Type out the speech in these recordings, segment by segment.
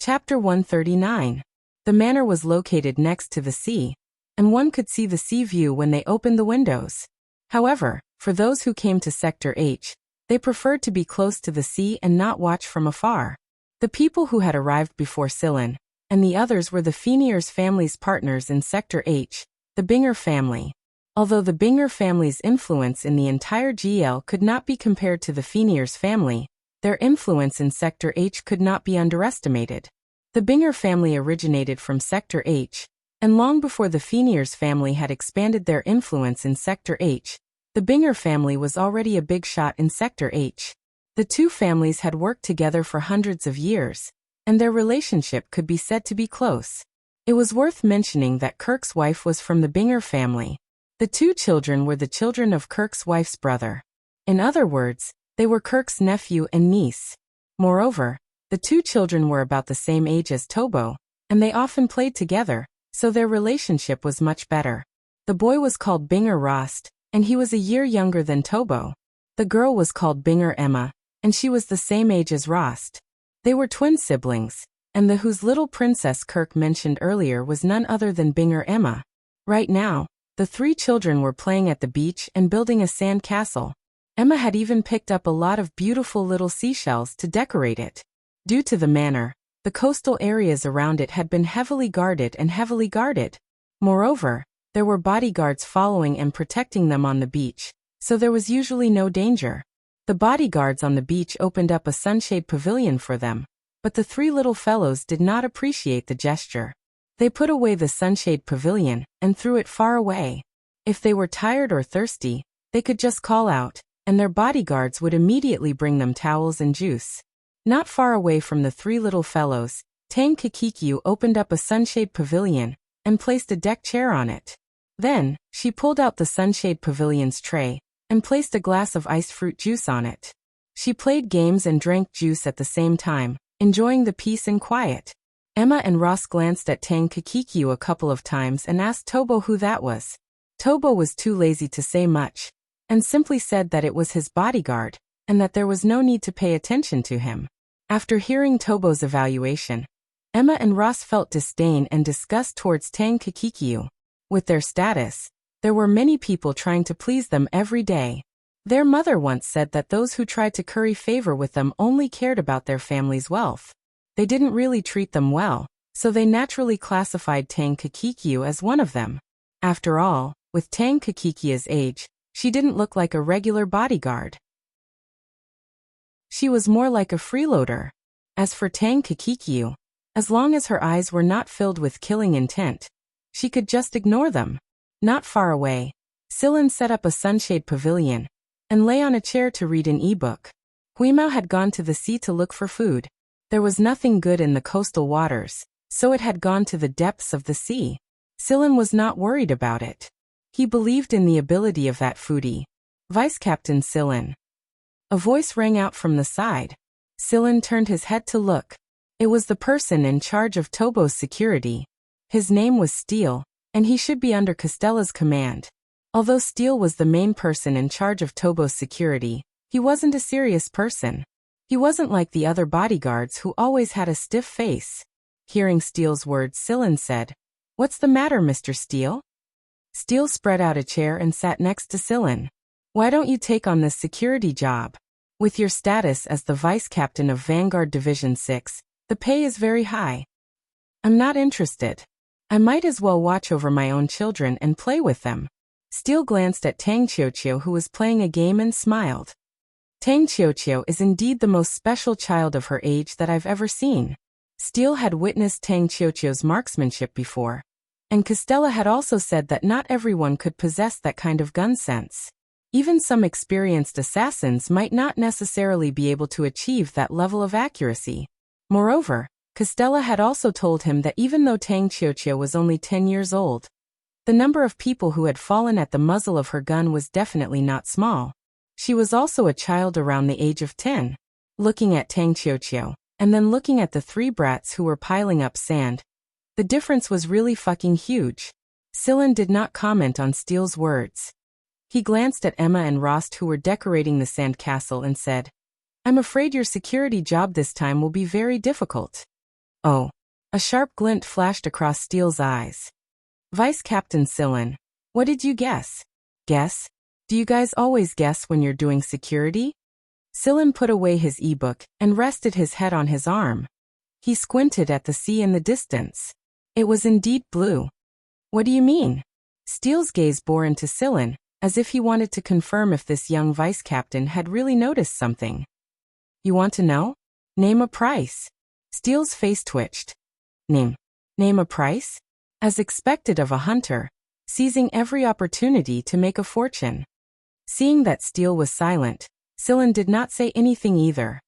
Chapter 139. The manor was located next to the sea, and one could see the sea view when they opened the windows. However, for those who came to Sector H, they preferred to be close to the sea and not watch from afar. The people who had arrived before Sillin, and the others were the Fenier's family's partners in Sector H, the Binger family. Although the Binger family's influence in the entire GL could not be compared to the Fenier's family, their influence in Sector H could not be underestimated. The Binger family originated from Sector H, and long before the Fenier's family had expanded their influence in Sector H, the Binger family was already a big shot in Sector H. The two families had worked together for hundreds of years, and their relationship could be said to be close. It was worth mentioning that Kirk's wife was from the Binger family. The two children were the children of Kirk's wife's brother. In other words, they were Kirk's nephew and niece. Moreover, the two children were about the same age as Tobo, and they often played together, so their relationship was much better. The boy was called Binger Rost, and he was a year younger than Tobo. The girl was called Binger Emma, and she was the same age as Rost. They were twin siblings, and the whose little princess Kirk mentioned earlier was none other than Binger Emma. Right now, the three children were playing at the beach and building a sand castle. Emma had even picked up a lot of beautiful little seashells to decorate it. Due to the manor, the coastal areas around it had been heavily guarded. Moreover, there were bodyguards following and protecting them on the beach, so there was usually no danger. The bodyguards on the beach opened up a sunshade pavilion for them, but the three little fellows did not appreciate the gesture. They put away the sunshade pavilion and threw it far away. If they were tired or thirsty, they could just call out, and their bodyguards would immediately bring them towels and juice. Not far away from the three little fellows, Tang Kakikyu opened up a sunshade pavilion and placed a deck chair on it. Then, she pulled out the sunshade pavilion's tray and placed a glass of iced fruit juice on it. She played games and drank juice at the same time, enjoying the peace and quiet. Emma and Ross glanced at Tang Kakikyu a couple of times and asked Tobo who that was. Tobo was too lazy to say much, and simply said that it was his bodyguard, and that there was no need to pay attention to him. After hearing Tobo's evaluation, Emma and Ross felt disdain and disgust towards Tang Kakikyu. With their status, there were many people trying to please them every day. Their mother once said that those who tried to curry favor with them only cared about their family's wealth. They didn't really treat them well, so they naturally classified Tang Kakikyu as one of them. After all, with Tang Kakikyu's age, she didn't look like a regular bodyguard. She was more like a freeloader. As for Tang Kakikyu, as long as her eyes were not filled with killing intent, she could just ignore them. Not far away, Sillin set up a sunshade pavilion and lay on a chair to read an e-book. Huimao had gone to the sea to look for food. There was nothing good in the coastal waters, so it had gone to the depths of the sea. Sillin was not worried about it. He believed in the ability of that foodie. Vice Captain Sillin. A voice rang out from the side. Sillin turned his head to look. It was the person in charge of Tobo's security. His name was Steele, and he should be under Costella's command. Although Steele was the main person in charge of Tobo's security, he wasn't a serious person. He wasn't like the other bodyguards who always had a stiff face. Hearing Steele's words, Sillin said, "What's the matter, Mr. Steele?" Steele spread out a chair and sat next to Sillin. "Why don't you take on this security job? With your status as the vice captain of Vanguard Division 6, the pay is very high." "I'm not interested. I might as well watch over my own children and play with them." Steele glanced at Tang Qiuqiu, who was playing a game, and smiled. Tang Qiuqiu is indeed the most special child of her age that I've ever seen. Steele had witnessed Tang Qiuqiu's marksmanship before, and Costella had also said that not everyone could possess that kind of gun sense. Even some experienced assassins might not necessarily be able to achieve that level of accuracy. Moreover, Costella had also told him that even though Tang Qiuqiu was only 10 years old, the number of people who had fallen at the muzzle of her gun was definitely not small. She was also a child around the age of 10. Looking at Tang Qiuqiu, and then looking at the three brats who were piling up sand, the difference was really fucking huge. Sillin did not comment on Steele's words. He glanced at Emma and Rost, who were decorating the sand castle, and said, "I'm afraid your security job this time will be very difficult." Oh. A sharp glint flashed across Steele's eyes. Vice Captain Sillin, what did you guess? Guess? Do you guys always guess when you're doing security? Sillin put away his e-book and rested his head on his arm. He squinted at the sea in the distance. It was indeed blue. What do you mean? Steele's gaze bore into Sillin, as if he wanted to confirm if this young vice captain had really noticed something. You want to know? Name a price. Steele's face twitched. Name a price? As expected of a hunter, seizing every opportunity to make a fortune. Seeing that Steele was silent, Sillin did not say anything either.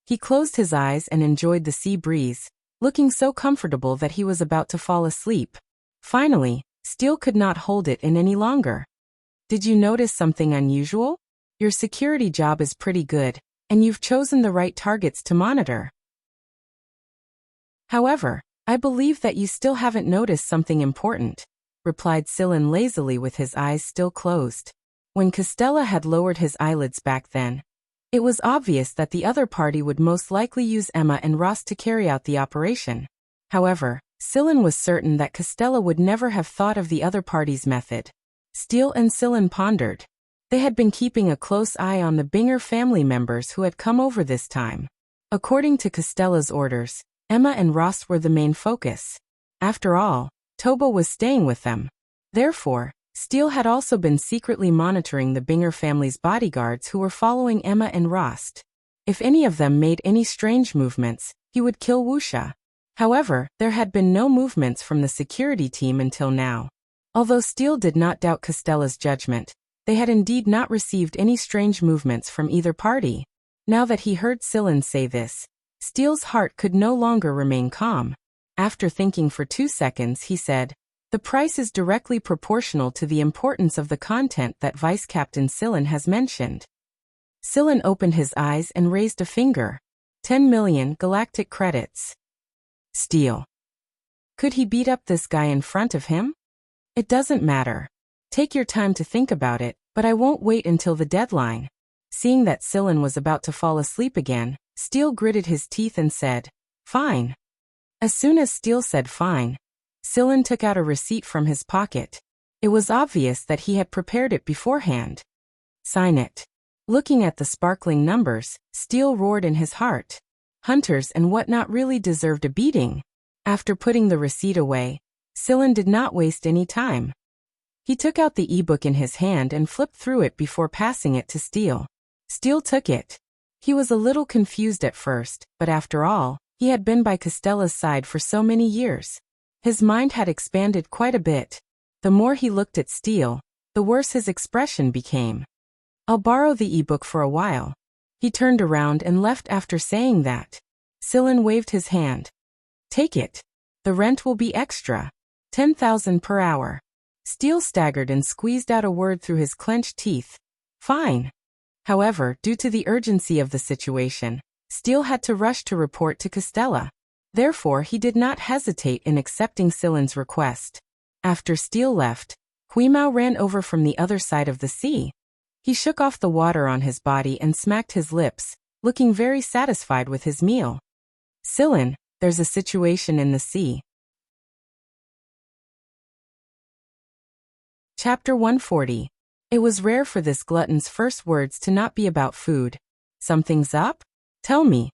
He closed his eyes and enjoyed the sea breeze, looking so comfortable that he was about to fall asleep. Finally, Steele could not hold it in any longer. Did you notice something unusual? Your security job is pretty good, and you've chosen the right targets to monitor. However, I believe that you still haven't noticed something important, replied Sillin lazily with his eyes still closed. When Costella had lowered his eyelids back then, it was obvious that the other party would most likely use Emma and Ross to carry out the operation. However, Sillin was certain that Costella would never have thought of the other party's method. Steele and Sillin pondered. They had been keeping a close eye on the Binger family members who had come over this time. According to Costella's orders, Emma and Ross were the main focus. After all, Toba was staying with them. Therefore, Steele had also been secretly monitoring the Binger family's bodyguards who were following Emma and Ross. If any of them made any strange movements, he would kill Wuxia. However, there had been no movements from the security team until now. Although Steele did not doubt Costella's judgment, they had indeed not received any strange movements from either party. Now that he heard Sillin say this, Steele's heart could no longer remain calm. After thinking for 2 seconds, he said, the price is directly proportional to the importance of the content that Vice Captain Sillin has mentioned. Sillin opened his eyes and raised a finger. 10 million galactic credits. Steele. Could he beat up this guy in front of him? It doesn't matter. Take your time to think about it, but I won't wait until the deadline. Seeing that Sillin was about to fall asleep again, Steele gritted his teeth and said, fine. As soon as Steele said fine, Sillin took out a receipt from his pocket. It was obvious that he had prepared it beforehand. Sign it. Looking at the sparkling numbers, Steele roared in his heart. Hunters and whatnot really deserved a beating. After putting the receipt away, Sillin did not waste any time. He took out the e-book in his hand and flipped through it before passing it to Steele. Steele took it. He was a little confused at first, but after all, he had been by Costella's side for so many years. His mind had expanded quite a bit. The more he looked at Steele, the worse his expression became. I'll borrow the e-book for a while. He turned around and left after saying that. Sillin waved his hand. Take it. The rent will be extra. 10,000 per hour. Steele staggered and squeezed out a word through his clenched teeth. Fine. However, due to the urgency of the situation, Steele had to rush to report to Costella. Therefore, he did not hesitate in accepting Sillin's request. After Steele left, Huimao ran over from the other side of the sea. He shook off the water on his body and smacked his lips, looking very satisfied with his meal. Sillin, there's a situation in the sea. Chapter 140. It was rare for this glutton's first words to not be about food. Something's up? Tell me.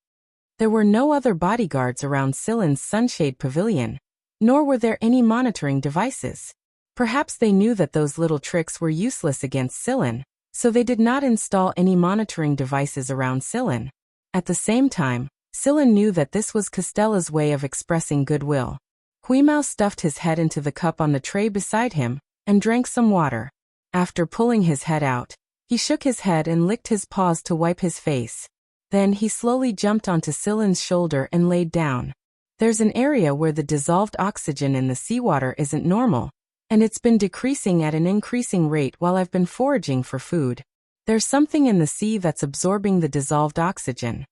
There were no other bodyguards around Sillin's sunshade pavilion, nor were there any monitoring devices. Perhaps they knew that those little tricks were useless against Sillin, so they did not install any monitoring devices around Sillin. At the same time, Sillin knew that this was Costella's way of expressing goodwill. Huimao stuffed his head into the cup on the tray beside him and drank some water. After pulling his head out, he shook his head and licked his paws to wipe his face. Then he slowly jumped onto Sillin's shoulder and laid down. There's an area where the dissolved oxygen in the seawater isn't normal, and it's been decreasing at an increasing rate while I've been foraging for food. There's something in the sea that's absorbing the dissolved oxygen.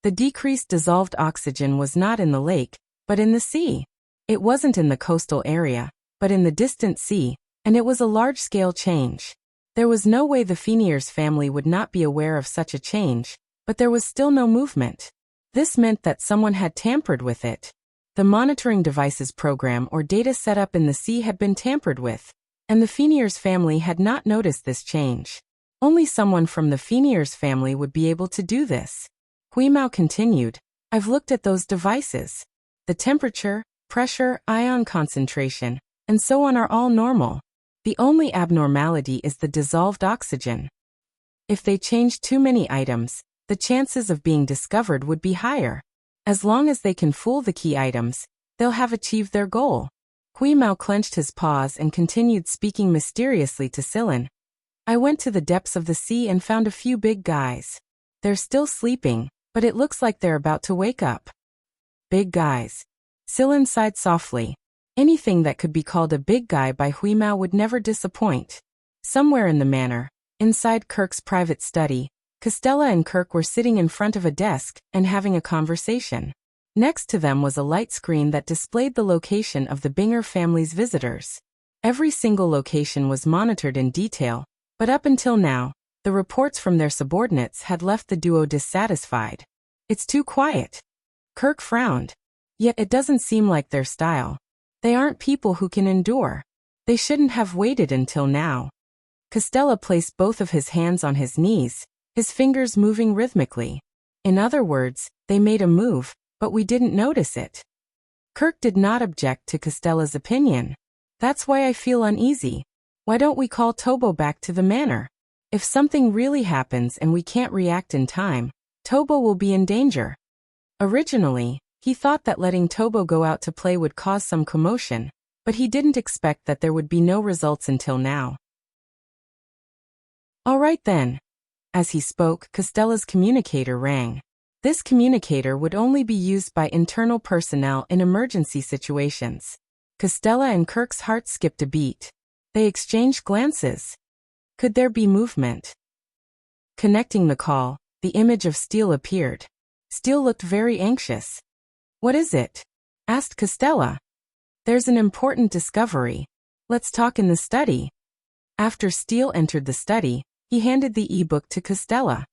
The decreased dissolved oxygen was not in the lake, but in the sea. It wasn't in the coastal area, but in the distant sea, and it was a large-scale change. There was no way the Fenier's family would not be aware of such a change, but there was still no movement. This meant that someone had tampered with it. The monitoring devices program or data set up in the sea had been tampered with, and the Feniers family had not noticed this change. Only someone from the Feniers family would be able to do this. Huimao continued, I've looked at those devices. The temperature, pressure, ion concentration, and so on are all normal. The only abnormality is the dissolved oxygen. If they changed too many items, the chances of being discovered would be higher. As long as they can fool the key items, they'll have achieved their goal. Huimao clenched his paws and continued speaking mysteriously to Silin. I went to the depths of the sea and found a few big guys. They're still sleeping, but it looks like they're about to wake up. Big guys. Silin sighed softly. Anything that could be called a big guy by Huimao would never disappoint. Somewhere in the manor, inside Kirk's private study, Costella and Kirk were sitting in front of a desk and having a conversation. Next to them was a light screen that displayed the location of the Binger family's visitors. Every single location was monitored in detail, but up until now, the reports from their subordinates had left the duo dissatisfied. It's too quiet. Kirk frowned. Yet it doesn't seem like their style. They aren't people who can endure. They shouldn't have waited until now. Costella placed both of his hands on his knees, his fingers moving rhythmically. In other words, they made a move, but we didn't notice it. Kirk did not object to Costella's opinion. That's why I feel uneasy. Why don't we call Tobo back to the manor? If something really happens and we can't react in time, Tobo will be in danger. Originally, he thought that letting Tobo go out to play would cause some commotion, but he didn't expect that there would be no results until now. All right then. As he spoke, Costella's communicator rang. This communicator would only be used by internal personnel in emergency situations. Costella and Kirk's heart skipped a beat. They exchanged glances. Could there be movement? Connecting the call, the image of Steele appeared. Steele looked very anxious. What is it? Asked Costella. There's an important discovery. Let's talk in the study. After Steele entered the study, he handed the e-book to Costella.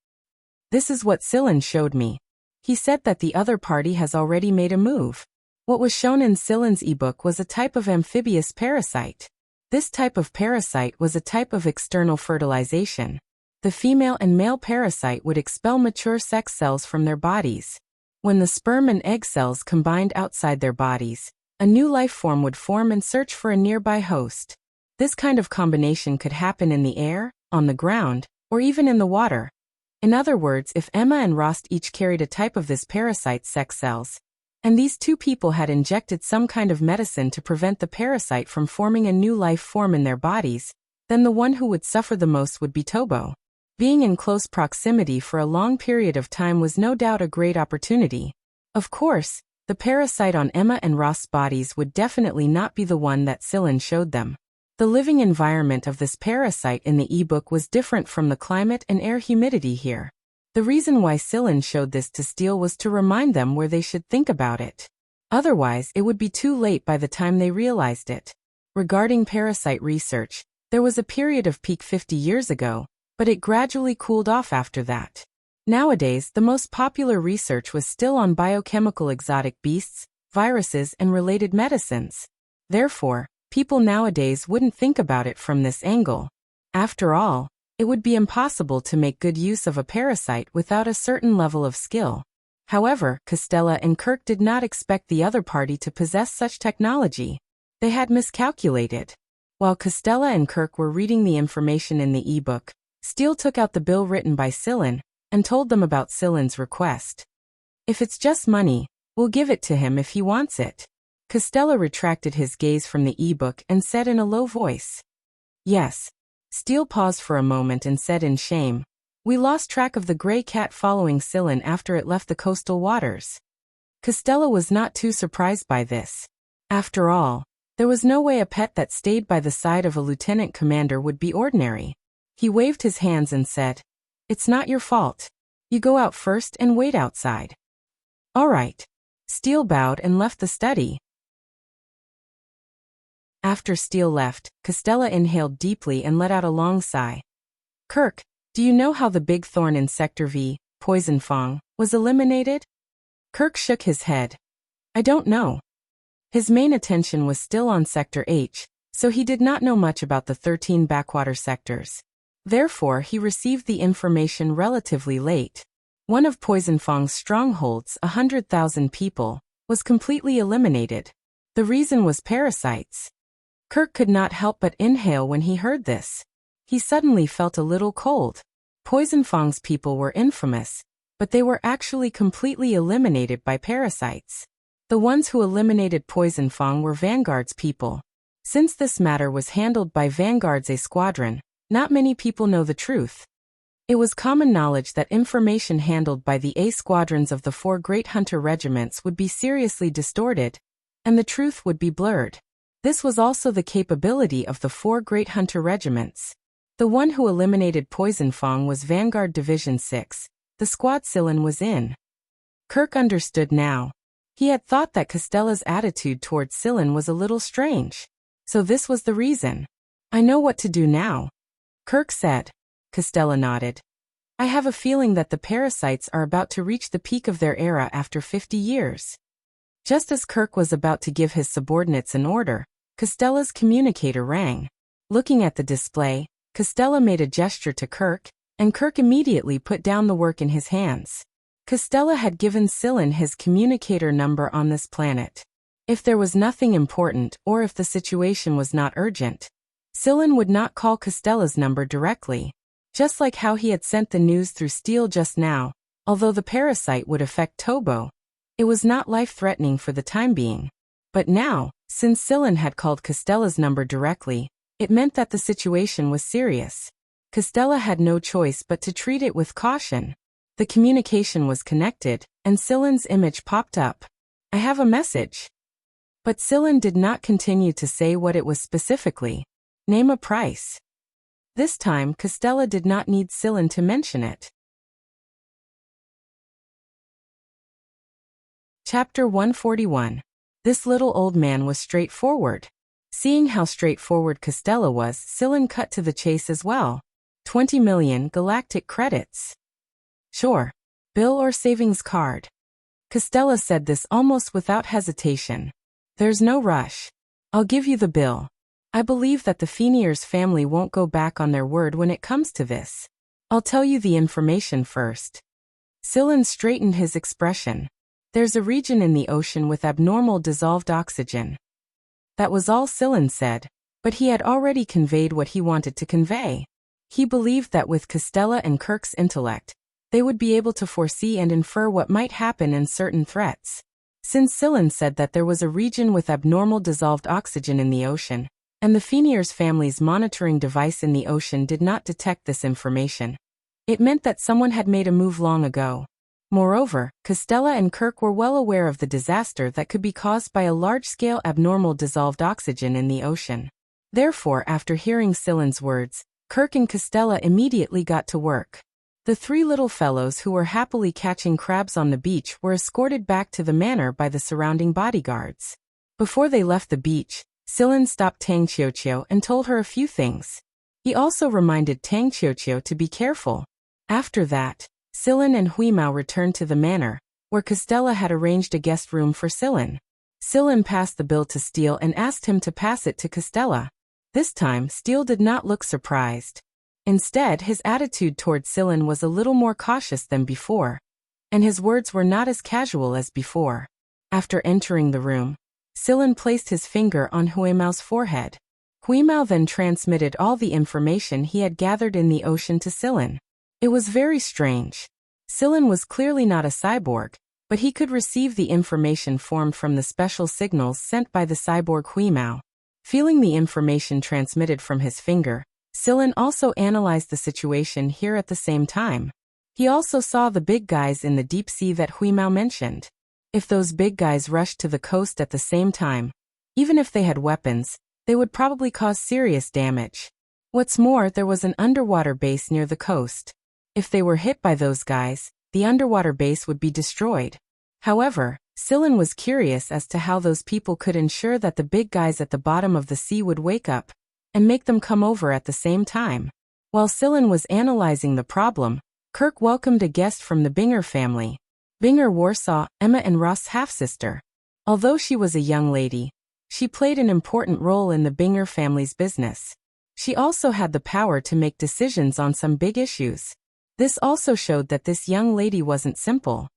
This is what Silin showed me. He said that the other party has already made a move. What was shown in Silin's e-book was a type of amphibious parasite. This type of parasite was a type of external fertilization. The female and male parasite would expel mature sex cells from their bodies. When the sperm and egg cells combined outside their bodies, a new life form would form and search for a nearby host. This kind of combination could happen in the air, on the ground, or even in the water. In other words, if Emma and Rost each carried a type of this parasite's sex cells, and these two people had injected some kind of medicine to prevent the parasite from forming a new life form in their bodies, then the one who would suffer the most would be Tobo. Being in close proximity for a long period of time was no doubt a great opportunity. Of course, the parasite on Emma and Rost's bodies would definitely not be the one that Silin showed them. The living environment of this parasite in the e-book was different from the climate and air humidity here. The reason why Silin showed this to Steele was to remind them where they should think about it. Otherwise, it would be too late by the time they realized it. Regarding parasite research, there was a period of peak 50 years ago, but it gradually cooled off after that. Nowadays, the most popular research was still on biochemical exotic beasts, viruses, and related medicines. Therefore, people nowadays wouldn't think about it from this angle. After all, it would be impossible to make good use of a parasite without a certain level of skill. However, Costella and Kirk did not expect the other party to possess such technology. They had miscalculated. While Costella and Kirk were reading the information in the e-book, Steele took out the bill written by Silin and told them about Silin's request. If it's just money, we'll give it to him if he wants it. Costella retracted his gaze from the e-book and said in a low voice. Yes. Steele paused for a moment and said in shame, we lost track of the gray cat following Silin after it left the coastal waters. Costella was not too surprised by this. After all, there was no way a pet that stayed by the side of a lieutenant commander would be ordinary. He waved his hands and said, it's not your fault. You go out first and wait outside. All right. Steele bowed and left the study. After Steele left, Costella inhaled deeply and let out a long sigh. Kirk, do you know how the big thorn in Sector V, Poison Fong, was eliminated? Kirk shook his head. I don't know. His main attention was still on Sector H, so he did not know much about the 13 backwater sectors. Therefore, he received the information relatively late. One of Poison Fang's strongholds, 100,000 people, was completely eliminated. The reason was parasites. Kirk could not help but inhale when he heard this. He suddenly felt a little cold. Poison Fang's people were infamous, but they were actually completely eliminated by parasites. The ones who eliminated Poison Fang were Vanguard's people. Since this matter was handled by Vanguard's A squadron, not many people know the truth. It was common knowledge that information handled by the A squadrons of the 4 great hunter regiments would be seriously distorted, and the truth would be blurred. This was also the capability of the 4 great hunter regiments. The one who eliminated Poison Fang was Vanguard Division 6, the squad Sillin was in. Kirk understood now. He had thought that Costella's attitude towards Sillin was a little strange. So this was the reason. I know what to do now, Kirk said. Costella nodded. I have a feeling that the parasites are about to reach the peak of their era after 50 years. Just as Kirk was about to give his subordinates an order, Costella's communicator rang. Looking at the display, Costella made a gesture to Kirk, and Kirk immediately put down the work in his hands. Costella had given Sillin his communicator number on this planet. If there was nothing important or if the situation was not urgent, Sillin would not call Costella's number directly. Just like how he had sent the news through steel just now, although the parasite would affect Tobo, it was not life-threatening for the time being. But now, since Sillin had called Costella's number directly, it meant that the situation was serious. Costella had no choice but to treat it with caution. The communication was connected, and Sillin's image popped up. I have a message. But Sillin did not continue to say what it was specifically. Name a price. This time, Costella did not need Sillin to mention it. Chapter 141. This little old man was straightforward. Seeing how straightforward Costella was, Sillin cut to the chase as well. 20 million galactic credits. Sure. Bill or savings card. Costella said this almost without hesitation. There's no rush. I'll give you the bill. I believe that the Feniers family won't go back on their word when it comes to this. I'll tell you the information first. Sillin straightened his expression. There's a region in the ocean with abnormal dissolved oxygen. That was all Sillin said, but he had already conveyed what he wanted to convey. He believed that with Costella and Kirk's intellect, they would be able to foresee and infer what might happen in certain threats. Since Sillin said that there was a region with abnormal dissolved oxygen in the ocean, and the Feniers family's monitoring device in the ocean did not detect this information, it meant that someone had made a move long ago. Moreover, Costella and Kirk were well aware of the disaster that could be caused by a large-scale abnormal dissolved oxygen in the ocean. Therefore, after hearing Sillin's words, Kirk and Costella immediately got to work. The 3 little fellows who were happily catching crabs on the beach were escorted back to the manor by the surrounding bodyguards. Before they left the beach, Sillin stopped Tang Qiuqiu and told her a few things. He also reminded Tang Qiuqiu to be careful. After that, Sillin and Huimao returned to the manor, where Costella had arranged a guest room for Sillin. Sillin passed the bill to Steele and asked him to pass it to Costella. This time, Steele did not look surprised. Instead, his attitude toward Sillin was a little more cautious than before, and his words were not as casual as before. After entering the room, Sillin placed his finger on Huimao's forehead. Huimao then transmitted all the information he had gathered in the ocean to Sillin. It was very strange. Sillin was clearly not a cyborg, but he could receive the information formed from the special signals sent by the cyborg Huimao. Feeling the information transmitted from his finger, Sillin also analyzed the situation here at the same time. He also saw the big guys in the deep sea that Huimao mentioned. If those big guys rushed to the coast at the same time, even if they had weapons, they would probably cause serious damage. What's more, there was an underwater base near the coast. If they were hit by those guys, the underwater base would be destroyed. However, Sillin was curious as to how those people could ensure that the big guys at the bottom of the sea would wake up and make them come over at the same time. While Sillin was analyzing the problem, Kirk welcomed a guest from the Binger family. Binger Warsaw, Emma and Ross's half-sister. Although she was a young lady, she played an important role in the Binger family's business. She also had the power to make decisions on some big issues. This also showed that this young lady wasn't simple.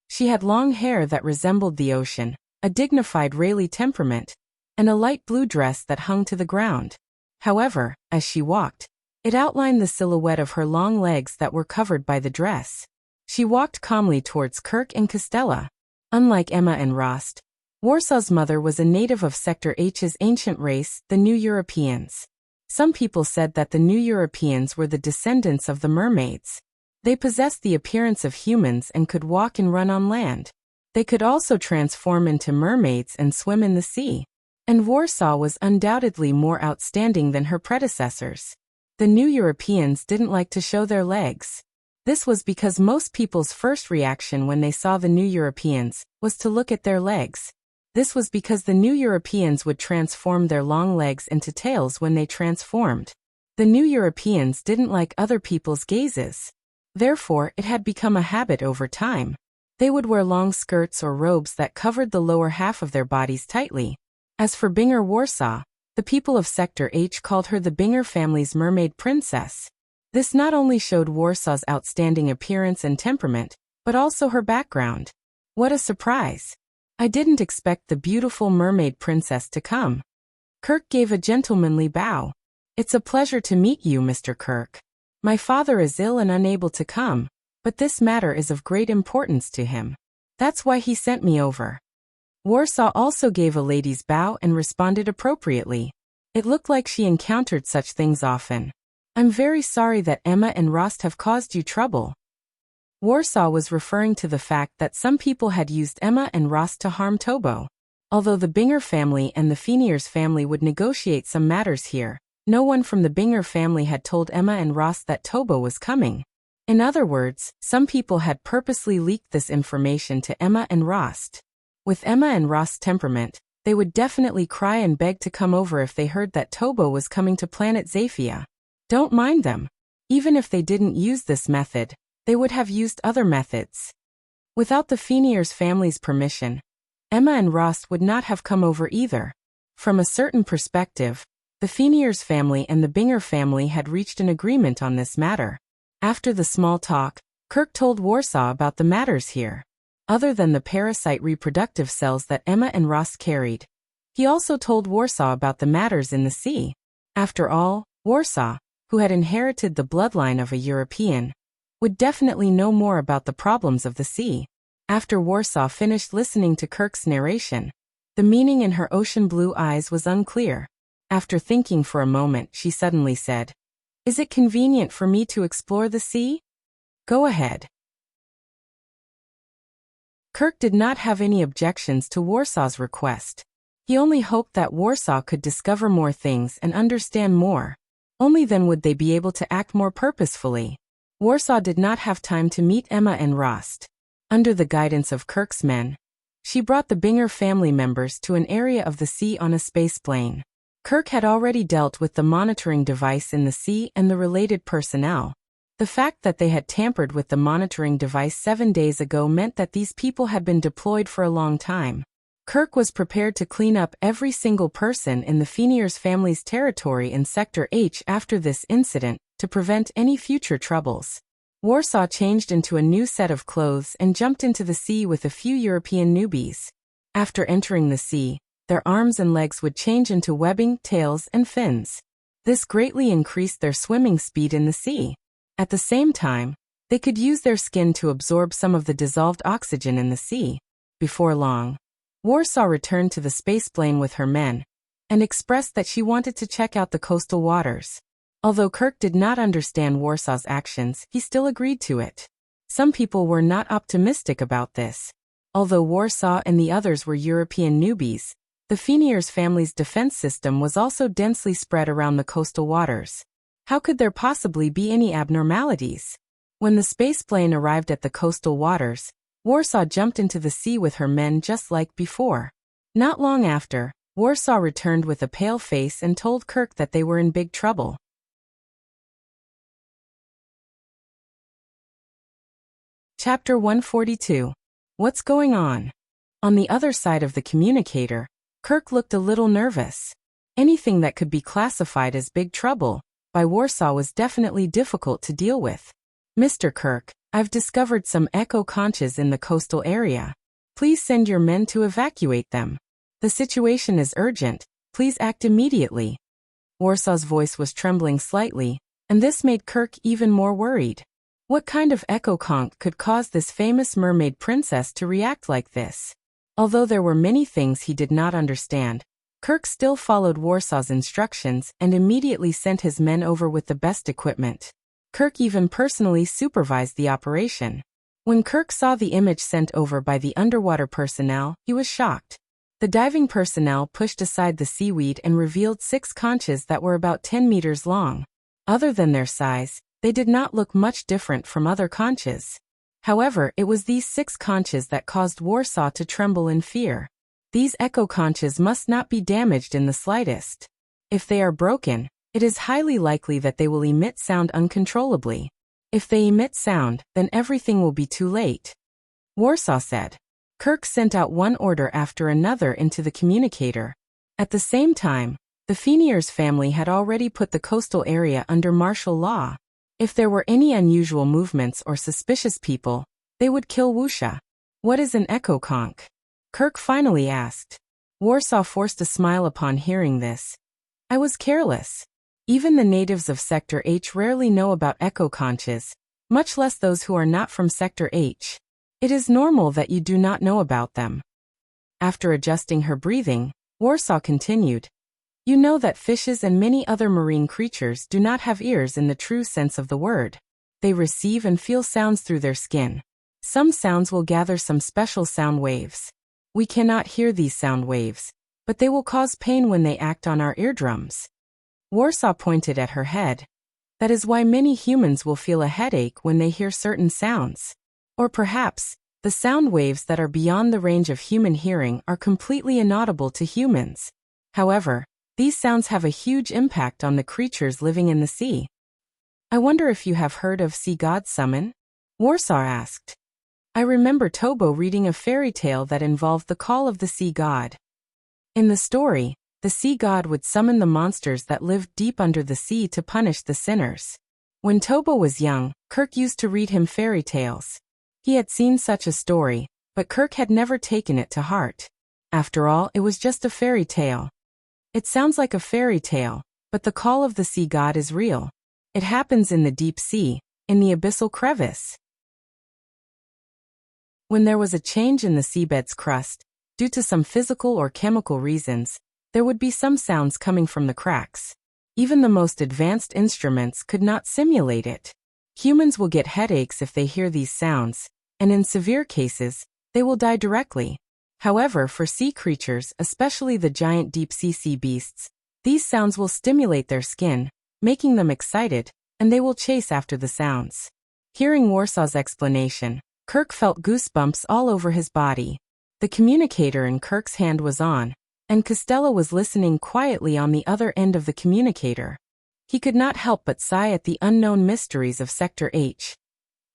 She had long hair that resembled the ocean, a dignified Rayleigh temperament, and a light blue dress that hung to the ground. However, as she walked, it outlined the silhouette of her long legs that were covered by the dress. She walked calmly towards Kirk and Costella. Unlike Emma and Rost, Warsaw's mother was a native of Sector H's ancient race, the New Europeans. Some people said that the New Europeans were the descendants of the mermaids. They possessed the appearance of humans and could walk and run on land. They could also transform into mermaids and swim in the sea. And Warsaw was undoubtedly more outstanding than her predecessors. The New Europeans didn't like to show their legs. This was because most people's first reaction when they saw the New Europeans was to look at their legs. This was because the New Europeans would transform their long legs into tails when they transformed. The New Europeans didn't like other people's gazes. Therefore, it had become a habit over time. They would wear long skirts or robes that covered the lower half of their bodies tightly. As for Binger Warsaw, the people of Sector H called her the Binger family's mermaid princess. This not only showed Warsaw's outstanding appearance and temperament, but also her background. What a surprise! I didn't expect the beautiful mermaid princess to come. Kirk gave a gentlemanly bow. It's a pleasure to meet you, Mr. Kirk. My father is ill and unable to come, but this matter is of great importance to him. That's why he sent me over. Warsaw also gave a lady's bow and responded appropriately. It looked like she encountered such things often. I'm very sorry that Emma and Rost have caused you trouble. Warsaw was referring to the fact that some people had used Emma and Rost to harm Tobo. Although the Binger family and the Feniers family would negotiate some matters here, no one from the Binger family had told Emma and Rost that Tobo was coming. In other words, some people had purposely leaked this information to Emma and Rost. With Emma and Rost's temperament, they would definitely cry and beg to come over if they heard that Tobo was coming to planet Zafia. Don't mind them. Even if they didn't use this method, they would have used other methods. Without the Feniers family's permission, Emma and Rost would not have come over either. From a certain perspective, the Feniers family and the Binger family had reached an agreement on this matter. After the small talk, Kirk told Warsaw about the matters here. Other than the parasite reproductive cells that Emma and Rost carried, he also told Warsaw about the matters in the sea. After all, Warsaw, who had inherited the bloodline of a European, would definitely know more about the problems of the sea. After Warsaw finished listening to Kirk's narration, the meaning in her ocean blue eyes was unclear. After thinking for a moment, she suddenly said, "Is it convenient for me to explore the sea? Go ahead." Kirk did not have any objections to Warsaw's request. He only hoped that Warsaw could discover more things and understand more. Only then would they be able to act more purposefully. Warsaw did not have time to meet Emma and Rost. Under the guidance of Kirk's men, she brought the Binger family members to an area of the sea on a spaceplane. Kirk had already dealt with the monitoring device in the sea and the related personnel. The fact that they had tampered with the monitoring device 7 days ago meant that these people had been deployed for a long time. Kirk was prepared to clean up every single person in the Feniers family's territory in Sector H after this incident, to prevent any future troubles. Warsaw changed into a new set of clothes and jumped into the sea with a few European newbies. After entering the sea, their arms and legs would change into webbing, tails, and fins. This greatly increased their swimming speed in the sea. At the same time, they could use their skin to absorb some of the dissolved oxygen in the sea. Before long, Warsaw returned to the spaceplane with her men, and expressed that she wanted to check out the coastal waters. Although Kirk did not understand Warsaw's actions, he still agreed to it. Some people were not optimistic about this. Although Warsaw and the others were European newbies, the Feniers family's defense system was also densely spread around the coastal waters. How could there possibly be any abnormalities? When the spaceplane arrived at the coastal waters, Warsaw jumped into the sea with her men just like before. Not long after, Warsaw returned with a pale face and told Kirk that they were in big trouble. Chapter 142. What's going on? On the other side of the communicator, Kirk looked a little nervous. Anything that could be classified as big trouble by Warsaw was definitely difficult to deal with. Mr. Kirk, I've discovered some echo conches in the coastal area. Please send your men to evacuate them. The situation is urgent. Please act immediately. Warsaw's voice was trembling slightly, and this made Kirk even more worried. What kind of echo conch could cause this famous mermaid princess to react like this? Although there were many things he did not understand, Kirk still followed Warsaw's instructions and immediately sent his men over with the best equipment. Kirk even personally supervised the operation. When Kirk saw the image sent over by the underwater personnel, he was shocked. The diving personnel pushed aside the seaweed and revealed 6 conches that were about 10 meters long. Other than their size, they did not look much different from other conches. However, it was these 6 conches that caused Warsaw to tremble in fear. These echo conches must not be damaged in the slightest. If they are broken, it is highly likely that they will emit sound uncontrollably. If they emit sound, then everything will be too late. Warsaw said. Kirk sent out one order after another into the communicator. At the same time, the Fenier's family had already put the coastal area under martial law. If there were any unusual movements or suspicious people, they would kill Wuxia. What is an echo conch? Kirk finally asked. Warsaw forced a smile upon hearing this. I was careless. Even the natives of Sector H rarely know about echo conches, much less those who are not from Sector H. It is normal that you do not know about them. After adjusting her breathing, Warsaw continued. You know that fishes and many other marine creatures do not have ears in the true sense of the word. They receive and feel sounds through their skin. Some sounds will gather some special sound waves. We cannot hear these sound waves, but they will cause pain when they act on our eardrums. Warsaw pointed at her head. That is why many humans will feel a headache when they hear certain sounds. Or perhaps, the sound waves that are beyond the range of human hearing are completely inaudible to humans. However, these sounds have a huge impact on the creatures living in the sea. I wonder if you have heard of sea god's summon? Warsaw asked. I remember Tobo reading a fairy tale that involved the call of the sea god. In the story, the sea god would summon the monsters that lived deep under the sea to punish the sinners. When Tobo was young, Kirk used to read him fairy tales. He had seen such a story, but Kirk had never taken it to heart. After all, it was just a fairy tale. It sounds like a fairy tale, but the call of the sea god is real. It happens in the deep sea, in the abyssal crevice. When there was a change in the seabed's crust, due to some physical or chemical reasons, there would be some sounds coming from the cracks. Even the most advanced instruments could not simulate it. Humans will get headaches if they hear these sounds, and in severe cases, they will die directly. However, for sea creatures, especially the giant deep-sea sea beasts, these sounds will stimulate their skin, making them excited, and they will chase after the sounds. Hearing Warsaw's explanation, Kirk felt goosebumps all over his body. The communicator in Kirk's hand was on, and Costello was listening quietly on the other end of the communicator. He could not help but sigh at the unknown mysteries of Sector H.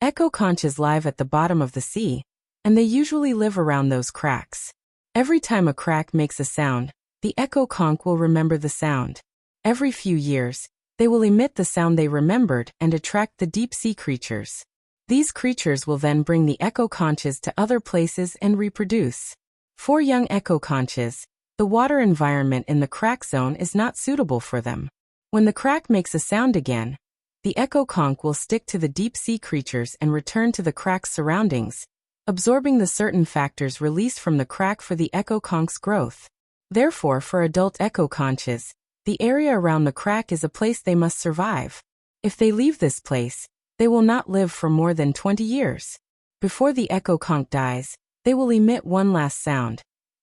Echo conches live at the bottom of the sea, and they usually live around those cracks. Every time a crack makes a sound, the echo conch will remember the sound. Every few years, they will emit the sound they remembered and attract the deep-sea creatures. These creatures will then bring the echo conches to other places and reproduce. For young echo conches, the water environment in the crack zone is not suitable for them. When the crack makes a sound again, the echo conch will stick to the deep-sea creatures and return to the crack's surroundings, absorbing the certain factors released from the crack for the echo conch's growth. Therefore, for adult echo conches, the area around the crack is a place they must survive. If they leave this place, they will not live for more than 20 years. Before the echo conch dies, they will emit one last sound,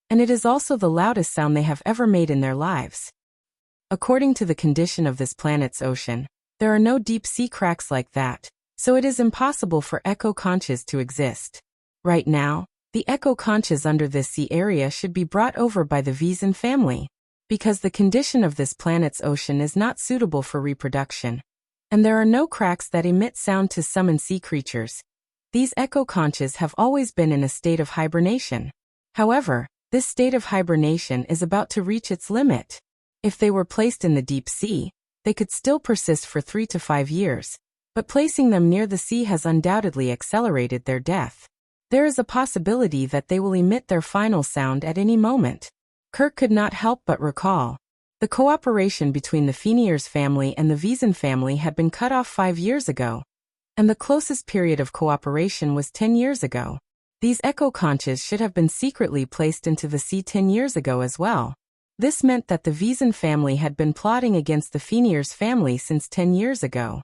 and it is also the loudest sound they have ever made in their lives. According to the condition of this planet's ocean, there are no deep-sea cracks like that, so it is impossible for echo conches to exist. Right now, the echo conches under this sea area should be brought over by the Vezin family, because the condition of this planet's ocean is not suitable for reproduction, and there are no cracks that emit sound to summon sea creatures. These echo conches have always been in a state of hibernation. However, this state of hibernation is about to reach its limit. If they were placed in the deep sea, they could still persist for 3 to 5 years, but placing them near the sea has undoubtedly accelerated their death. There is a possibility that they will emit their final sound at any moment. Kirk could not help but recall. The cooperation between the Feniers family and the Wiesen family had been cut off 5 years ago, and the closest period of cooperation was 10 years ago. These echo conches should have been secretly placed into the sea 10 years ago as well. This meant that the Wiesen family had been plotting against the Feniers family since 10 years ago.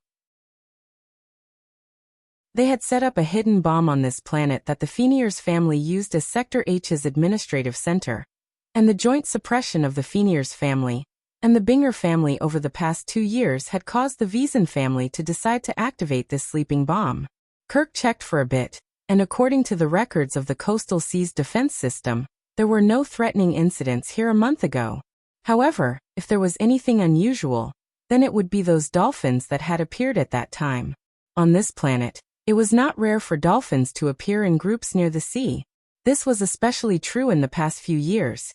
They had set up a hidden bomb on this planet that the Feniers family used as Sector H's administrative center, and the joint suppression of the Feniers family and the Binger family over the past 2 years had caused the Wiesen family to decide to activate this sleeping bomb. Kirk checked for a bit, and according to the records of the Coastal Seas Defense System, there were no threatening incidents here a month ago. However, if there was anything unusual, then it would be those dolphins that had appeared at that time. On this planet, it was not rare for dolphins to appear in groups near the sea. This was especially true in the past few years,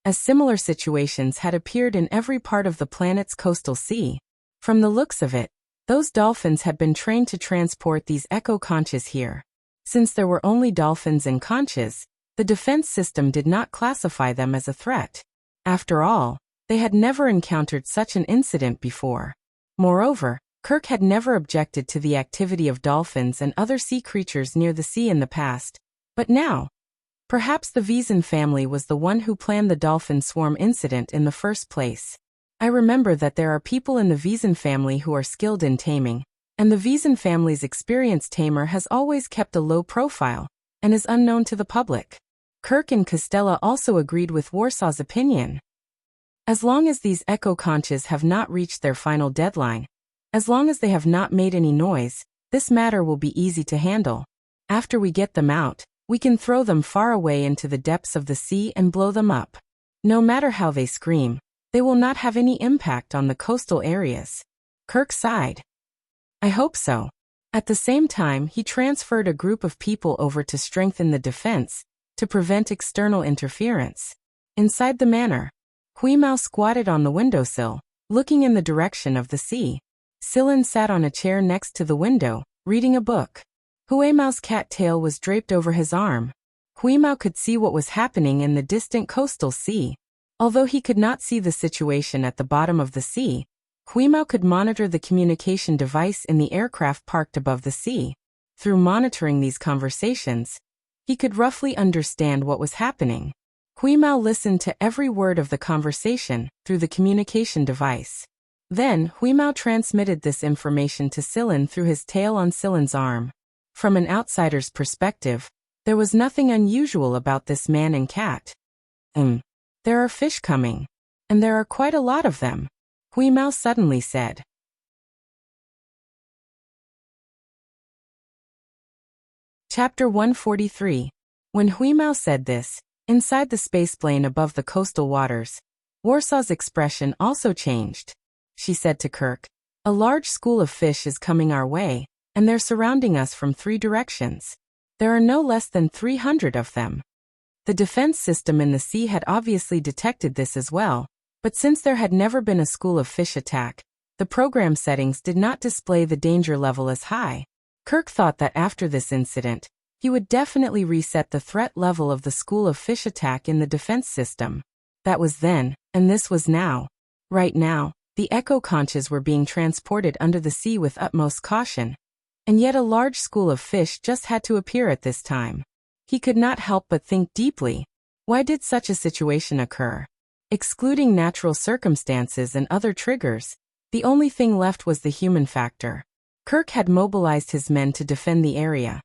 as similar situations had appeared in every part of the planet's coastal sea. From the looks of it, those dolphins had been trained to transport these echo conches here. Since there were only dolphins and conches, the defense system did not classify them as a threat. After all, they had never encountered such an incident before. Moreover, Kirk had never objected to the activity of dolphins and other sea creatures near the sea in the past, but now, perhaps the Wiesen family was the one who planned the dolphin swarm incident in the first place. I remember that there are people in the Wiesen family who are skilled in taming, and the Wiesen family's experienced tamer has always kept a low profile and is unknown to the public. Kirk and Costello also agreed with Warsaw's opinion. As long as these echo conches have not reached their final deadline, as long as they have not made any noise, this matter will be easy to handle. After we get them out, we can throw them far away into the depths of the sea and blow them up. No matter how they scream, they will not have any impact on the coastal areas. Kirk sighed. I hope so. At the same time, he transferred a group of people over to strengthen the defense, to prevent external interference. Inside the manor, Huimao squatted on the windowsill, looking in the direction of the sea. Sillin sat on a chair next to the window, reading a book. Huimao's cat tail was draped over his arm. Huimao could see what was happening in the distant coastal sea. Although he could not see the situation at the bottom of the sea, Huimao could monitor the communication device in the aircraft parked above the sea. Through monitoring these conversations, he could roughly understand what was happening. Huimao listened to every word of the conversation through the communication device. Then, Huimao transmitted this information to Sillin through his tail on Sillin's arm. From an outsider's perspective, there was nothing unusual about this man and cat. There are fish coming. And there are quite a lot of them, Huimao suddenly said. Chapter 143. When Huimao said this, inside the spaceplane above the coastal waters, Warsaw's expression also changed. She said to Kirk, "A large school of fish is coming our way, and they're surrounding us from 3 directions. There are no less than 300 of them." The defense system in the sea had obviously detected this as well, but since there had never been a school of fish attack, the program settings did not display the danger level as high. Kirk thought that after this incident, he would definitely reset the threat level of the school of fish attack in the defense system. That was then, and this was now. Right now, the echo conches were being transported under the sea with utmost caution, and yet a large school of fish just had to appear at this time. He could not help but think deeply. Why did such a situation occur? Excluding natural circumstances and other triggers, the only thing left was the human factor. Kirk had mobilized his men to defend the area,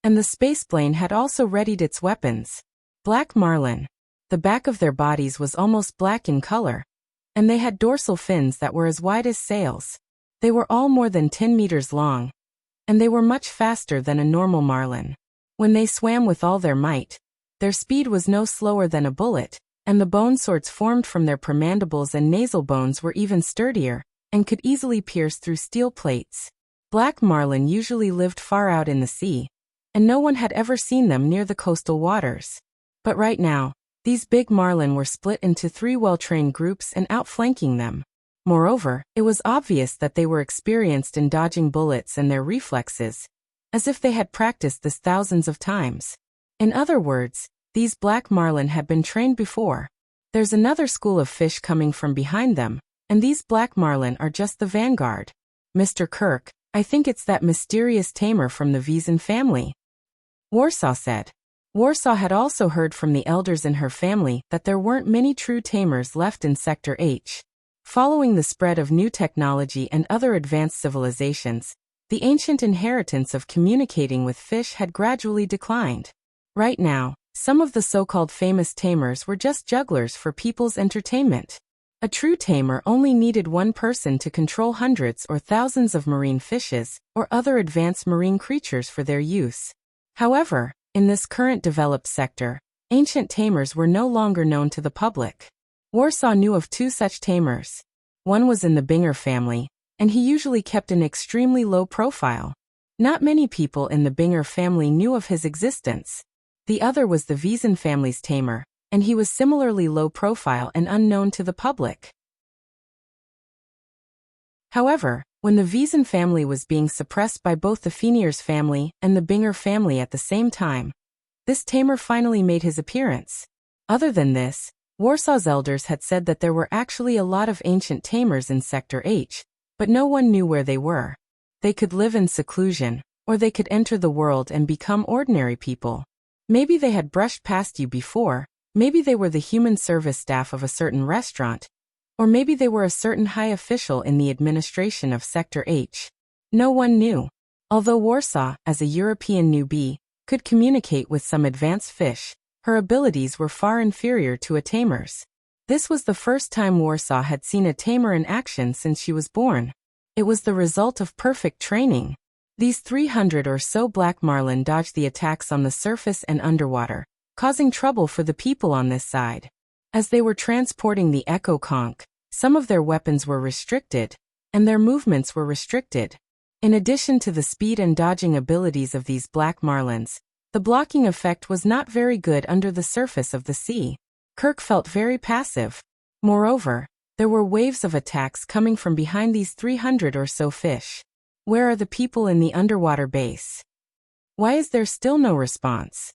and the spaceplane had also readied its weapons. Black marlin. The back of their bodies was almost black in color, and they had dorsal fins that were as wide as sails. They were all more than 10 meters long, and they were much faster than a normal marlin. When they swam with all their might, their speed was no slower than a bullet, and the bone swords formed from their premandibles and nasal bones were even sturdier, and could easily pierce through steel plates. Black marlin usually lived far out in the sea, and no one had ever seen them near the coastal waters. But right now, these big marlin were split into 3 well-trained groups and outflanking them. Moreover, it was obvious that they were experienced in dodging bullets and their reflexes, as if they had practiced this thousands of times. In other words, these black marlin had been trained before. There's another school of fish coming from behind them, and these black marlin are just the vanguard. Mr. Kirk, I think it's that mysterious tamer from the Wiesen family, Warsaw said. Warsaw had also heard from the elders in her family that there weren't many true tamers left in Sector H. Following the spread of new technology and other advanced civilizations, the ancient inheritance of communicating with fish had gradually declined. Right now, some of the so-called famous tamers were just jugglers for people's entertainment. A true tamer only needed one person to control hundreds or thousands of marine fishes or other advanced marine creatures for their use. However, in this current developed sector, ancient tamers were no longer known to the public. Warsaw knew of 2 such tamers. One was in the Binger family, and he usually kept an extremely low profile. Not many people in the Binger family knew of his existence. The other was the Wiesen family's tamer, and he was similarly low profile and unknown to the public. However, when the Wiesen family was being suppressed by both the Feniers family and the Binger family at the same time, this tamer finally made his appearance. Other than this, Warsaw's elders had said that there were actually a lot of ancient tamers in Sector H, but no one knew where they were. They could live in seclusion, or they could enter the world and become ordinary people. Maybe they had brushed past you before, maybe they were the human service staff of a certain restaurant, or maybe they were a certain high official in the administration of Sector H. No one knew. Although Warsaw, as a European newbie, could communicate with some advanced fish, her abilities were far inferior to a tamer's. This was the first time Warsaw had seen a tamer in action since she was born. It was the result of perfect training. These 300 or so black marlin dodged the attacks on the surface and underwater, causing trouble for the people on this side. As they were transporting the Echo Conch, some of their weapons were restricted, and their movements were restricted. In addition to the speed and dodging abilities of these black marlins, the blocking effect was not very good under the surface of the sea. Kirk felt very passive. Moreover, there were waves of attacks coming from behind these 300 or so fish. Where are the people in the underwater base? Why is there still no response?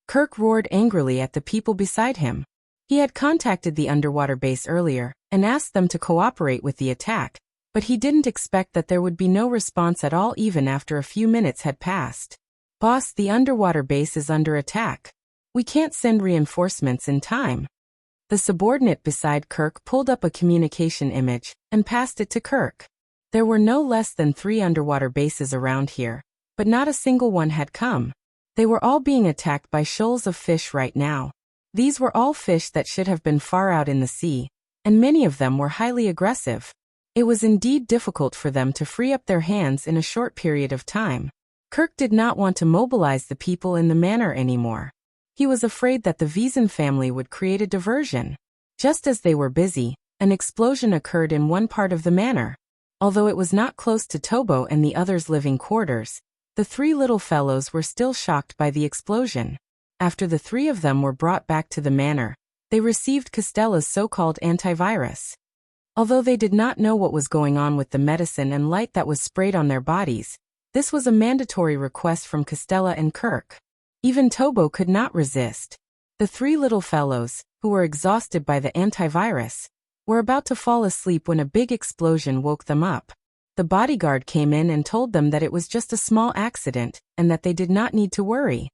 Kirk roared angrily at the people beside him. He had contacted the underwater base earlier and asked them to cooperate with the attack, but he didn't expect that there would be no response at all even after a few minutes had passed. Boss, the underwater base is under attack. We can't send reinforcements in time. The subordinate beside Kirk pulled up a communication image and passed it to Kirk. There were no less than 3 underwater bases around here, but not a single one had come. They were all being attacked by shoals of fish right now. These were all fish that should have been far out in the sea, and many of them were highly aggressive. It was indeed difficult for them to free up their hands in a short period of time. Kirk did not want to mobilize the people in the manor anymore. He was afraid that the Wiesen family would create a diversion. Just as they were busy, an explosion occurred in one part of the manor. Although it was not close to Tobo and the others' living quarters, the 3 little fellows were still shocked by the explosion. After the 3 of them were brought back to the manor, they received Costella's so-called antivirus. Although they did not know what was going on with the medicine and light that was sprayed on their bodies, this was a mandatory request from Costella and Kirk. Even Tobo could not resist. The 3 little fellows, who were exhausted by the antivirus, were about to fall asleep when a big explosion woke them up. The bodyguard came in and told them that it was just a small accident and that they did not need to worry.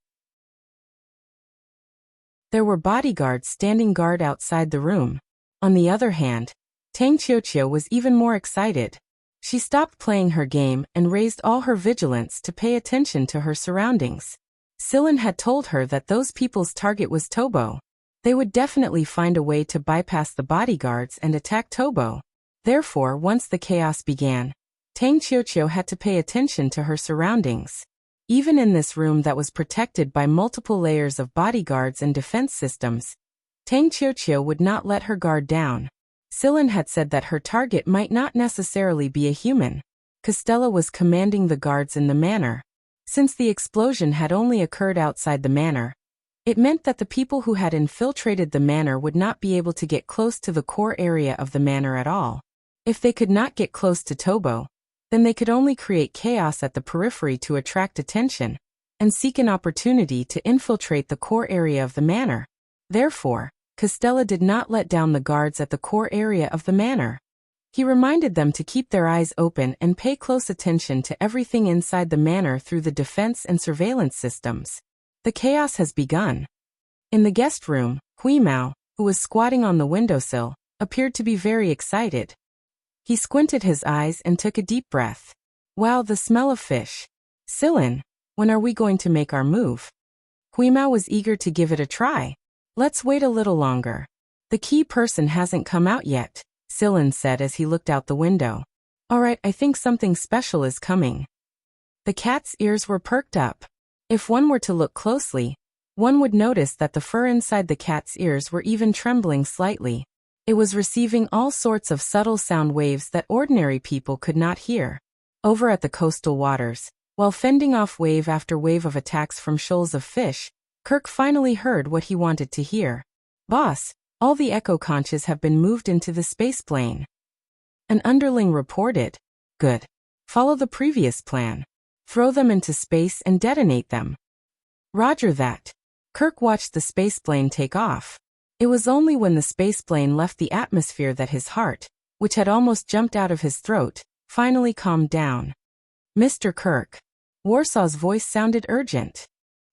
There were bodyguards standing guard outside the room. On the other hand, Tang Qiuqiu was even more excited. She stopped playing her game and raised all her vigilance to pay attention to her surroundings. Sillin had told her that those people's target was Tobo. They would definitely find a way to bypass the bodyguards and attack Tobo. Therefore, once the chaos began, Tang Qiuqiu had to pay attention to her surroundings. Even in this room that was protected by multiple layers of bodyguards and defense systems, Tang Qiuqiu would not let her guard down. Sillin had said that her target might not necessarily be a human. Costella was commanding the guards in the manor. Since the explosion had only occurred outside the manor, it meant that the people who had infiltrated the manor would not be able to get close to the core area of the manor at all. If they could not get close to Tobo, then they could only create chaos at the periphery to attract attention and seek an opportunity to infiltrate the core area of the manor. Therefore, Costella did not let down the guards at the core area of the manor. He reminded them to keep their eyes open and pay close attention to everything inside the manor through the defense and surveillance systems. The chaos has begun. In the guest room, Hui Mao, who was squatting on the windowsill, appeared to be very excited. He squinted his eyes and took a deep breath. Wow, the smell of fish. Silin, when are we going to make our move? Hui Mao was eager to give it a try. Let's wait a little longer. The key person hasn't come out yet, Silin said as he looked out the window. All right, I think something special is coming. The cat's ears were perked up. If one were to look closely, one would notice that the fur inside the cat's ears were even trembling slightly. It was receiving all sorts of subtle sound waves that ordinary people could not hear. Over at the coastal waters, while fending off wave after wave of attacks from shoals of fish, Kirk finally heard what he wanted to hear. Boss, all the echo conches have been moved into the space plane. An underling reported. Good. Follow the previous plan. Throw them into space and detonate them. Roger that. Kirk watched the spaceplane take off. It was only when the spaceplane left the atmosphere that his heart, which had almost jumped out of his throat, finally calmed down. Mr. Kirk. Warsaw's voice sounded urgent.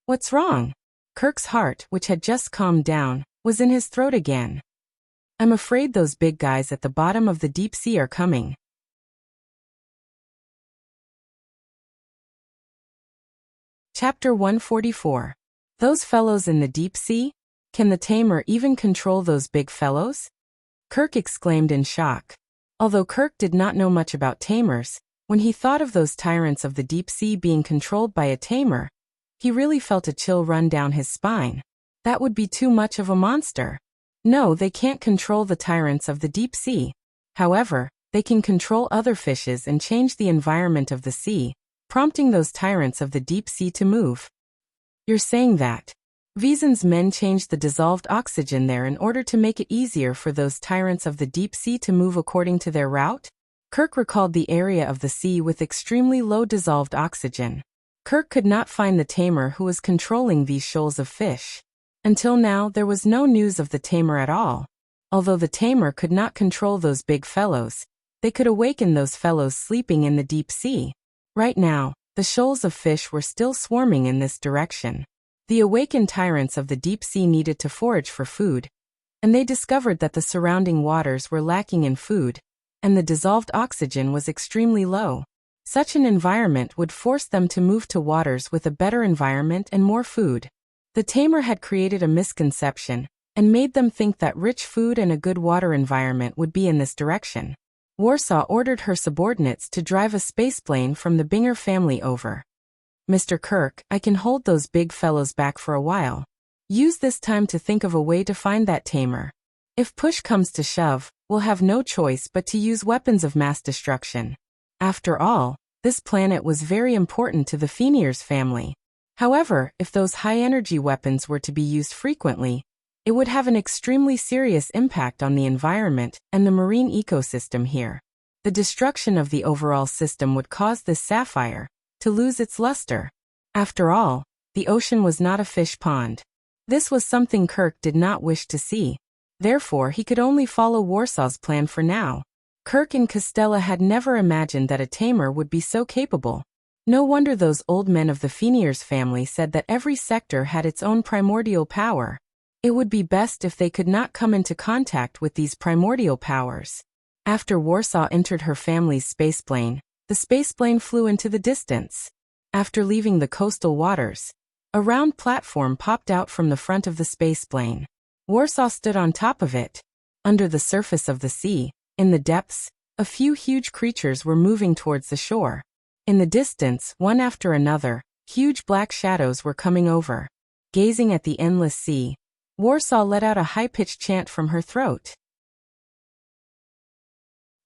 What's wrong? Kirk's heart, which had just calmed down, was in his throat again. I'm afraid those big guys at the bottom of the deep sea are coming. Chapter 144. Those fellows in the deep sea? Can the tamer even control those big fellows? Kirk exclaimed in shock. Although Kirk did not know much about tamers, when he thought of those tyrants of the deep sea being controlled by a tamer, he really felt a chill run down his spine. That would be too much of a monster. No, they can't control the tyrants of the deep sea. However, they can control other fishes and change the environment of the sea, prompting those tyrants of the deep sea to move. You're saying that Vizen's men changed the dissolved oxygen there in order to make it easier for those tyrants of the deep sea to move according to their route? Kirk recalled the area of the sea with extremely low dissolved oxygen. Kirk could not find the tamer who was controlling these shoals of fish. Until now, there was no news of the tamer at all. Although the tamer could not control those big fellows, they could awaken those fellows sleeping in the deep sea. Right now, the shoals of fish were still swarming in this direction. The awakened tyrants of the deep sea needed to forage for food, and they discovered that the surrounding waters were lacking in food, and the dissolved oxygen was extremely low. Such an environment would force them to move to waters with a better environment and more food. The tamer had created a misconception and made them think that rich food and a good water environment would be in this direction. Warsaw ordered her subordinates to drive a spaceplane from the Binger family over. Mr. Kirk, I can hold those big fellows back for a while. Use this time to think of a way to find that tamer. If push comes to shove, we'll have no choice but to use weapons of mass destruction. After all, this planet was very important to the Fenrir's family. However, if those high-energy weapons were to be used frequently, it would have an extremely serious impact on the environment and the marine ecosystem here. The destruction of the overall system would cause this sapphire to lose its luster. After all, the ocean was not a fish pond. This was something Kirk did not wish to see. Therefore, he could only follow Warsaw's plan for now. Kirk and Costella had never imagined that a tamer would be so capable. No wonder those old men of the Fenrir's family said that every sector had its own primordial power. It would be best if they could not come into contact with these primordial powers. After Warsaw entered her family's spaceplane, the spaceplane flew into the distance. After leaving the coastal waters, a round platform popped out from the front of the spaceplane. Warsaw stood on top of it. Under the surface of the sea, in the depths, a few huge creatures were moving towards the shore. In the distance, one after another, huge black shadows were coming over. Gazing at the endless sea, Warsaw let out a high-pitched chant from her throat.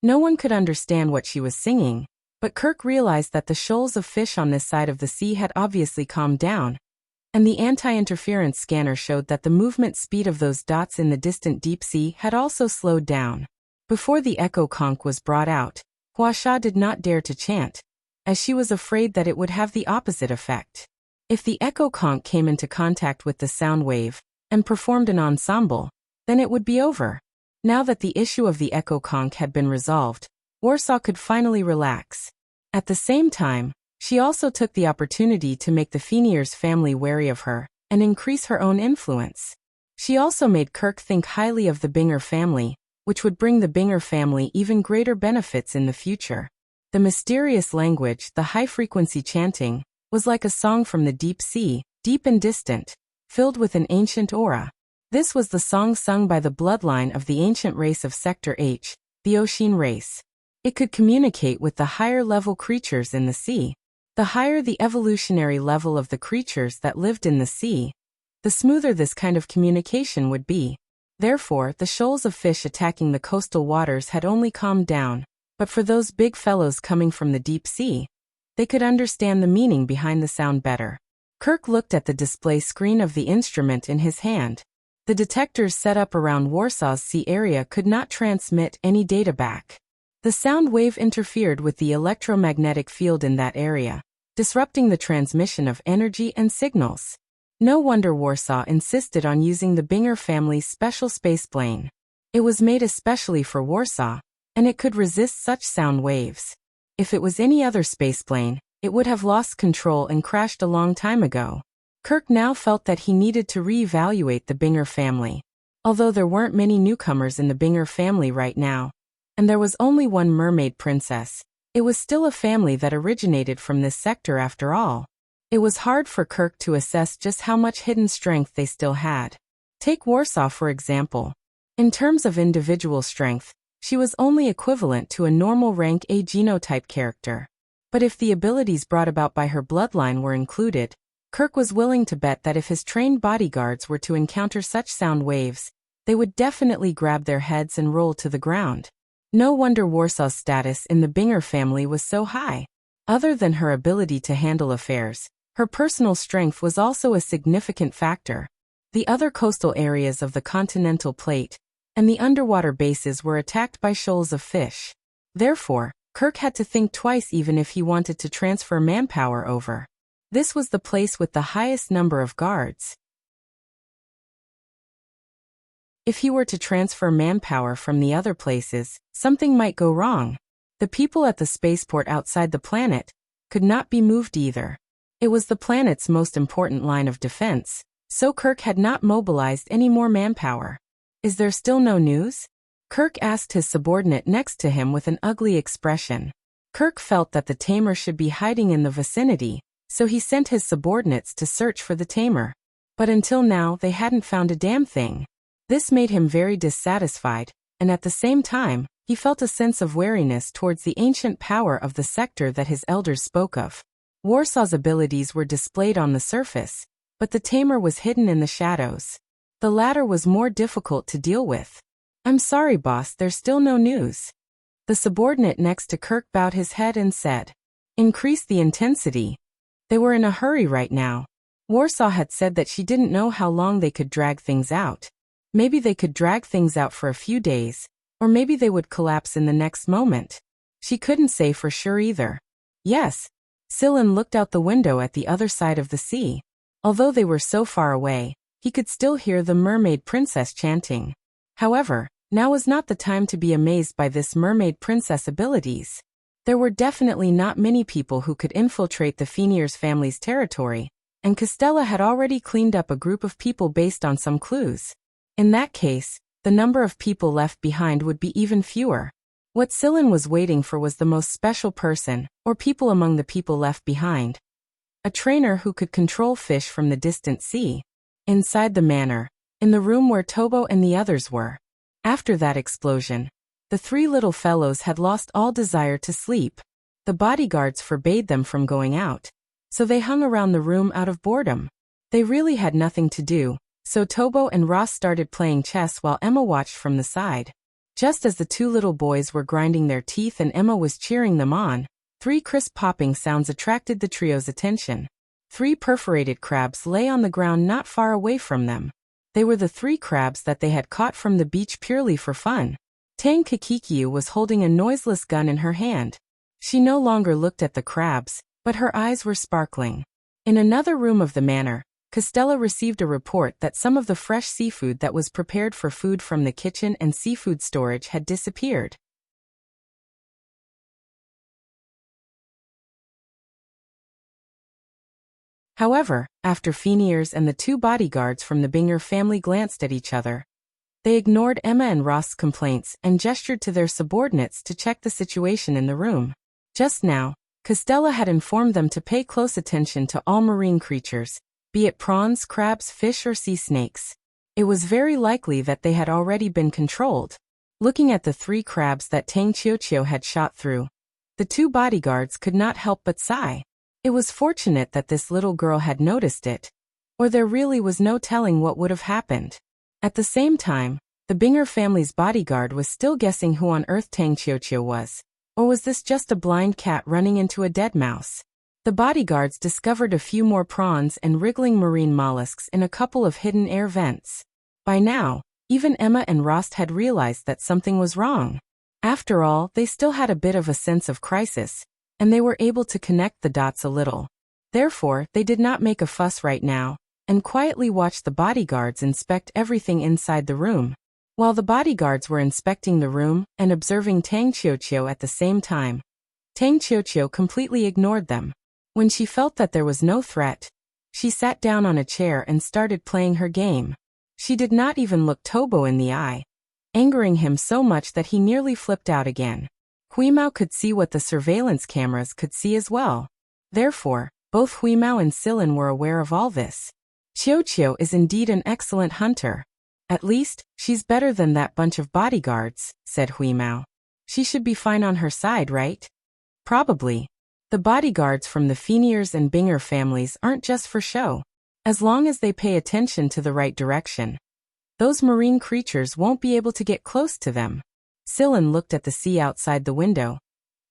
No one could understand what she was singing, But Kirk realized that the shoals of fish on this side of the sea had obviously calmed down, and the anti-interference scanner showed that the movement speed of those dots in the distant deep sea had also slowed down. Before the echo conch was brought out, Wuxia did not dare to chant, as she was afraid that it would have the opposite effect. If the echo conch came into contact with the sound wave and performed an ensemble, then it would be over. Now that the issue of the echo conch had been resolved, Wuxia could finally relax. At the same time, she also took the opportunity to make the Fenier's family wary of her and increase her own influence. She also made Kirk think highly of the Binger family, which would bring the Binger family even greater benefits in the future. The mysterious language, the high-frequency chanting, was like a song from the deep sea, deep and distant, filled with an ancient aura. This was the song sung by the bloodline of the ancient race of Sector H, the Ocean race. It could communicate with the higher-level creatures in the sea. The higher the evolutionary level of the creatures that lived in the sea, the smoother this kind of communication would be. Therefore, the shoals of fish attacking the coastal waters had only calmed down, but for those big fellows coming from the deep sea, they could understand the meaning behind the sound better. Kirk looked at the display screen of the instrument in his hand. The detectors set up around Wuxia's sea area could not transmit any data back. The sound wave interfered with the electromagnetic field in that area, disrupting the transmission of energy and signals. No wonder Wuxia insisted on using the Binger family's special spaceplane. It was made especially for Wuxia, and it could resist such sound waves. If it was any other spaceplane, it would have lost control and crashed a long time ago. Kirk now felt that he needed to re-evaluate the Binger family. Although there weren't many newcomers in the Binger family right now, and there was only one mermaid princess, it was still a family that originated from this sector after all. It was hard for Kirk to assess just how much hidden strength they still had. Take Wuxia for example. In terms of individual strength, she was only equivalent to a normal rank A genotype character. But if the abilities brought about by her bloodline were included, Kirk was willing to bet that if his trained bodyguards were to encounter such sound waves, they would definitely grab their heads and roll to the ground. No wonder Wuxia's status in the Binger family was so high. Other than her ability to handle affairs, her personal strength was also a significant factor. The other coastal areas of the continental plate and the underwater bases were attacked by shoals of fish. Therefore, Kirk had to think twice even if he wanted to transfer manpower over. This was the place with the highest number of guards. If he were to transfer manpower from the other places, something might go wrong. The people at the spaceport outside the planet could not be moved either. It was the planet's most important line of defense, so Kirk had not mobilized any more manpower. Is there still no news? Kirk asked his subordinate next to him with an ugly expression. Kirk felt that the tamer should be hiding in the vicinity, so he sent his subordinates to search for the tamer. But until now they hadn't found a damn thing. This made him very dissatisfied, and at the same time, he felt a sense of wariness towards the ancient power of the sector that his elders spoke of. Wuxia's abilities were displayed on the surface, but the tamer was hidden in the shadows. The latter was more difficult to deal with. I'm sorry, boss, there's still no news. The subordinate next to Kirk bowed his head and said, "Increase the intensity." They were in a hurry right now. Wuxia had said that she didn't know how long they could drag things out. Maybe they could drag things out for a few days, or maybe they would collapse in the next moment. She couldn't say for sure either. Yes. Sillin looked out the window at the other side of the sea. Although they were so far away, he could still hear the mermaid princess chanting. However, now was not the time to be amazed by this mermaid princess abilities. There were definitely not many people who could infiltrate the Fenier's family's territory, and Costella had already cleaned up a group of people based on some clues. In that case, the number of people left behind would be even fewer. What Sillin was waiting for was the most special person, or people among the people left behind. A trainer who could control fish from the distant sea. Inside the manor, in the room where Tobo and the others were. After that explosion, the three little fellows had lost all desire to sleep. The bodyguards forbade them from going out, so they hung around the room out of boredom. They really had nothing to do, so Tobo and Ross started playing chess while Emma watched from the side. Just as the two little boys were grinding their teeth and Emma was cheering them on, Three crisp popping sounds attracted the trio's attention. Three perforated crabs lay on the ground not far away from them. They were the three crabs that they had caught from the beach purely for fun. Tang Kakikiu was holding a noiseless gun in her hand. She no longer looked at the crabs, but her eyes were sparkling. In another room of the manor, Costella received a report that some of the fresh seafood that was prepared for food from the kitchen and seafood storage had disappeared. However, after Phineas and the two bodyguards from the Binger family glanced at each other, they ignored Emma and Rost's complaints and gestured to their subordinates to check the situation in the room. Just now, Costella had informed them to pay close attention to all marine creatures, be it prawns, crabs, fish, or sea snakes. It was very likely that they had already been controlled. Looking at the three crabs that Tang Qiuqiu had shot through, the two bodyguards could not help but sigh. It was fortunate that this little girl had noticed it, or there really was no telling what would have happened. At the same time, the Binger family's bodyguard was still guessing who on earth Tang Qiuqiu was, or was this just a blind cat running into a dead mouse? The bodyguards discovered a few more prawns and wriggling marine mollusks in a couple of hidden air vents. By now, even Emma and Rost had realized that something was wrong. After all, they still had a bit of a sense of crisis, and they were able to connect the dots a little. Therefore, they did not make a fuss right now, and quietly watched the bodyguards inspect everything inside the room. While the bodyguards were inspecting the room and observing Tang Qiuqiu at the same time, Tang Qiuqiu completely ignored them. When she felt that there was no threat, she sat down on a chair and started playing her game. She did not even look Tobo in the eye, angering him so much that he nearly flipped out again. Huimao could see what the surveillance cameras could see as well. Therefore, both Huimao and Silin were aware of all this. Qiuqiu is indeed an excellent hunter. At least, she's better than that bunch of bodyguards, said Huimao. She should be fine on her side, right? Probably. The bodyguards from the Phineas and Binger families aren't just for show. As long as they pay attention to the right direction, those marine creatures won't be able to get close to them. Silin looked at the sea outside the window.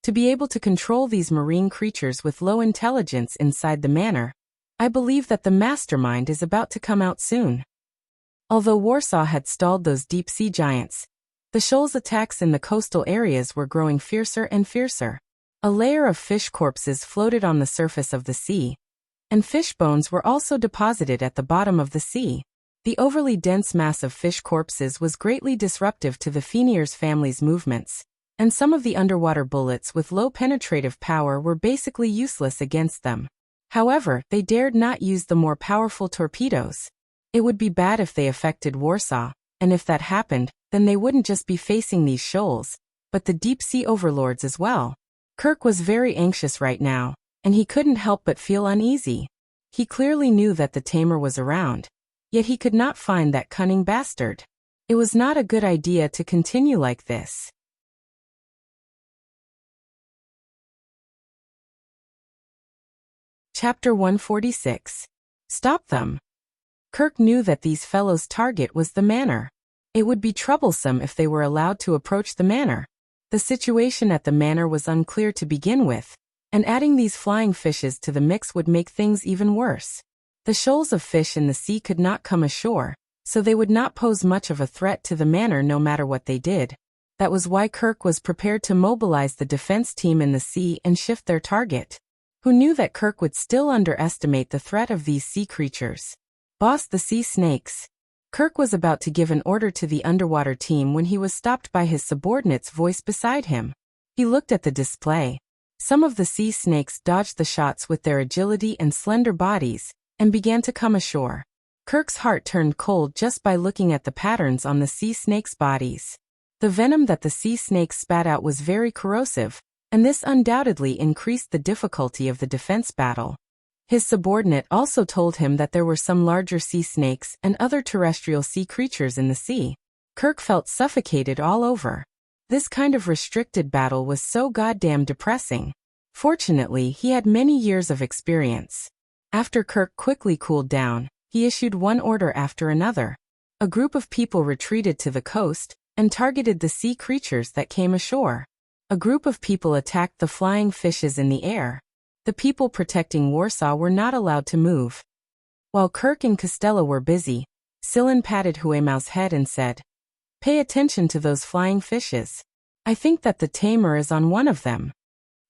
To be able to control these marine creatures with low intelligence inside the manor, I believe that the mastermind is about to come out soon. Although Warsaw had stalled those deep-sea giants, the shoals' attacks in the coastal areas were growing fiercer and fiercer. A layer of fish corpses floated on the surface of the sea, and fish bones were also deposited at the bottom of the sea. The overly dense mass of fish corpses was greatly disruptive to the Phineas family's movements, and some of the underwater bullets with low penetrative power were basically useless against them. However, they dared not use the more powerful torpedoes. It would be bad if they affected Warsaw, and if that happened, then they wouldn't just be facing these shoals, but the deep-sea overlords as well. Kirk was very anxious right now, and he couldn't help but feel uneasy. He clearly knew that the tamer was around, yet he could not find that cunning bastard. It was not a good idea to continue like this. Chapter 146. Stop them. Kirk knew that these fellows' target was the manor. It would be troublesome if they were allowed to approach the manor. The situation at the manor was unclear to begin with, and adding these flying fishes to the mix would make things even worse. The shoals of fish in the sea could not come ashore, so they would not pose much of a threat to the manor no matter what they did. That was why Kirk was prepared to mobilize the defense team in the sea and shift their target. Who knew that Kirk would still underestimate the threat of these sea creatures? Boss the sea snakes. Kirk was about to give an order to the underwater team when he was stopped by his subordinate's voice beside him. He looked at the display. Some of the sea snakes dodged the shots with their agility and slender bodies, and began to come ashore. Kirk's heart turned cold just by looking at the patterns on the sea snakes' bodies. The venom that the sea snakes spat out was very corrosive, and this undoubtedly increased the difficulty of the defense battle. His subordinate also told him that there were some larger sea snakes and other terrestrial sea creatures in the sea. Kirk felt suffocated all over. This kind of restricted battle was so goddamn depressing. Fortunately, he had many years of experience. After Kirk quickly cooled down, he issued one order after another. A group of people retreated to the coast and targeted the sea creatures that came ashore. A group of people attacked the flying fishes in the air. The people protecting Warsaw were not allowed to move. While Kirk and Costello were busy, Sillin patted Huemau's head and said, "Pay attention to those flying fishes. I think that the tamer is on one of them."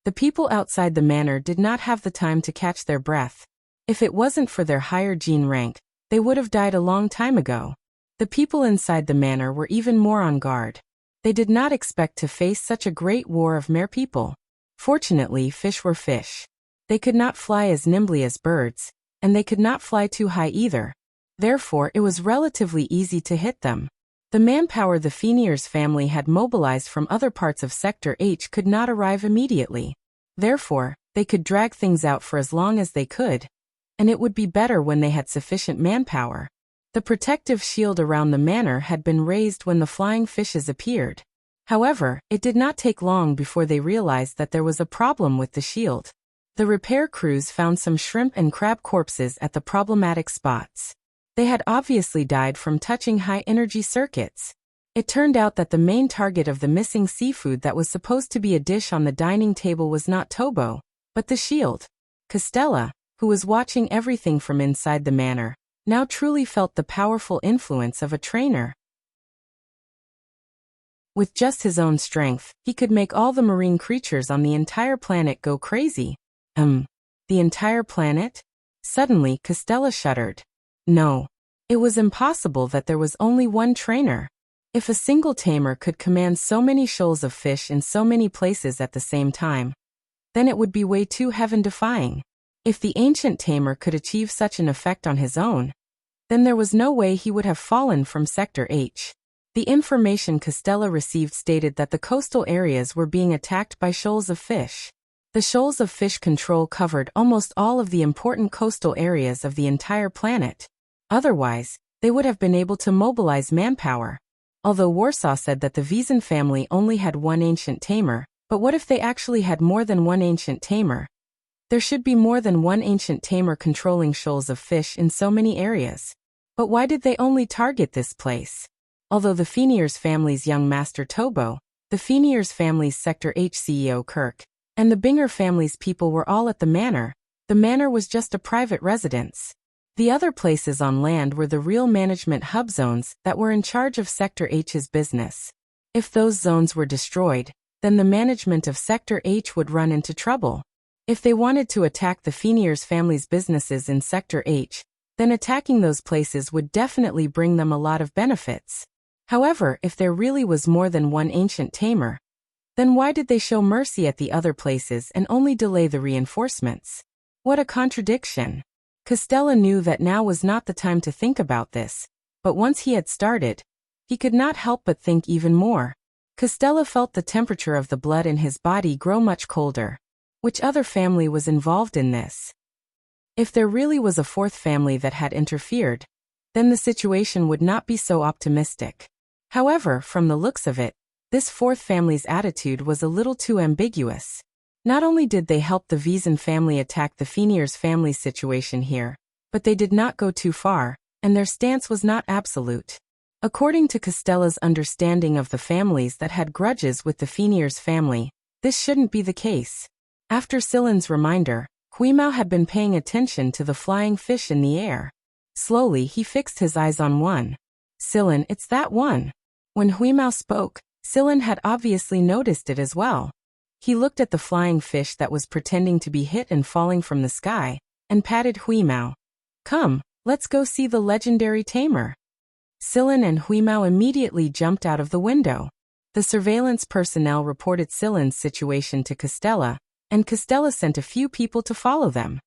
The people outside the manor did not have the time to catch their breath. If it wasn't for their higher gene rank, they would have died a long time ago. The people inside the manor were even more on guard. They did not expect to face such a great war of mere people. Fortunately, fish were fish. They could not fly as nimbly as birds, and they could not fly too high either. Therefore, it was relatively easy to hit them. The manpower the Feniers family had mobilized from other parts of Sector H could not arrive immediately. Therefore, they could drag things out for as long as they could, and it would be better when they had sufficient manpower. The protective shield around the manor had been raised when the flying fishes appeared. However, it did not take long before they realized that there was a problem with the shield. The repair crews found some shrimp and crab corpses at the problematic spots. They had obviously died from touching high-energy circuits. It turned out that the main target of the missing seafood that was supposed to be a dish on the dining table was not Tobo, but the shield. Costella, who was watching everything from inside the manor, now truly felt the powerful influence of a trainer. With just his own strength, he could make all the marine creatures on the entire planet go crazy. The entire planet? Suddenly, Costella shuddered. No. It was impossible that there was only one trainer. If a single tamer could command so many shoals of fish in so many places at the same time, then it would be way too heaven-defying. If the ancient tamer could achieve such an effect on his own, then there was no way he would have fallen from Sector H. The information Costella received stated that the coastal areas were being attacked by shoals of fish. The shoals of fish control covered almost all of the important coastal areas of the entire planet. Otherwise, they would have been able to mobilize manpower. Although Warsaw said that the Wiesen family only had one ancient tamer, but what if they actually had more than one ancient tamer? There should be more than one ancient tamer controlling shoals of fish in so many areas. But why did they only target this place? Although the Feniers family's young master Tobo, the Feniers family's Sector H CEO Kirk, and the Binger family's people were all at the manor was just a private residence. The other places on land were the real management hub zones that were in charge of Sector H's business. If those zones were destroyed, then the management of Sector H would run into trouble. If they wanted to attack the Feniers family's businesses in Sector H, then attacking those places would definitely bring them a lot of benefits. However, if there really was more than one ancient tamer, then why did they show mercy at the other places and only delay the reinforcements? What a contradiction. Costella knew that now was not the time to think about this, but once he had started, he could not help but think even more. Costella felt the temperature of the blood in his body grow much colder. Which other family was involved in this? If there really was a fourth family that had interfered, then the situation would not be so optimistic. However, from the looks of it, this fourth family's attitude was a little too ambiguous. Not only did they help the Wiesen family attack the Feniers family's situation here, but they did not go too far, and their stance was not absolute. According to Costella's understanding of the families that had grudges with the Feniers family, this shouldn't be the case. After Sillin's reminder, Huimao had been paying attention to the flying fish in the air. Slowly, he fixed his eyes on one. "Sillin, it's that one." When Huimao spoke, Sillin had obviously noticed it as well. He looked at the flying fish that was pretending to be hit and falling from the sky, and patted Huimao. "Come, let's go see the legendary tamer." Sillin and Huimao immediately jumped out of the window. The surveillance personnel reported Sillin's situation to Costella, and Costella sent a few people to follow them.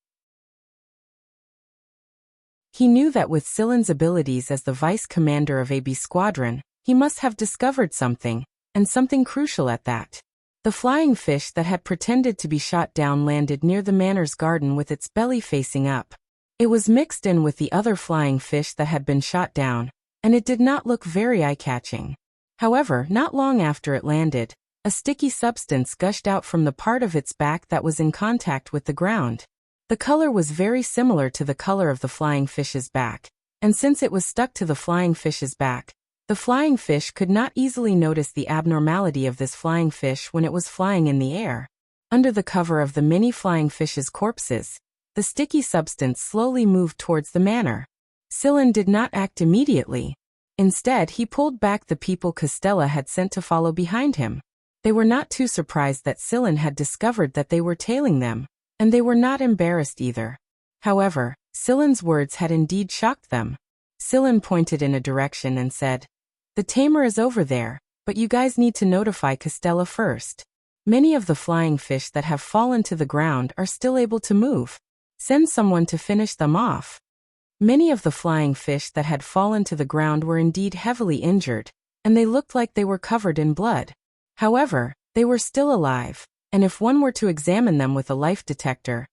He knew that with Sillin's abilities as the vice commander of AB Squadron, he must have discovered something, and something crucial at that. The flying fish that had pretended to be shot down landed near the manor's garden with its belly facing up. It was mixed in with the other flying fish that had been shot down, and it did not look very eye-catching. However, not long after it landed, a sticky substance gushed out from the part of its back that was in contact with the ground. The color was very similar to the color of the flying fish's back, and since it was stuck to the flying fish's back, The flying fish could not easily notice the abnormality of this flying fish when it was flying in the air. Under the cover of the many flying fish's corpses, the sticky substance slowly moved towards the manor. Scylla did not act immediately. Instead, he pulled back the people Castella had sent to follow behind him. They were not too surprised that Scylla had discovered that they were tailing them, and they were not embarrassed either. However, Scylla's words had indeed shocked them. Scylla pointed in a direction and said, "The tamer is over there, but you guys need to notify Castella first. Many of the flying fish that have fallen to the ground are still able to move. Send someone to finish them off." Many of the flying fish that had fallen to the ground were indeed heavily injured, and they looked like they were covered in blood. However, they were still alive, and if one were to examine them with a life detector,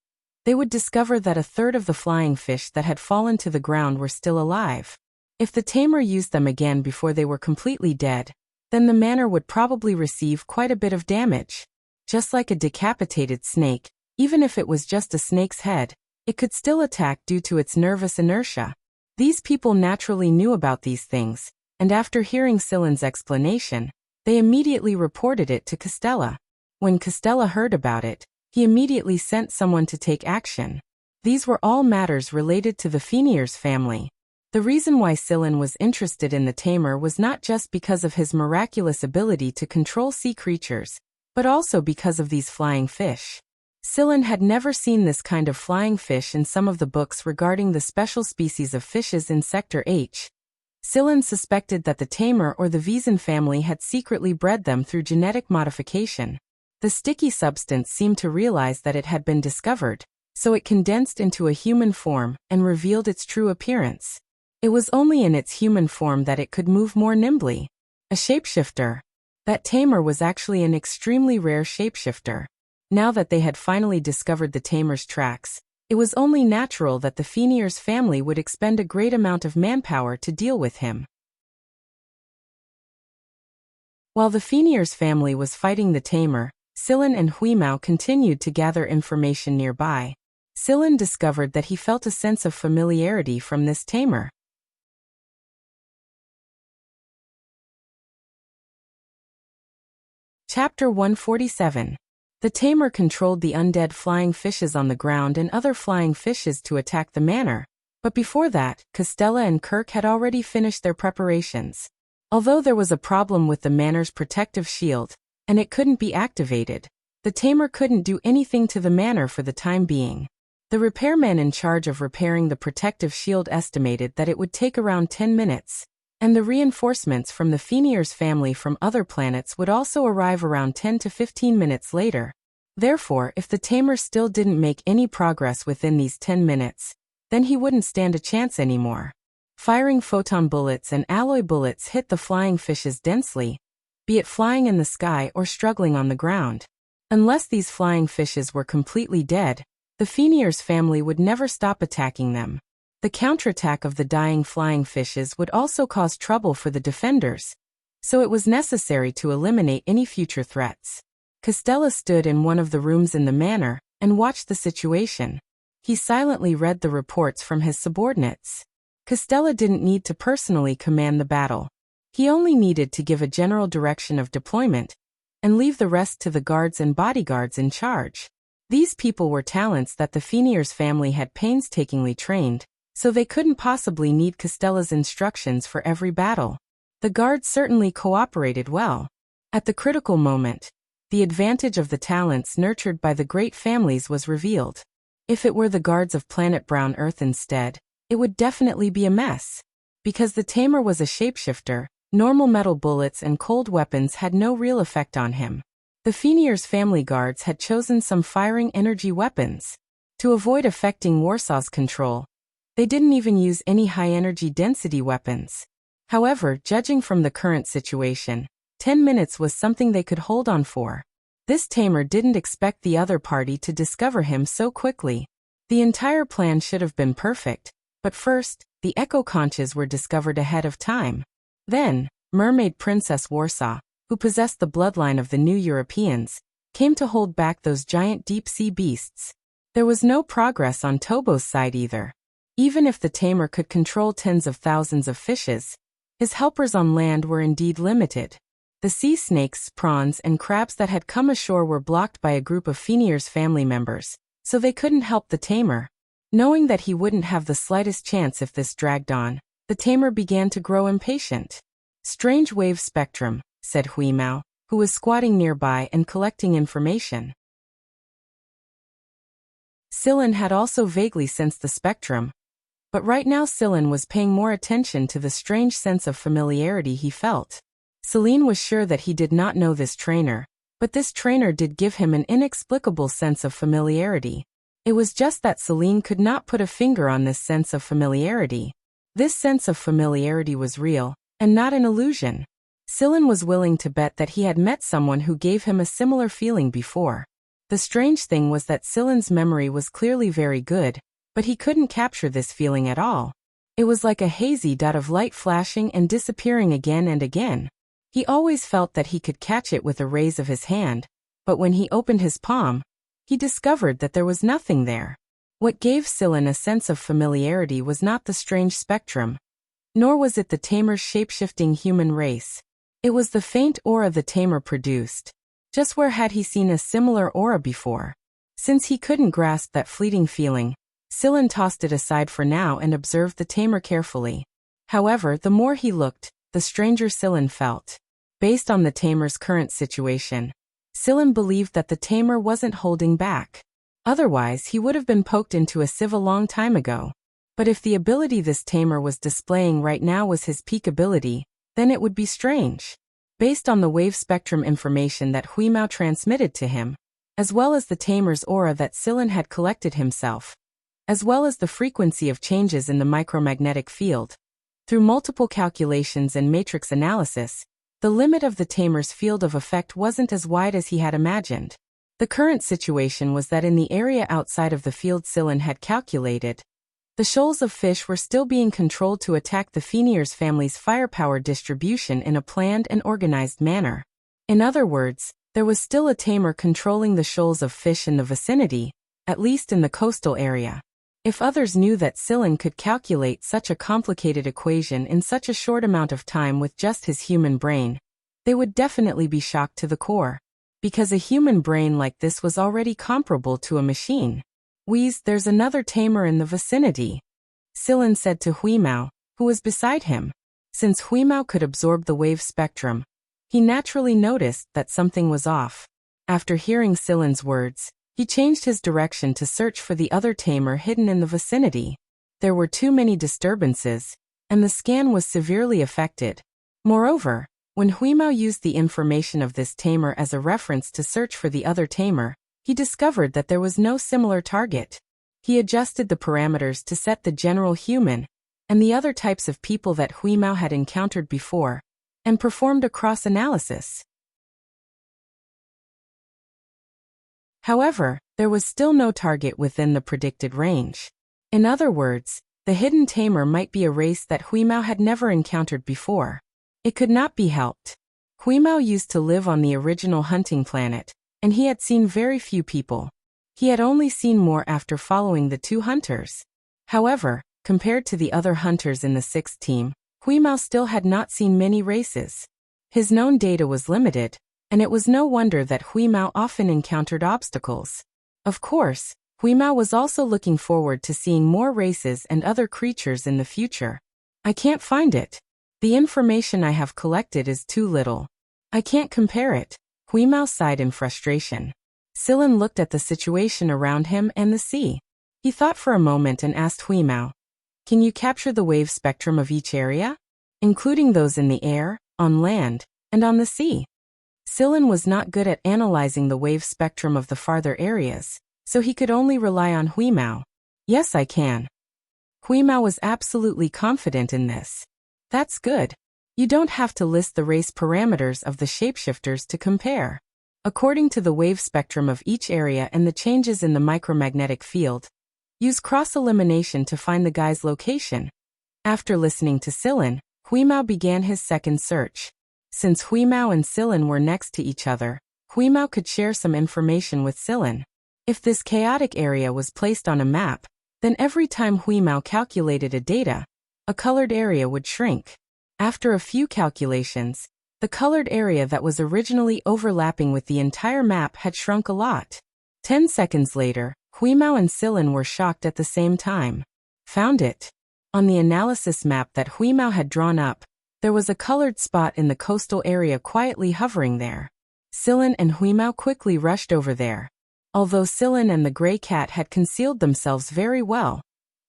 they would discover that a third of the flying fish that had fallen to the ground were still alive. If the tamer used them again before they were completely dead, then the manor would probably receive quite a bit of damage. Just like a decapitated snake, even if it was just a snake's head, it could still attack due to its nervous inertia. These people naturally knew about these things, and after hearing Scylla's explanation, they immediately reported it to Castella. When Castella heard about it, he immediately sent someone to take action. These were all matters related to the Fenier's family. The reason why Scylla was interested in the tamer was not just because of his miraculous ability to control sea creatures, but also because of these flying fish. Scylla had never seen this kind of flying fish in some of the books regarding the special species of fishes in Sector H. Scylla suspected that the tamer or the Wiesen family had secretly bred them through genetic modification. The sticky substance seemed to realize that it had been discovered, so it condensed into a human form and revealed its true appearance. It was only in its human form that it could move more nimbly. A shapeshifter. That tamer was actually an extremely rare shapeshifter. Now that they had finally discovered the tamer's tracks, it was only natural that the Fenier's family would expend a great amount of manpower to deal with him. While the Fenier's family was fighting the tamer, Scylla and Huimao continued to gather information nearby. Scylla discovered that he felt a sense of familiarity from this tamer. Chapter 147. The tamer controlled the undead flying fishes on the ground and other flying fishes to attack the manor, but before that, Castella and Kirk had already finished their preparations. Although there was a problem with the manor's protective shield, and it couldn't be activated, the tamer couldn't do anything to the manor for the time being. The repairman in charge of repairing the protective shield estimated that it would take around 10 minutes, and the reinforcements from the Fenier's family from other planets would also arrive around 10 to 15 minutes later. Therefore, if the tamer still didn't make any progress within these 10 minutes, then he wouldn't stand a chance anymore. Firing photon bullets and alloy bullets hit the flying fishes densely, be it flying in the sky or struggling on the ground. Unless these flying fishes were completely dead, the Fenier's family would never stop attacking them. The counterattack of the dying flying fishes would also cause trouble for the defenders, so it was necessary to eliminate any future threats. Castella stood in one of the rooms in the manor and watched the situation. He silently read the reports from his subordinates. Castella didn't need to personally command the battle. He only needed to give a general direction of deployment and leave the rest to the guards and bodyguards in charge. These people were talents that the Fenier's family had painstakingly trained, so they couldn't possibly need Castella's instructions for every battle. The guards certainly cooperated well. At the critical moment, the advantage of the talents nurtured by the great families was revealed. If it were the guards of planet Brown Earth instead, it would definitely be a mess. Because the tamer was a shapeshifter, normal metal bullets and cold weapons had no real effect on him. The Fenier's family guards had chosen some firing energy weapons. To avoid affecting Warsaw's control, they didn't even use any high-energy density weapons. However, judging from the current situation, 10 minutes was something they could hold on for. This tamer didn't expect the other party to discover him so quickly. The entire plan should have been perfect, but first, the echo conches were discovered ahead of time. Then, Mermaid Princess Warsaw, who possessed the bloodline of the new Europeans, came to hold back those giant deep-sea beasts. There was no progress on Tobo's side either. Even if the tamer could control tens of thousands of fishes, His helpers on land were indeed limited. The sea snakes, prawns, and crabs that had come ashore were blocked by a group of Fenrir's family members, so they couldn't help the tamer. Knowing that he wouldn't have the slightest chance if this dragged on, the tamer began to grow impatient. "Strange wave spectrum," said Huimao, who was squatting nearby and collecting information. Sillin had also vaguely sensed the spectrum, but right now Sillin was paying more attention to the strange sense of familiarity he felt. Celine was sure that he did not know this trainer, but this trainer did give him an inexplicable sense of familiarity. It was just that Celine could not put a finger on this sense of familiarity. This sense of familiarity was real, and not an illusion. Sillin was willing to bet that he had met someone who gave him a similar feeling before. The strange thing was that Sillin's memory was clearly very good, but he couldn't capture this feeling at all. It was like a hazy dot of light flashing and disappearing again and again. He always felt that he could catch it with a raise of his hand, but when he opened his palm, he discovered that there was nothing there. What gave Sillin a sense of familiarity was not the strange spectrum, nor was it the tamer's shape-shifting human race. It was the faint aura the tamer produced. Just where had he seen a similar aura before? Since he couldn't grasp that fleeting feeling, Sillin tossed it aside for now and observed the tamer carefully. However, the more he looked, the stranger Sillin felt. Based on the tamer's current situation, Sillin believed that the tamer wasn't holding back. Otherwise, he would have been poked into a sieve a long time ago. But if the ability this tamer was displaying right now was his peak ability, then it would be strange. Based on the wave spectrum information that Huimao transmitted to him, as well as the tamer's aura that Sillin had collected himself, as well as the frequency of changes in the micromagnetic field, through multiple calculations and matrix analysis, the limit of the tamer's field of effect wasn't as wide as he had imagined. The current situation was that in the area outside of the field Sillin had calculated, the shoals of fish were still being controlled to attack the Fenrir's family's firepower distribution in a planned and organized manner. In other words, there was still a tamer controlling the shoals of fish in the vicinity, at least in the coastal area. If others knew that Sillin could calculate such a complicated equation in such a short amount of time with just his human brain, they would definitely be shocked to the core. Because a human brain like this was already comparable to a machine. "Wheeze, there's another tamer in the vicinity," Sillin said to Huimao, who was beside him. Since Huimao could absorb the wave spectrum, he naturally noticed that something was off. After hearing Sillin's words, he changed his direction to search for the other tamer hidden in the vicinity. There were too many disturbances, and the scan was severely affected. Moreover, when Huimao used the information of this tamer as a reference to search for the other tamer, he discovered that there was no similar target. He adjusted the parameters to set the general human and the other types of people that Huimao had encountered before, and performed a cross-analysis. However, there was still no target within the predicted range. In other words, the hidden tamer might be a race that Huimao had never encountered before. It could not be helped. Huimao used to live on the original hunting planet, and he had seen very few people. He had only seen more after following the two hunters. However, compared to the other hunters in the sixth team, Huimao still had not seen many races. His known data was limited, and it was no wonder that Huimao often encountered obstacles. Of course, Huimao was also looking forward to seeing more races and other creatures in the future. "I can't find it. The information I have collected is too little. I can't compare it," Huimao sighed in frustration. Sillin looked at the situation around him and the sea. He thought for a moment and asked Huimao, "Can you capture the wave spectrum of each area, including those in the air, on land, and on the sea?" Sillin was not good at analyzing the wave spectrum of the farther areas, so he could only rely on Huimao. "Yes, I can." Huimao was absolutely confident in this. "That's good. You don't have to list the race parameters of the shapeshifters to compare. According to the wave spectrum of each area and the changes in the micromagnetic field, use cross-elimination to find the guy's location." After listening to Sillin, Huimao began his second search. Since Huimao and Sillin were next to each other, Huimao could share some information with Sillin. If this chaotic area was placed on a map, then every time Huimao calculated a data, a colored area would shrink. After a few calculations, the colored area that was originally overlapping with the entire map had shrunk a lot. 10 seconds later, Huimao and Silin were shocked at the same time. Found it. On the analysis map that Huimao had drawn up, there was a colored spot in the coastal area quietly hovering there. Silin and Huimao quickly rushed over there. Although Silin and the gray cat had concealed themselves very well,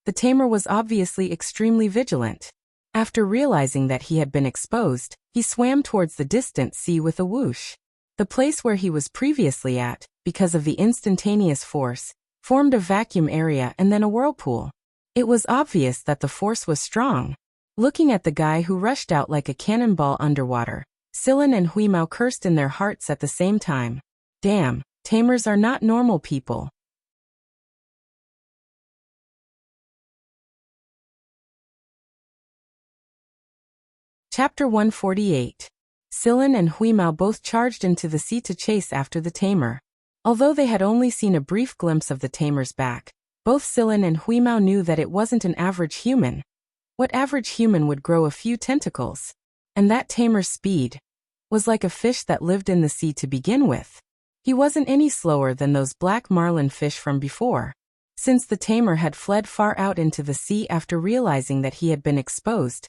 the tamer was obviously extremely vigilant. After realizing that he had been exposed, he swam towards the distant sea with a whoosh. The place where he was previously at, because of the instantaneous force, formed a vacuum area and then a whirlpool. It was obvious that the force was strong. Looking at the guy who rushed out like a cannonball underwater, Silin and Huimao cursed in their hearts at the same time. Damn, tamers are not normal people. Chapter 148. Silin and Huimao both charged into the sea to chase after the tamer. Although they had only seen a brief glimpse of the tamer's back, both Silin and Huimao knew that it wasn't an average human. What average human would grow a few tentacles? And that tamer's speed was like a fish that lived in the sea to begin with. He wasn't any slower than those black marlin fish from before. Since the tamer had fled far out into the sea after realizing that he had been exposed,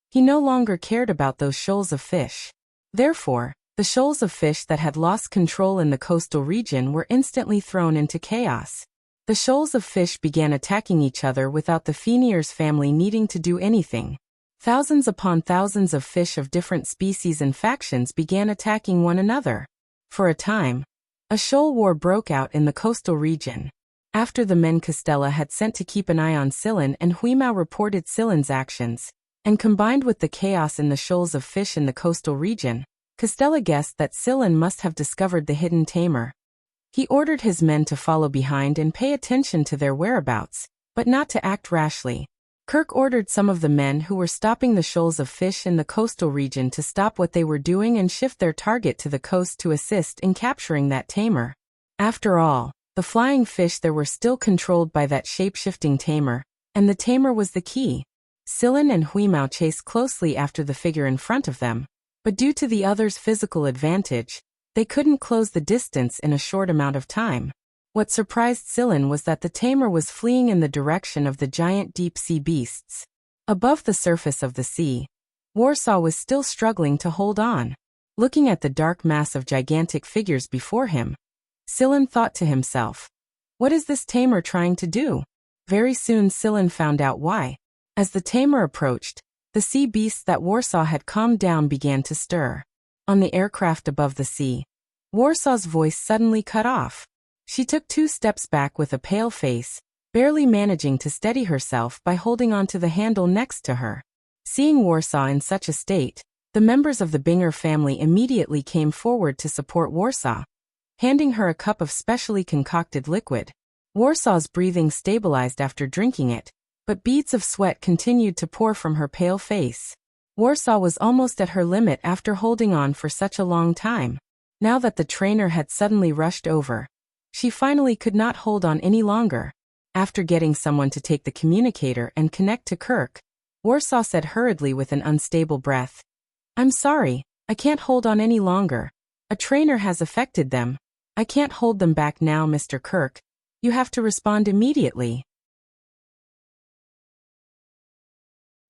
he no longer cared about those shoals of fish. Therefore, the shoals of fish that had lost control in the coastal region were instantly thrown into chaos. The shoals of fish began attacking each other without the Fenier's family needing to do anything. Thousands upon thousands of fish of different species and factions began attacking one another. For a time, a shoal war broke out in the coastal region. After the men Castella had sent to keep an eye on Silin and Huimao reported Silin's actions, and combined with the chaos in the shoals of fish in the coastal region, Castella guessed that Silin must have discovered the hidden tamer. He ordered his men to follow behind and pay attention to their whereabouts, but not to act rashly. Kirk ordered some of the men who were stopping the shoals of fish in the coastal region to stop what they were doing and shift their target to the coast to assist in capturing that tamer. After all, the flying fish there were still controlled by that shape-shifting tamer, and the tamer was the key. Silin and Huimao chased closely after the figure in front of them, but due to the other's physical advantage, they couldn't close the distance in a short amount of time. What surprised Silin was that the tamer was fleeing in the direction of the giant deep-sea beasts. Above the surface of the sea, Warsaw was still struggling to hold on. Looking at the dark mass of gigantic figures before him, Silin thought to himself, "What is this tamer trying to do?" Very soon Silin found out why. As the tamer approached, the sea beasts that Warsaw had calmed down began to stir. On the aircraft above the sea, Warsaw's voice suddenly cut off. She took 2 steps back with a pale face, barely managing to steady herself by holding onto the handle next to her. Seeing Warsaw in such a state, the members of the Binger family immediately came forward to support Warsaw, handing her a cup of specially concocted liquid. Warsaw's breathing stabilized after drinking it, but beads of sweat continued to pour from her pale face. Warsaw was almost at her limit after holding on for such a long time. Now that the trainer had suddenly rushed over, she finally could not hold on any longer. After getting someone to take the communicator and connect to Kirk, Warsaw said hurriedly with an unstable breath, "I'm sorry, I can't hold on any longer. A trainer has affected them. I can't hold them back now, Mr. Kirk. You have to respond immediately."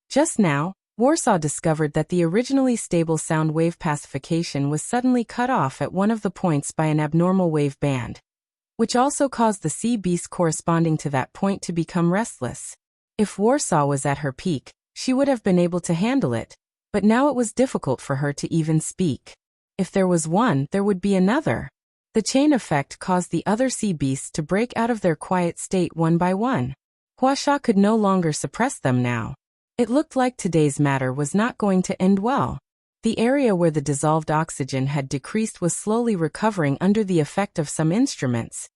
Just now, Warsaw discovered that the originally stable sound wave pacification was suddenly cut off at one of the points by an abnormal wave band, which also caused the sea beast corresponding to that point to become restless. If Warsaw was at her peak, she would have been able to handle it, but now it was difficult for her to even speak. If there was one, there would be another. The chain effect caused the other sea beasts to break out of their quiet state one by one. Huasha could no longer suppress them now. It looked like today's matter was not going to end well. The area where the dissolved oxygen had decreased was slowly recovering under the effect of some instruments,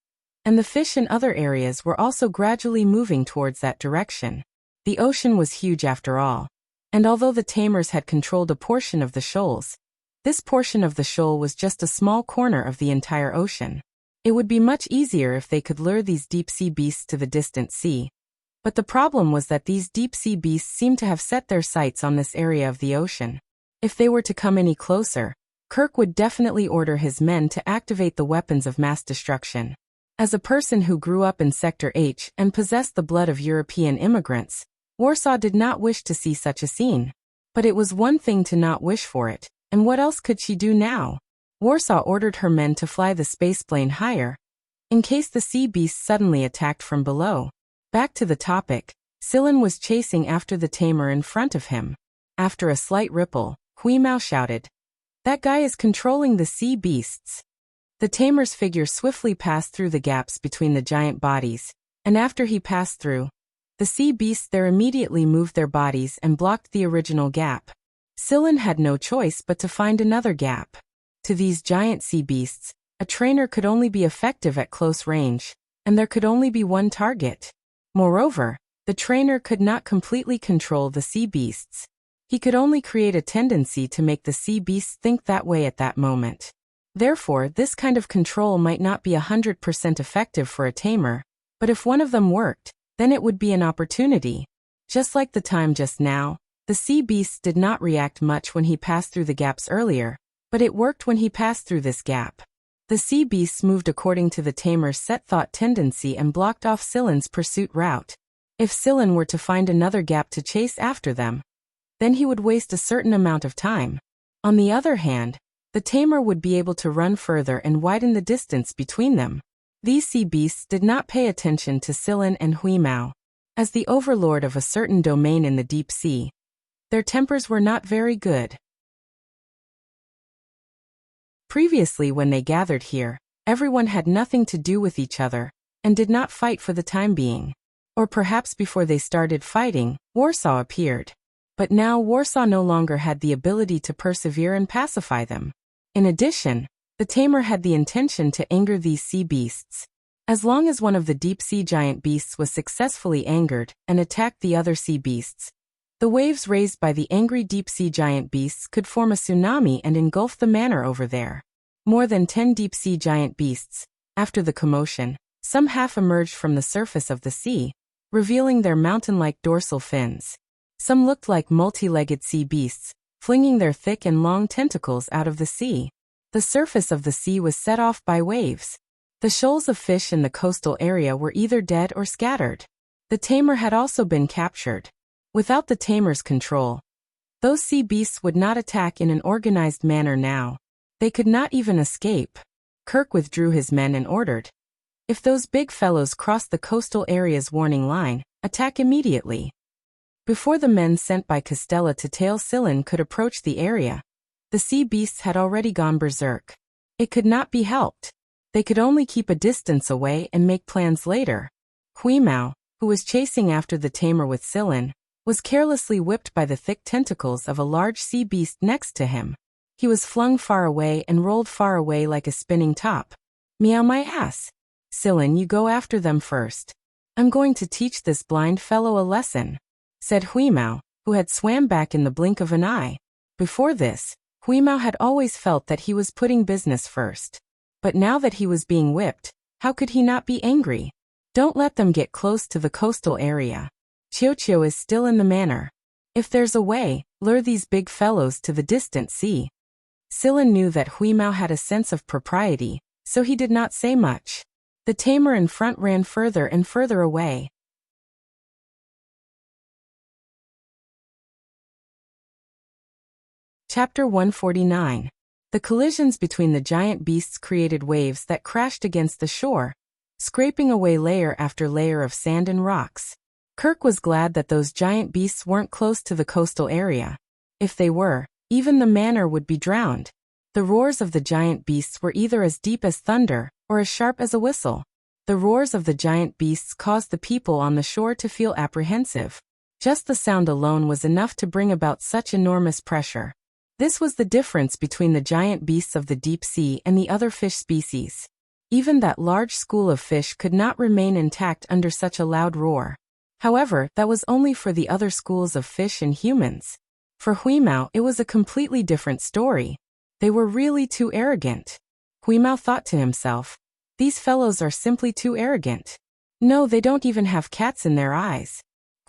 and the fish in other areas were also gradually moving towards that direction. The ocean was huge after all, and although the tamers had controlled a portion of the shoals, this portion of the shoal was just a small corner of the entire ocean. It would be much easier if they could lure these deep-sea beasts to the distant sea, But the problem was that these deep-sea beasts seemed to have set their sights on this area of the ocean. If they were to come any closer, Kirk would definitely order his men to activate the weapons of mass destruction. As a person who grew up in Sector H and possessed the blood of European immigrants, Warsaw did not wish to see such a scene. But it was one thing to not wish for it, and what else could she do now? Warsaw ordered her men to fly the spaceplane higher, in case the sea beasts suddenly attacked from below. Back to the topic, Sillin was chasing after the tamer in front of him. After a slight ripple, Huimao shouted, "That guy is controlling the sea beasts." The tamer's figure swiftly passed through the gaps between the giant bodies, and after he passed through, the sea beasts there immediately moved their bodies and blocked the original gap. Sillin had no choice but to find another gap. To these giant sea beasts, a trainer could only be effective at close range, and there could only be one target. Moreover, the trainer could not completely control the sea beasts. He could only create a tendency to make the sea beasts think that way at that moment. Therefore, this kind of control might not be 100% effective for a tamer, but if one of them worked, then it would be an opportunity. Just like the time just now, the sea beasts did not react much when he passed through the gaps earlier, but it worked when he passed through this gap. The sea beasts moved according to the tamer's set thought tendency and blocked off Sillin's pursuit route. If Sillin were to find another gap to chase after them, then he would waste a certain amount of time. On the other hand, the tamer would be able to run further and widen the distance between them. These sea beasts did not pay attention to Sillin and Huimao. As the overlord of a certain domain in the deep sea, their tempers were not very good. Previously, when they gathered here, everyone had nothing to do with each other, and did not fight for the time being. Or perhaps before they started fighting, Warsaw appeared. But now Warsaw no longer had the ability to persevere and pacify them. In addition, the tamer had the intention to anger these sea beasts. As long as one of the deep-sea giant beasts was successfully angered and attacked the other sea beasts, the waves raised by the angry deep-sea giant beasts could form a tsunami and engulf the manor over there. More than 10 deep-sea giant beasts, after the commotion, some half emerged from the surface of the sea, revealing their mountain-like dorsal fins. Some looked like multi-legged sea beasts, flinging their thick and long tentacles out of the sea. The surface of the sea was set off by waves. The shoals of fish in the coastal area were either dead or scattered. The tamer had also been captured. Without the tamer's control, those sea beasts would not attack in an organized manner now. They could not even escape. Kirk withdrew his men and ordered, "If those big fellows cross the coastal area's warning line, attack immediately." Before the men sent by Castella to tail Sillin could approach the area, the sea beasts had already gone berserk. It could not be helped. They could only keep a distance away and make plans later. Huimao, who was chasing after the tamer with Sillin, was carelessly whipped by the thick tentacles of a large sea beast next to him. He was flung far away and rolled far away like a spinning top. "Meow my ass. Sillin, you go after them first. I'm going to teach this blind fellow a lesson," said Huimao, who had swam back in the blink of an eye. Before this, Huimao had always felt that he was putting business first. But now that he was being whipped, how could he not be angry? Don't let them get close to the coastal area. Chiu is still in the manor. If there's a way, lure these big fellows to the distant sea. Sillin knew that Huimao had a sense of propriety, so he did not say much. The tamer in front ran further and further away. Chapter 149. The collisions between the giant beasts created waves that crashed against the shore, scraping away layer after layer of sand and rocks. Kirk was glad that those giant beasts weren't close to the coastal area. If they were, even the manor would be drowned. The roars of the giant beasts were either as deep as thunder, or as sharp as a whistle. The roars of the giant beasts caused the people on the shore to feel apprehensive. Just the sound alone was enough to bring about such enormous pressure. This was the difference between the giant beasts of the deep sea and the other fish species. Even that large school of fish could not remain intact under such a loud roar. However, that was only for the other schools of fish and humans. For Huimao, it was a completely different story. They were really too arrogant. Huimao thought to himself, "These fellows are simply too arrogant. No, they don't even have cats in their eyes.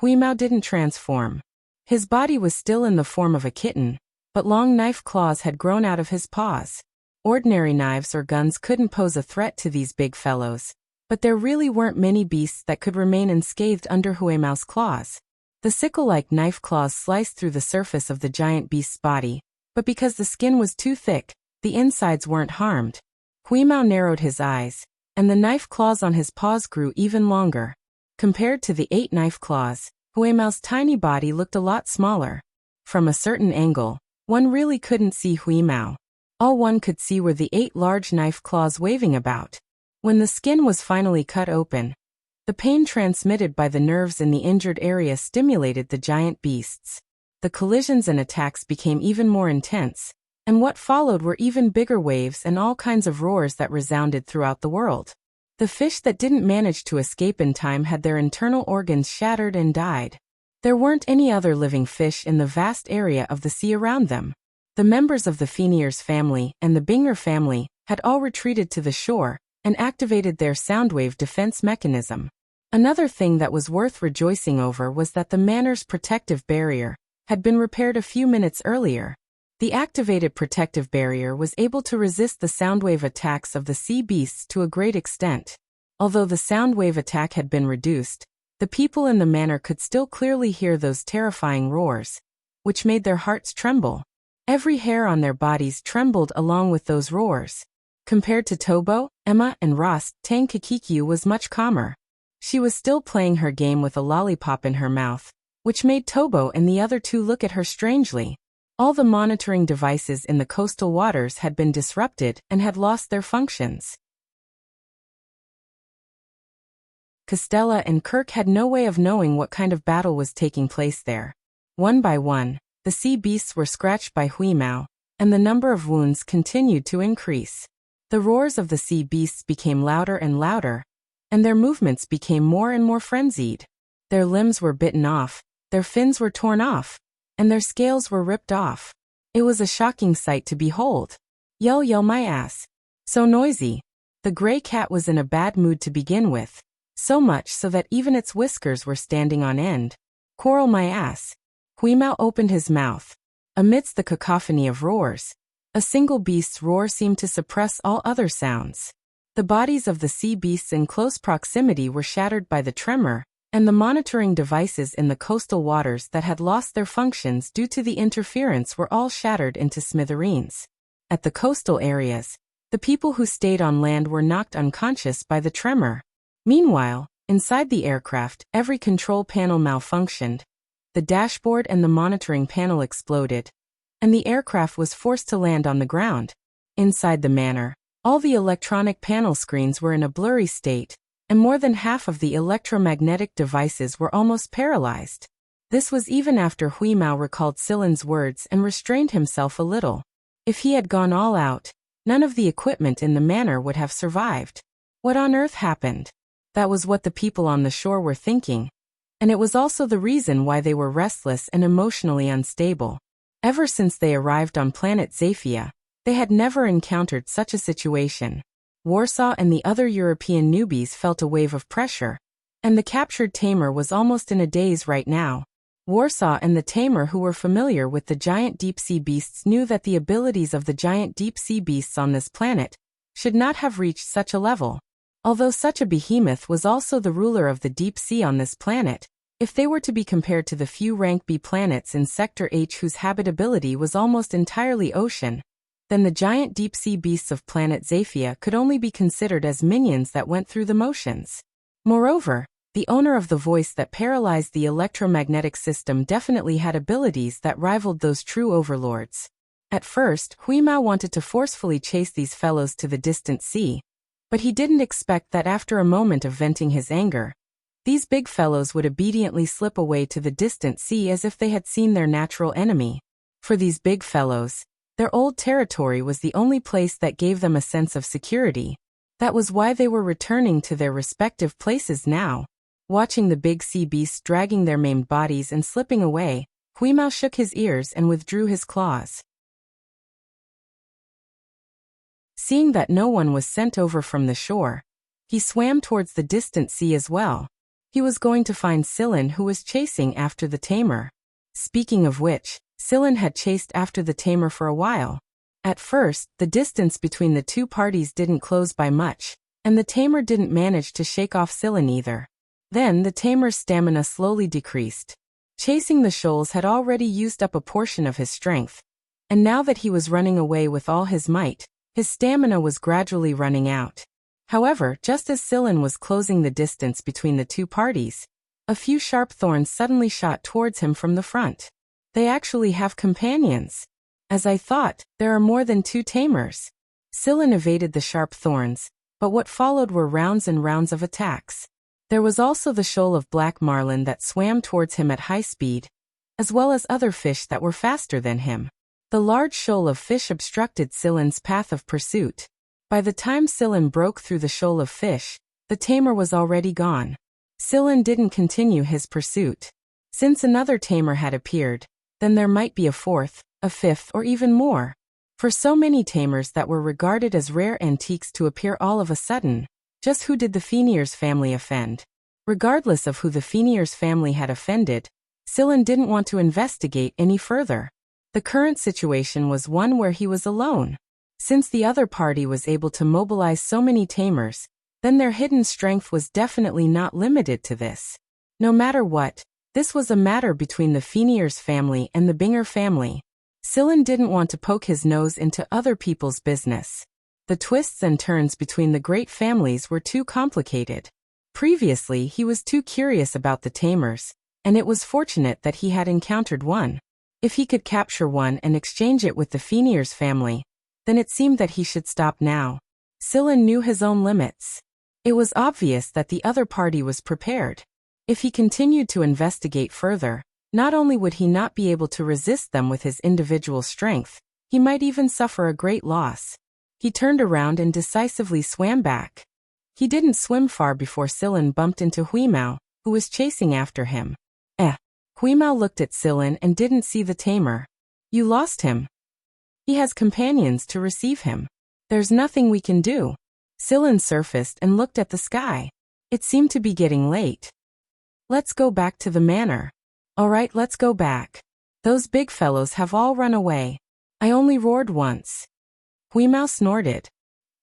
Huimao didn't transform. His body was still in the form of a kitten, but long knife claws had grown out of his paws. Ordinary knives or guns couldn't pose a threat to these big fellows, but there really weren't many beasts that could remain unscathed under Huimao's claws. The sickle-like knife claws sliced through the surface of the giant beast's body, but because the skin was too thick, the insides weren't harmed. Huimao narrowed his eyes, and the knife claws on his paws grew even longer. Compared to the 8 knife claws, Huimao's tiny body looked a lot smaller. From a certain angle, one really couldn't see Huimao. All one could see were the 8 large knife claws waving about. When the skin was finally cut open, the pain transmitted by the nerves in the injured area stimulated the giant beasts. The collisions and attacks became even more intense, and what followed were even bigger waves and all kinds of roars that resounded throughout the world. The fish that didn't manage to escape in time had their internal organs shattered and died. There weren't any other living fish in the vast area of the sea around them. The members of the Feniers family and the Binger family had all retreated to the shore and activated their soundwave defense mechanism. Another thing that was worth rejoicing over was that the manor's protective barrier had been repaired a few minutes earlier. The activated protective barrier was able to resist the soundwave attacks of the sea beasts to a great extent. Although the soundwave attack had been reduced, the people in the manor could still clearly hear those terrifying roars, which made their hearts tremble. Every hair on their bodies trembled along with those roars. Compared to Tobo, Emma, and Ross, Tang Kikikyu was much calmer. She was still playing her game with a lollipop in her mouth, which made Tobo and the other 2 look at her strangely. All the monitoring devices in the coastal waters had been disrupted and had lost their functions. Costella and Kirk had no way of knowing what kind of battle was taking place there. One by one, the sea beasts were scratched by Huimao, and the number of wounds continued to increase. The roars of the sea beasts became louder and louder, and their movements became more and more frenzied. Their limbs were bitten off, their fins were torn off, and their scales were ripped off. It was a shocking sight to behold. Yell, yell my ass. So noisy. The gray cat was in a bad mood to begin with, so much so that even its whiskers were standing on end. Quarrel my ass. Huimao opened his mouth. Amidst the cacophony of roars, a single beast's roar seemed to suppress all other sounds. The bodies of the sea beasts in close proximity were shattered by the tremor, and the monitoring devices in the coastal waters that had lost their functions due to the interference were all shattered into smithereens. At the coastal areas, the people who stayed on land were knocked unconscious by the tremor. Meanwhile, inside the aircraft, every control panel malfunctioned. The dashboard and the monitoring panel exploded, and the aircraft was forced to land on the ground. Inside the manor, all the electronic panel screens were in a blurry state, and more than half of the electromagnetic devices were almost paralyzed. This was even after Huimao recalled Silin's words and restrained himself a little. If he had gone all out, none of the equipment in the manor would have survived. What on earth happened? That was what the people on the shore were thinking, and it was also the reason why they were restless and emotionally unstable. Ever since they arrived on planet Zafia, they had never encountered such a situation. Warsaw and the other European newbies felt a wave of pressure, and the captured tamer was almost in a daze right now. Warsaw and the tamer who were familiar with the giant deep-sea beasts knew that the abilities of the giant deep-sea beasts on this planet should not have reached such a level. Although such a behemoth was also the ruler of the deep sea on this planet, if they were to be compared to the few rank B planets in Sector H whose habitability was almost entirely ocean, then the giant deep-sea beasts of planet Zafia could only be considered as minions that went through the motions. Moreover, the owner of the voice that paralyzed the electromagnetic system definitely had abilities that rivaled those true overlords. At first, Huimao wanted to forcefully chase these fellows to the distant sea, but he didn't expect that after a moment of venting his anger, these big fellows would obediently slip away to the distant sea as if they had seen their natural enemy. For these big fellows, their old territory was the only place that gave them a sense of security. That was why they were returning to their respective places now. Watching the big sea beasts dragging their maimed bodies and slipping away, Huimao shook his ears and withdrew his claws. Seeing that no one was sent over from the shore, He swam towards the distant sea as well. He was going to find Sillin, who was chasing after the tamer. Speaking of which, Sillin had chased after the tamer for a while. At first, the distance between the two parties didn't close by much, and the tamer didn't manage to shake off Sillin either. Then the tamer's stamina slowly decreased. Chasing the shoals had already used up a portion of his strength, and now that he was running away with all his might, his stamina was gradually running out. However, just as Sillin was closing the distance between the two parties, a few sharp thorns suddenly shot towards him from the front. They actually have companions. As I thought, there are more than two tamers. Sillin evaded the sharp thorns, but what followed were rounds and rounds of attacks. There was also the shoal of black marlin that swam towards him at high speed, as well as other fish that were faster than him. The large shoal of fish obstructed Sillin's path of pursuit. By the time Sillin broke through the shoal of fish, the tamer was already gone. Sillin didn't continue his pursuit. Since another tamer had appeared, then there might be a fourth, a fifth, or even more. For so many tamers that were regarded as rare antiques to appear all of a sudden, just who did the Fenrir's family offend? Regardless of who the Fenrir's family had offended, Sillin didn't want to investigate any further. The current situation was one where he was alone. Since the other party was able to mobilize so many tamers, then their hidden strength was definitely not limited to this. No matter what, this was a matter between the Fenrir's family and the Binger family. Sillin didn't want to poke his nose into other people's business. The twists and turns between the great families were too complicated. Previously, he was too curious about the tamers, and it was fortunate that he had encountered one. If he could capture one and exchange it with the Fenrir's family, then it seemed that he should stop now. Sillin knew his own limits. It was obvious that the other party was prepared. If he continued to investigate further, not only would he not be able to resist them with his individual strength, he might even suffer a great loss. He turned around and decisively swam back. He didn't swim far before Sillin bumped into Huimao, who was chasing after him. Huimao looked at Sillin and didn't see the tamer. You lost him. He has companions to receive him. There's nothing we can do. Sillin surfaced and looked at the sky. It seemed to be getting late. Let's go back to the manor. All right, let's go back. Those big fellows have all run away. I only roared once. Huimao snorted.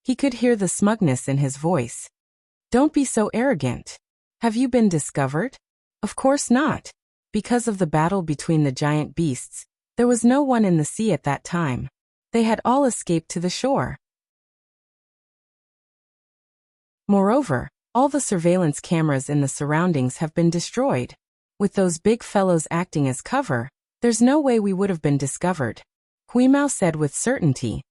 He could hear the smugness in his voice. Don't be so arrogant. Have you been discovered? Of course not. Because of the battle between the giant beasts, there was no one in the sea at that time. They had all escaped to the shore. Moreover, all the surveillance cameras in the surroundings have been destroyed. With those big fellows acting as cover, there's no way we would have been discovered. Huimao said with certainty.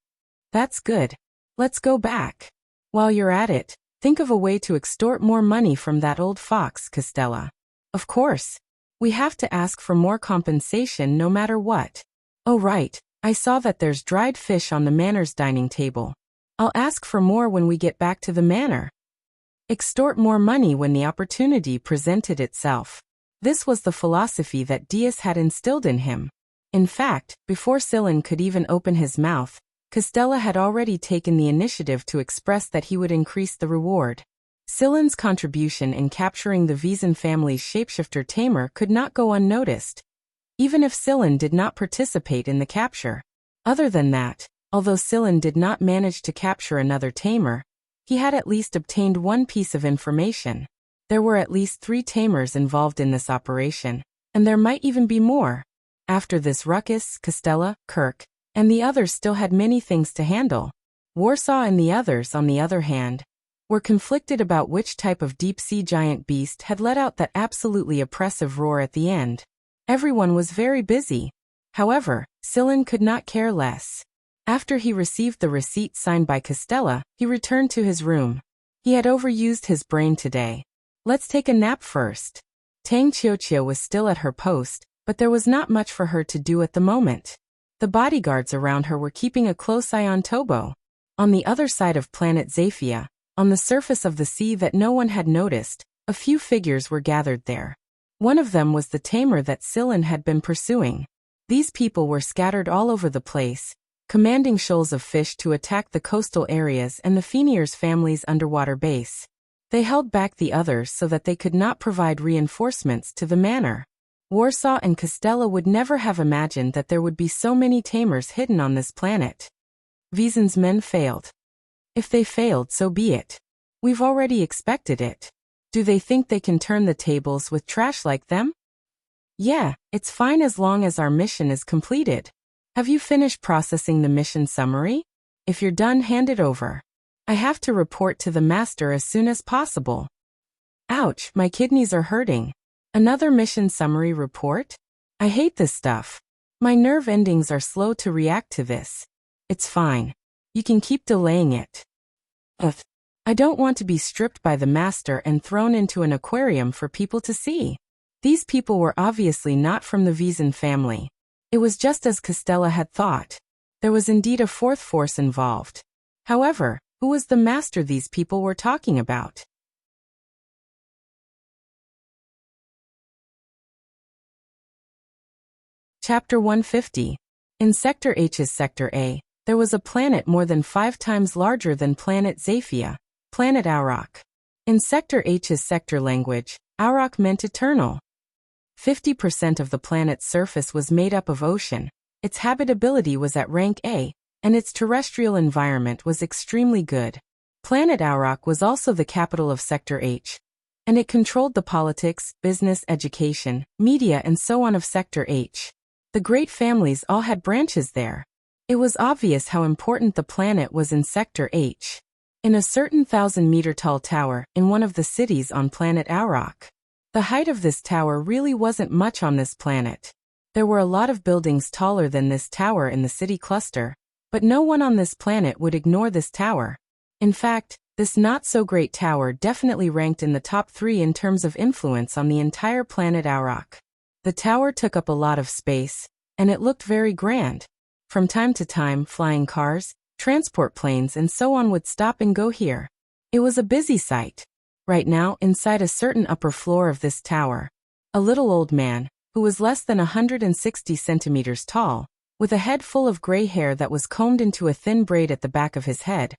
That's good. Let's go back. While you're at it, think of a way to extort more money from that old fox, Costella. Of course. We have to ask for more compensation no matter what. Oh right, I saw that there's dried fish on the manor's dining table. I'll ask for more when we get back to the manor. Extort more money when the opportunity presented itself. This was the philosophy that Diaz had instilled in him. In fact, before Sillin could even open his mouth, Costella had already taken the initiative to express that he would increase the reward. Sillin's contribution in capturing the Vezin family's shapeshifter tamer could not go unnoticed, even if Sillin did not participate in the capture. Other than that, although Sillin did not manage to capture another tamer, he had at least obtained one piece of information. There were at least 3 tamers involved in this operation, and there might even be more. After this ruckus, Costella, Kirk, and the others still had many things to handle. Warsaw and the others, on the other hand, were conflicted about which type of deep-sea giant beast had let out that absolutely oppressive roar at the end. Everyone was very busy. However, Sillin could not care less. After he received the receipt signed by Costella, he returned to his room. He had overused his brain today. Let's take a nap first. Tang Qiuqiu was still at her post, but there was not much for her to do at the moment. The bodyguards around her were keeping a close eye on Tobo. On the other side of planet Zafia, on the surface of the sea that no one had noticed, a few figures were gathered there. One of them was the tamer that Sillin had been pursuing. These people were scattered all over the place, commanding shoals of fish to attack the coastal areas and the Fenrir's family's underwater base. They held back the others so that they could not provide reinforcements to the manor. Warsaw and Costella would never have imagined that there would be so many tamers hidden on this planet. Wiesen's men failed. If they failed, so be it. We've already expected it. Do they think they can turn the tables with trash like them? Yeah, it's fine as long as our mission is completed. Have you finished processing the mission summary? If you're done, hand it over. I have to report to the master as soon as possible. Ouch, my kidneys are hurting. Another mission summary report? I hate this stuff. My nerve endings are slow to react to this. It's fine. You can keep delaying it. Ugh. I don't want to be stripped by the master and thrown into an aquarium for people to see. These people were obviously not from the Wiesen family. It was just as Costella had thought. There was indeed a fourth force involved. However, who was the master these people were talking about? Chapter 150. In Sector H's Sector A, there was a planet more than 5 times larger than planet Zafia, planet Auroch. In Sector H's sector language, Auroch meant eternal. 50% of the planet's surface was made up of ocean, its habitability was at rank A, and its terrestrial environment was extremely good. Planet Auroch was also the capital of Sector H, and it controlled the politics, business, education, media and so on of Sector H. The great families all had branches there. It was obvious how important the planet was in Sector H. In a certain 1,000-meter-tall tower in one of the cities on planet Auroch. The height of this tower really wasn't much on this planet. There were a lot of buildings taller than this tower in the city cluster, but no one on this planet would ignore this tower. In fact, this not-so-great tower definitely ranked in the top 3 in terms of influence on the entire planet Auroch. The tower took up a lot of space, and it looked very grand. From time to time, flying cars, transport planes and so on would stop and go here. It was a busy sight. Right now, inside a certain upper floor of this tower, a little old man, who was less than 160 centimeters tall, with a head full of gray hair that was combed into a thin braid at the back of his head,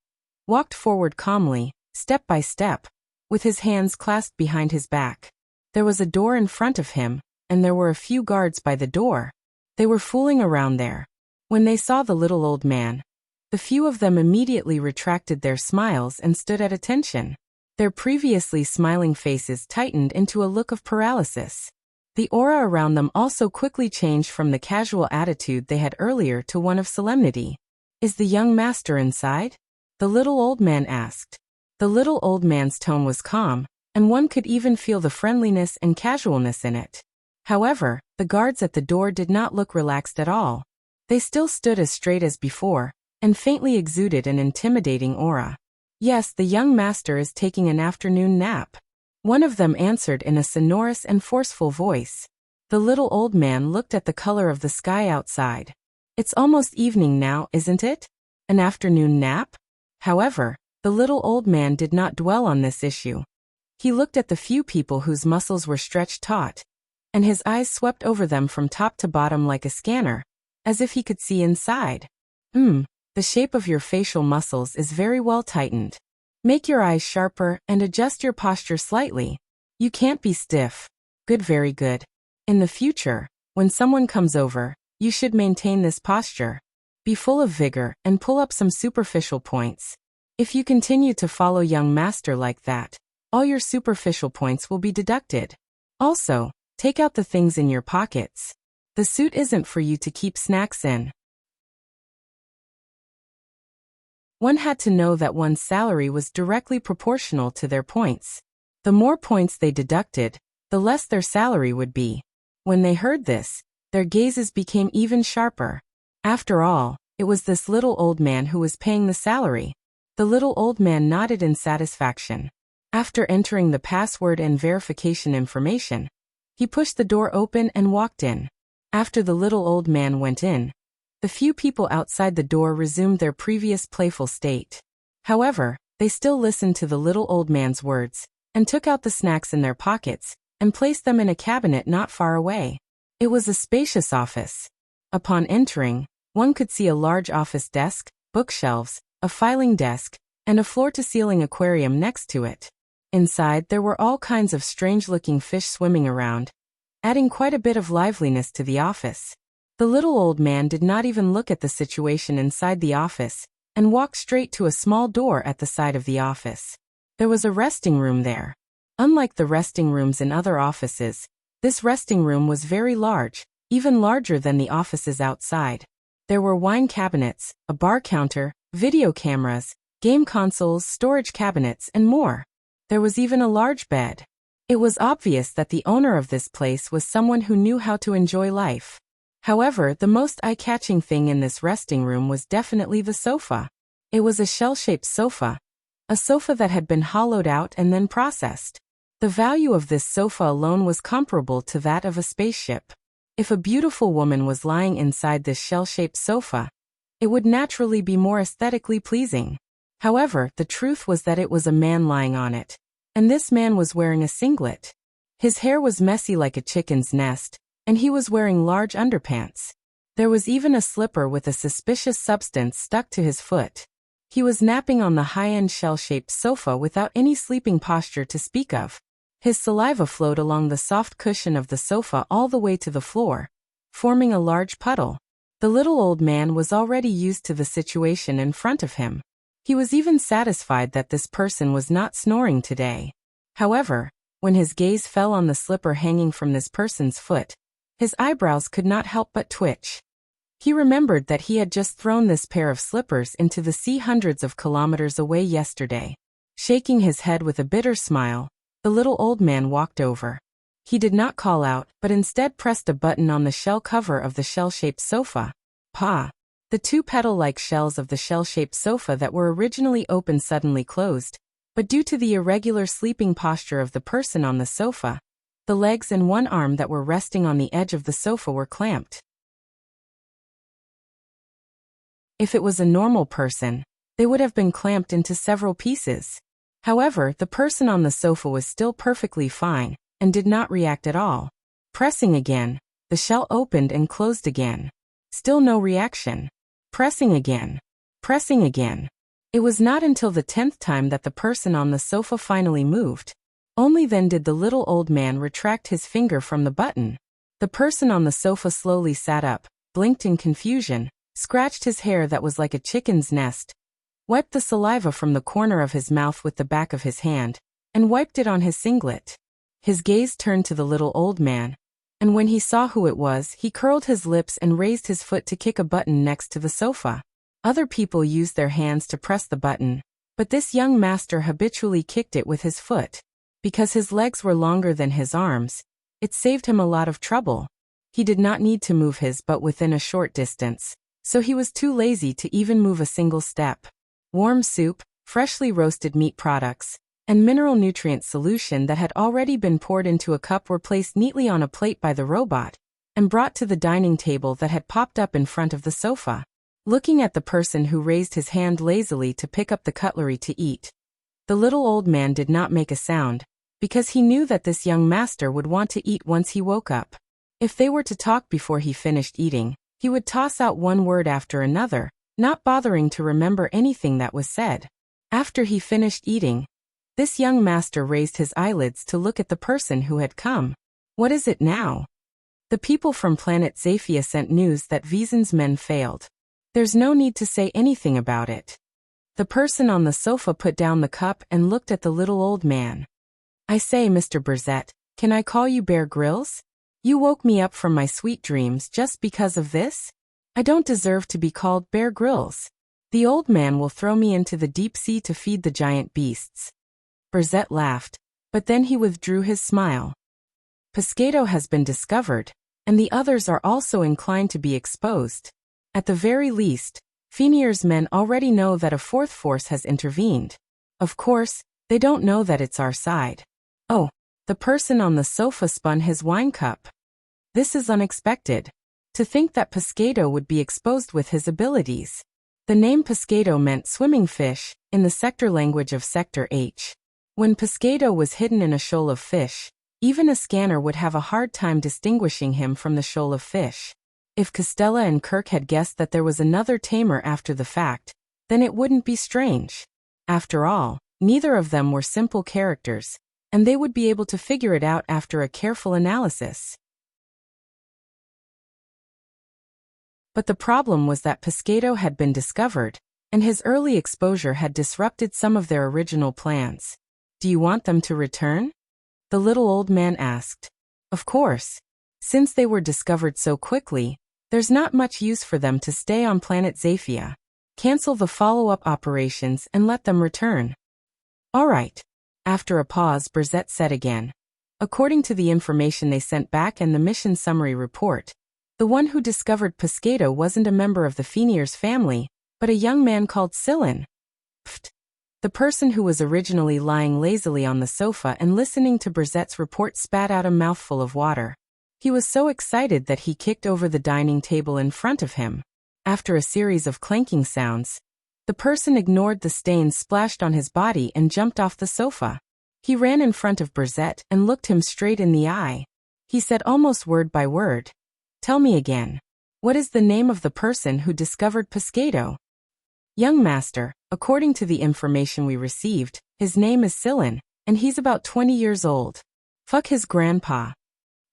walked forward calmly, step by step, with his hands clasped behind his back. There was a door in front of him, and there were a few guards by the door. They were fooling around there. When they saw the little old man, the few of them immediately retracted their smiles and stood at attention. Their previously smiling faces tightened into a look of paralysis. The aura around them also quickly changed from the casual attitude they had earlier to one of solemnity. "Is the young master inside?" the little old man asked. The little old man's tone was calm, and one could even feel the friendliness and casualness in it. However, the guards at the door did not look relaxed at all. They still stood as straight as before, and faintly exuded an intimidating aura. "Yes, the young master is taking an afternoon nap," one of them answered in a sonorous and forceful voice. The little old man looked at the color of the sky outside. "It's almost evening now, isn't it? An afternoon nap?" However, the little old man did not dwell on this issue. He looked at the few people whose muscles were stretched taut, and his eyes swept over them from top to bottom like a scanner, as if he could see inside. The shape of your facial muscles is very well tightened. Make your eyes sharper and adjust your posture slightly. You can't be stiff. Good, very good. In the future, when someone comes over, you should maintain this posture. Be full of vigor and pull up some superficial points. If you continue to follow young master like that, all your superficial points will be deducted. Also, take out the things in your pockets. The suit isn't for you to keep snacks in. One had to know that one's salary was directly proportional to their points. The more points they deducted, the less their salary would be. When they heard this, their gazes became even sharper. After all, it was this little old man who was paying the salary. The little old man nodded in satisfaction. After entering the password and verification information, he pushed the door open and walked in. After the little old man went in, the few people outside the door resumed their previous playful state. However, they still listened to the little old man's words, and took out the snacks in their pockets, and placed them in a cabinet not far away. It was a spacious office. Upon entering, one could see a large office desk, bookshelves, a filing desk, and a floor-to-ceiling aquarium next to it. Inside, there were all kinds of strange-looking fish swimming around, adding quite a bit of liveliness to the office. The little old man did not even look at the situation inside the office, and walked straight to a small door at the side of the office. There was a resting room there. Unlike the resting rooms in other offices, this resting room was very large, even larger than the offices outside. There were wine cabinets, a bar counter, video cameras, game consoles, storage cabinets, and more. There was even a large bed. It was obvious that the owner of this place was someone who knew how to enjoy life. However, the most eye-catching thing in this resting room was definitely the sofa. It was a shell-shaped sofa. A sofa that had been hollowed out and then processed. The value of this sofa alone was comparable to that of a spaceship. If a beautiful woman was lying inside this shell-shaped sofa, it would naturally be more aesthetically pleasing. However, the truth was that it was a man lying on it. And this man was wearing a singlet. His hair was messy like a chicken's nest, and he was wearing large underpants. There was even a slipper with a suspicious substance stuck to his foot. He was napping on the high-end shell-shaped sofa without any sleeping posture to speak of. His saliva flowed along the soft cushion of the sofa all the way to the floor, forming a large puddle. The little old man was already used to the situation in front of him. He was even satisfied that this person was not snoring today. However, when his gaze fell on the slipper hanging from this person's foot, his eyebrows could not help but twitch. He remembered that he had just thrown this pair of slippers into the sea hundreds of kilometers away yesterday. Shaking his head with a bitter smile, the little old man walked over. He did not call out, but instead pressed a button on the shell cover of the shell-shaped sofa. Pa! The two petal-like shells of the shell-shaped sofa that were originally open suddenly closed, but due to the irregular sleeping posture of the person on the sofa, the legs and one arm that were resting on the edge of the sofa were clamped. If it was a normal person, they would have been clamped into several pieces. However, the person on the sofa was still perfectly fine, and did not react at all. Pressing again, the shell opened and closed again. Still no reaction. Pressing again. Pressing again. It was not until the 10th time that the person on the sofa finally moved. Only then did the little old man retract his finger from the button. The person on the sofa slowly sat up, blinked in confusion, scratched his hair that was like a chicken's nest, wiped the saliva from the corner of his mouth with the back of his hand, and wiped it on his singlet. His gaze turned to the little old man, and when he saw who it was, he curled his lips and raised his foot to kick a button next to the sofa. Other people used their hands to press the button, but this young master habitually kicked it with his foot. Because his legs were longer than his arms, it saved him a lot of trouble. He did not need to move his butt within a short distance, so he was too lazy to even move a single step. Warm soup, freshly roasted meat products, and mineral nutrient solution that had already been poured into a cup were placed neatly on a plate by the robot, and brought to the dining table that had popped up in front of the sofa. Looking at the person who raised his hand lazily to pick up the cutlery to eat, the little old man did not make a sound, because he knew that this young master would want to eat once he woke up. If they were to talk before he finished eating, he would toss out one word after another, not bothering to remember anything that was said. After he finished eating, this young master raised his eyelids to look at the person who had come. What is it now? The people from planet Zafia sent news that Vision's men failed. There's no need to say anything about it. The person on the sofa put down the cup and looked at the little old man. I say, Mr. Burzett, can I call you Bear Grylls? You woke me up from my sweet dreams just because of this? I don't deserve to be called Bear Grylls. The old man will throw me into the deep sea to feed the giant beasts. Burzett laughed, but then he withdrew his smile. Pescado has been discovered, and the others are also inclined to be exposed. At the very least, Fenir's men already know that a fourth force has intervened. Of course, they don't know that it's our side. Oh, the person on the sofa spun his wine cup. This is unexpected. To think that Pescado would be exposed with his abilities. The name Pescado meant swimming fish, in the sector language of Sector H. When Pescado was hidden in a shoal of fish, even a scanner would have a hard time distinguishing him from the shoal of fish. If Costella and Kirk had guessed that there was another tamer after the fact, then it wouldn't be strange. After all, Neither of them were simple characters, and they would be able to figure it out after a careful analysis. But the problem was that Pescado had been discovered, and his early exposure had disrupted some of their original plans. Do you want them to return? The little old man asked. Of course. Since they were discovered so quickly, there's not much use for them to stay on planet Zafia. Cancel the follow-up operations and let them return. All right. After a pause, Brzett said again. According to the information they sent back and the mission summary report, the one who discovered Pescado wasn't a member of the Fenier's family, but a young man called Sillin. Pfft. The person who was originally lying lazily on the sofa and listening to Brzett's report spat out a mouthful of water. He was so excited that he kicked over the dining table in front of him. After a series of clanking sounds, the person ignored the stains splashed on his body and jumped off the sofa. He ran in front of Brzett and looked him straight in the eye. He said almost word by word, "Tell me again. What is the name of the person who discovered Pescado?" "Young master, according to the information we received, his name is Sillin, and he's about 20 years old. Fuck his grandpa."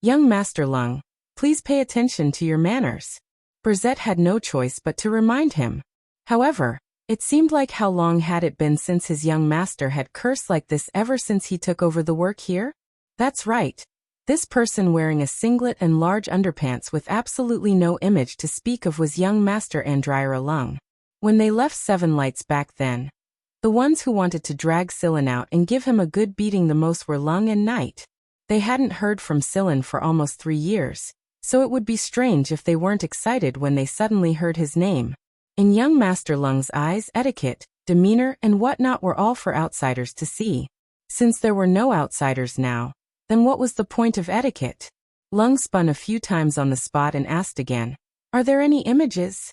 "Young master Lung, please pay attention to your manners." Brzett had no choice but to remind him. However, it seemed like how long had it been since his young master had cursed like this ever since he took over the work here? That's right. This person wearing a singlet and large underpants with absolutely no image to speak of was young master Andrira Lung. When they left Seven Lights back then, the ones who wanted to drag Sillin out and give him a good beating the most were Lung and Knight. They hadn't heard from Sillin for almost 3 years, so it would be strange if they weren't excited when they suddenly heard his name. In young Master Lung's eyes, etiquette, demeanor, and whatnot were all for outsiders to see. Since there were no outsiders now, then what was the point of etiquette? Lung spun a few times on the spot and asked again, "Are there any images?"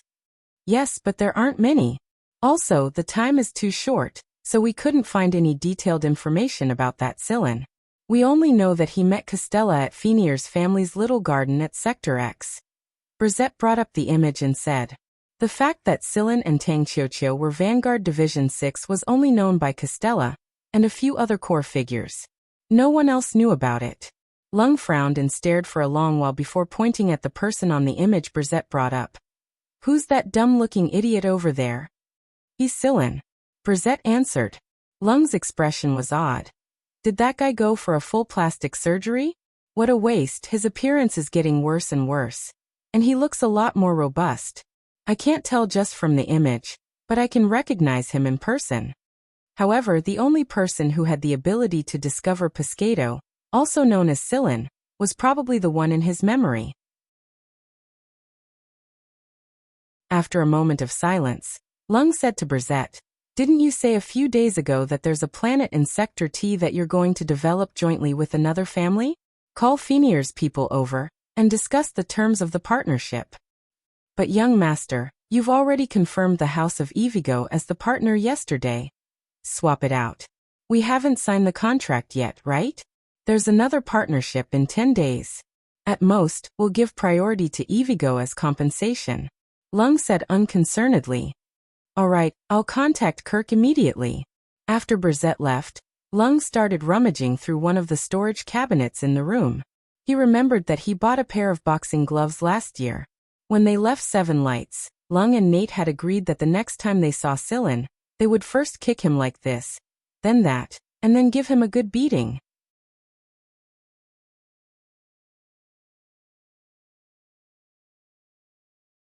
"Yes, but there aren't many. Also, the time is too short, so we couldn't find any detailed information about that Sillin. We only know that he met Costella at Fenier's family's little garden at Sector X." Brzett brought up the image and said, "The fact that Sillin and Tang Qiuqiu were Vanguard Division 6 was only known by Costella and a few other core figures. No one else knew about it." Lung frowned and stared for a long while before pointing at the person on the image Brzett brought up. "Who's that dumb-looking idiot over there?" "He's Sillin," Brzett answered. Lung's expression was odd. "Did that guy go for a full plastic surgery? What a waste. His appearance is getting worse and worse. And he looks a lot more robust. I can't tell just from the image, but I can recognize him in person." However, the only person who had the ability to discover Pescado, also known as Sillin, was probably the one in his memory. After a moment of silence, Lung said to Brzett, "Didn't you say a few days ago that there's a planet in Sector T that you're going to develop jointly with another family? Call Fenier's people over and discuss the terms of the partnership." "But young master, you've already confirmed the House of Evigo as the partner yesterday." "Swap it out. We haven't signed the contract yet, right? There's another partnership in 10 days. At most, we'll give priority to Evigo as compensation," Lung said unconcernedly. "All right, I'll contact Kirk immediately." After Brzett left, Lung started rummaging through one of the storage cabinets in the room. He remembered that he bought a pair of boxing gloves last year. When they left Seven Lights, Lung and Nate had agreed that the next time they saw Sillin, they would first kick him like this, then that, and then give him a good beating.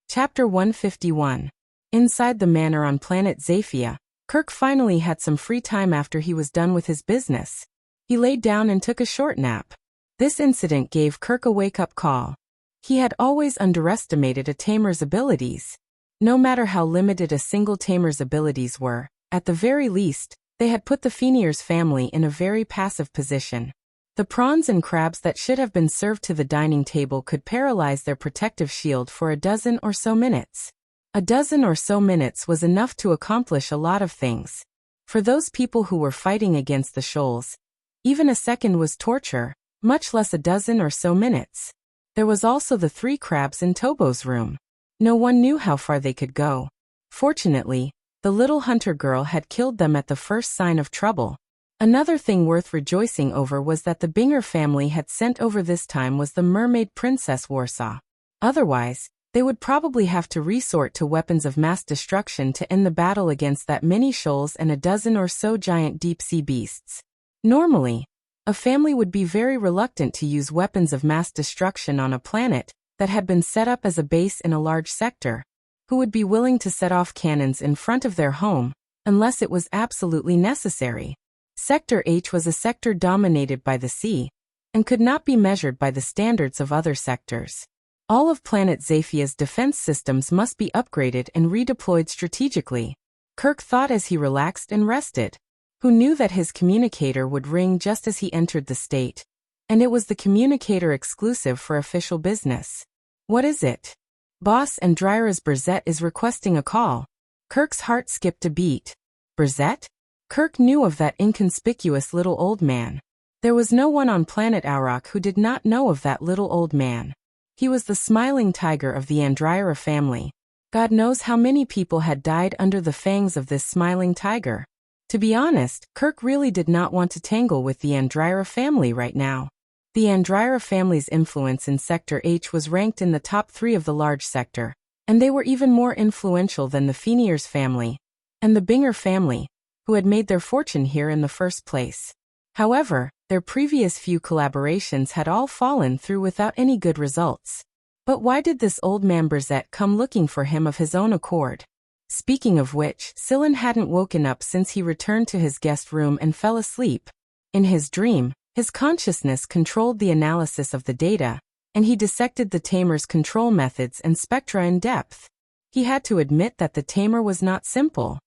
Chapter 151. Inside the manor on planet Zafia, Kirk finally had some free time after he was done with his business. He laid down and took a short nap. This incident gave Kirk a wake-up call. He had always underestimated a tamer's abilities. No matter how limited a single tamer's abilities were, at the very least, they had put the Fenier's family in a very passive position. The prawns and crabs that should have been served to the dining table could paralyze their protective shield for a dozen or so minutes. A dozen or so minutes was enough to accomplish a lot of things. For those people who were fighting against the shoals, even a second was torture, much less a dozen or so minutes. There was also the 3 crabs in Tobo's room. No one knew how far they could go. Fortunately, The little hunter girl had killed them at the first sign of trouble. Another thing worth rejoicing over was that the Binger family had sent over this time was the mermaid princess Warsaw. Otherwise, they would probably have to resort to weapons of mass destruction to end the battle against that many shoals and a dozen or so giant deep-sea beasts. Normally, a family would be very reluctant to use weapons of mass destruction on a planet that had been set up as a base in a large sector, who would be willing to set off cannons in front of their home, unless it was absolutely necessary. Sector H was a sector dominated by the sea, and could not be measured by the standards of other sectors. All of planet Zaphia's defense systems must be upgraded and redeployed strategically, Kirk thought as he relaxed and rested. Who knew that his communicator would ring just as he entered the state? And it was the communicator exclusive for official business. What is it? Boss Andriras Brzett is requesting a call. Kirk's heart skipped a beat. Brzett? Kirk knew of that inconspicuous little old man. There was no one on planet Auroch who did not know of that little old man. He was the smiling tiger of the Andriara family. God knows how many people had died under the fangs of this smiling tiger. To be honest, Kirk really did not want to tangle with the Andriara family right now. The Andriara family's influence in Sector H was ranked in the top 3 of the large sector, and they were even more influential than the Feniers family and the Binger family, who had made their fortune here in the first place. However, their previous few collaborations had all fallen through without any good results. But why did this old man Brzett come looking for him of his own accord? Speaking of which, Sillin hadn't woken up since he returned to his guest room and fell asleep. In his dream, his consciousness controlled the analysis of the data, and he dissected the tamer's control methods and spectra in depth. He had to admit that the tamer was not simple.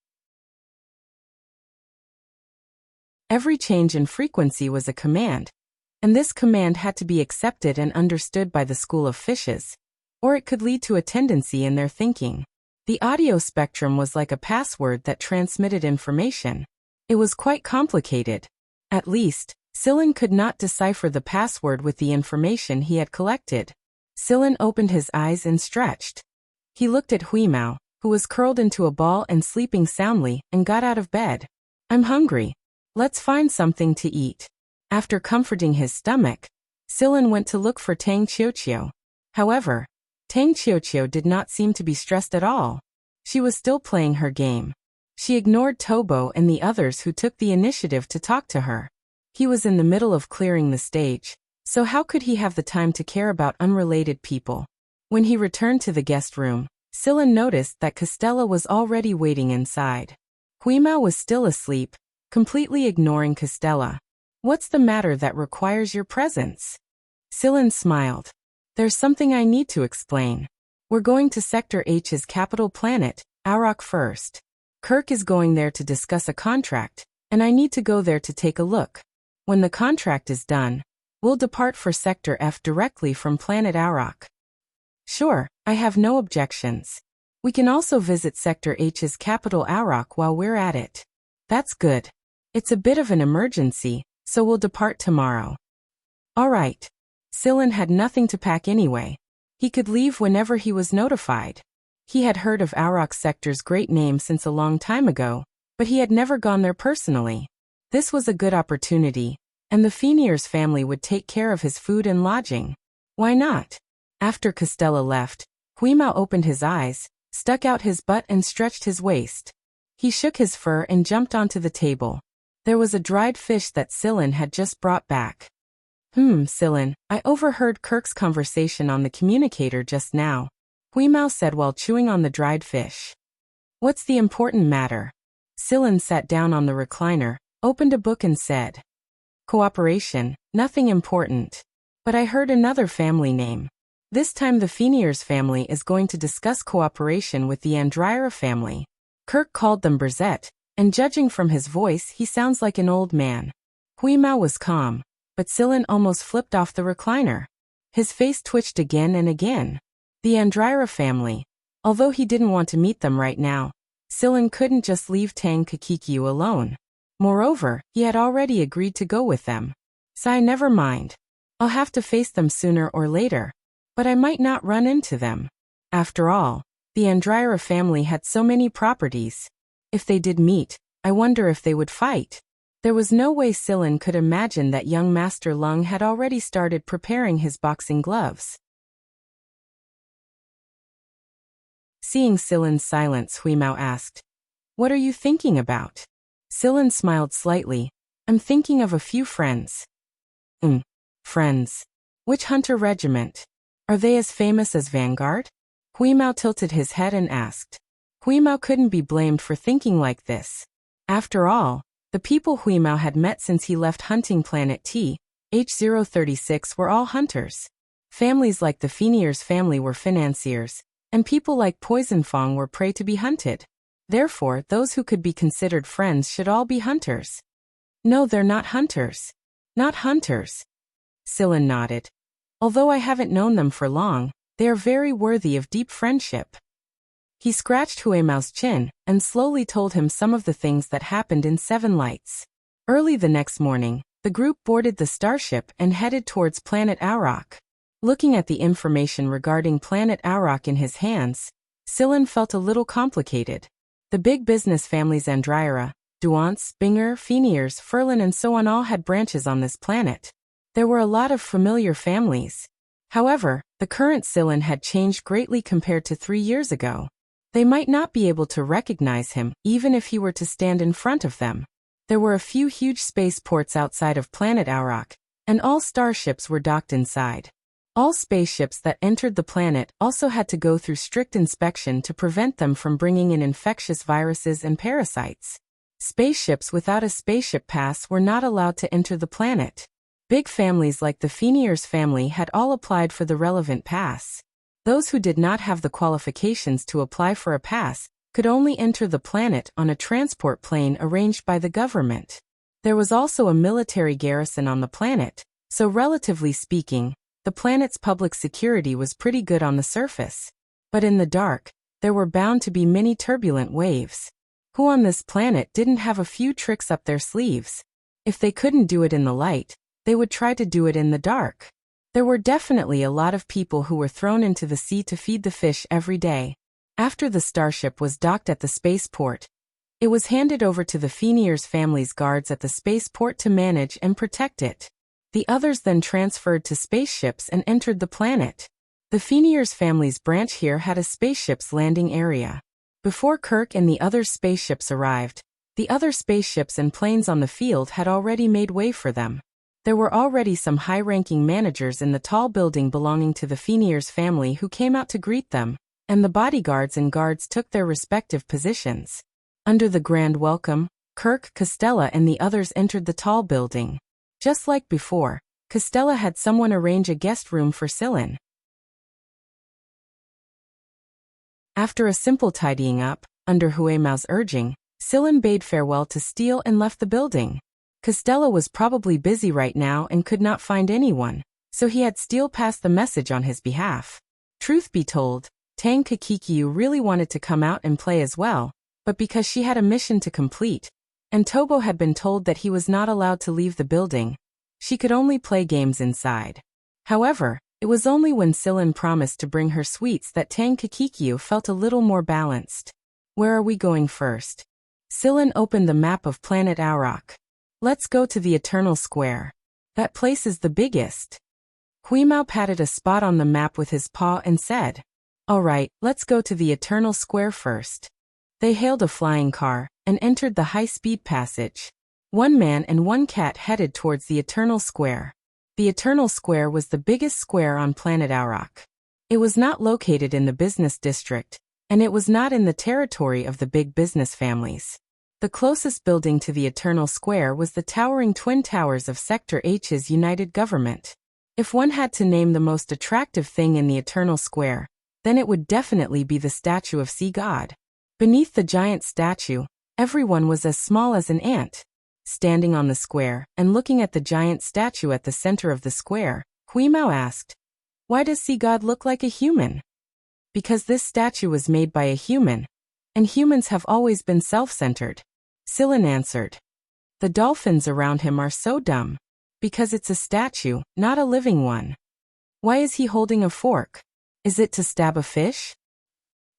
Every change in frequency was a command, and this command had to be accepted and understood by the school of fishes, or it could lead to a tendency in their thinking. The audio spectrum was like a password that transmitted information. It was quite complicated. At least, Sillin could not decipher the password with the information he had collected. Sillin opened his eyes and stretched. He looked at Huimao, who was curled into a ball and sleeping soundly, and got out of bed. "I'm hungry. Let's find something to eat." After comforting his stomach, Sillin went to look for Tang Qiuqiu. However, Tang Qiuqiu did not seem to be stressed at all. She was still playing her game. She ignored Tobo and the others who took the initiative to talk to her. He was in the middle of clearing the stage, so how could he have the time to care about unrelated people? When he returned to the guest room, Sillin noticed that Costella was already waiting inside. Huimao was still asleep, completely ignoring Costella. "What's the matter that requires your presence?" Sillin smiled. "There's something I need to explain. We're going to Sector H's capital planet, Auroch first. Kirk is going there to discuss a contract, and I need to go there to take a look. When the contract is done, we'll depart for Sector F directly from planet Auroch." "Sure, I have no objections. We can also visit Sector H's capital Auroch while we're at it." "That's good. It's a bit of an emergency, so we'll depart tomorrow." "All right." Sillin had nothing to pack anyway. He could leave whenever he was notified. He had heard of Auroch Sector's great name since a long time ago, but he had never gone there personally. This was a good opportunity, and the Feniers family would take care of his food and lodging. Why not? After Costella left, Huimao opened his eyes, stuck out his butt and stretched his waist. He shook his fur and jumped onto the table. There was a dried fish that Sillin had just brought back. Sillin, I overheard Kirk's conversation on the communicator just now," Huimao said while chewing on the dried fish. "What's the important matter?" Sillin sat down on the recliner, opened a book and said, "Cooperation, nothing important. But I heard another family name. This time the Feniers family is going to discuss cooperation with the Andriara family." Kirk called them Brzett, and judging from his voice he sounds like an old man. Huimao was calm, but Sillin almost flipped off the recliner. His face twitched again and again. The Andriara family. Although he didn't want to meet them right now, Sillin couldn't just leave Tang Qiuqiu alone. Moreover, he had already agreed to go with them. "Sigh, never mind. I'll have to face them sooner or later, but I might not run into them. After all, the Andriara family had so many properties. If they did meet, I wonder if they would fight. There was no way Sillin could imagine that young Master Lung had already started preparing his boxing gloves. Seeing Sillin's silence, Huimao asked, "What are you thinking about?" Sillin smiled slightly. "I'm thinking of a few friends." Friends. Which hunter regiment? Are they as famous as Vanguard? Huimao tilted his head and asked. Huimao couldn't be blamed for thinking like this. After all, the people Huimao had met since he left hunting planet H036 were all hunters. Families like the Fenier's family were financiers, and people like Poisonfong were prey to be hunted. Therefore, those who could be considered friends should all be hunters. No, they're not hunters. Not hunters. Sillin nodded. Although I haven't known them for long, they are very worthy of deep friendship. He scratched Huimao's chin and slowly told him some of the things that happened in Seven Lights. Early the next morning, the group boarded the starship and headed towards planet Auroch. Looking at the information regarding planet Auroch in his hands, Sillin felt a little complicated. The big business families Andryra, Duance, Binger, Feniers, Furlan and so on all had branches on this planet. There were a lot of familiar families. However, the current Sillin had changed greatly compared to 3 years ago. They might not be able to recognize him, even if he were to stand in front of them. There were a few huge spaceports outside of planet Auroch, and all starships were docked inside. All spaceships that entered the planet also had to go through strict inspection to prevent them from bringing in infectious viruses and parasites. Spaceships without a spaceship pass were not allowed to enter the planet. Big families like the Fenier's family had all applied for the relevant pass. Those who did not have the qualifications to apply for a pass could only enter the planet on a transport plane arranged by the government. There was also a military garrison on the planet, so relatively speaking, the planet's public security was pretty good on the surface. But in the dark, there were bound to be many turbulent waves. Who on this planet didn't have a few tricks up their sleeves? If they couldn't do it in the light, they would try to do it in the dark. There were definitely a lot of people who were thrown into the sea to feed the fish every day. After the starship was docked at the spaceport, it was handed over to the Fenier's family's guards at the spaceport to manage and protect it. The others then transferred to spaceships and entered the planet. The Fenier's family's branch here had a spaceship's landing area. Before Kirk and the other spaceships arrived, the other spaceships and planes on the field had already made way for them. There were already some high-ranking managers in the tall building belonging to the Fenier's family who came out to greet them, and the bodyguards and guards took their respective positions. Under the grand welcome, Kirk, Costella and the others entered the tall building. Just like before, Costella had someone arrange a guest room for Sillin. After a simple tidying up, under Huimao's urging, Sillin bade farewell to Steele and left the building. Costella was probably busy right now and could not find anyone, so he had Steele pass the message on his behalf. Truth be told, Tang Kakikiu really wanted to come out and play as well, but because she had a mission to complete, and Tobo had been told that he was not allowed to leave the building, she could only play games inside. However, it was only when Sillin promised to bring her sweets that Tang Kakikiu felt a little more balanced. Where are we going first? Sillin opened the map of planet Auroch. Let's go to the Eternal Square. That place is the biggest. Huimao patted a spot on the map with his paw and said, "All right, let's go to the Eternal Square first." They hailed a flying car and entered the high-speed passage. One man and one cat headed towards the Eternal Square. The Eternal Square was the biggest square on planet Auroch. It was not located in the business district, and it was not in the territory of the big business families. The closest building to the Eternal Square was the towering twin towers of Sector H's United Government. If one had to name the most attractive thing in the Eternal Square, then it would definitely be the statue of Sea God. Beneath the giant statue, everyone was as small as an ant. Standing on the square and looking at the giant statue at the center of the square, Huimao asked, "Why does Sea God look like a human?" "Because this statue was made by a human, and humans have always been self-centered," Sillin answered. "The dolphins around him are so dumb. Because it's a statue, not a living one." "Why is he holding a fork? Is it to stab a fish?"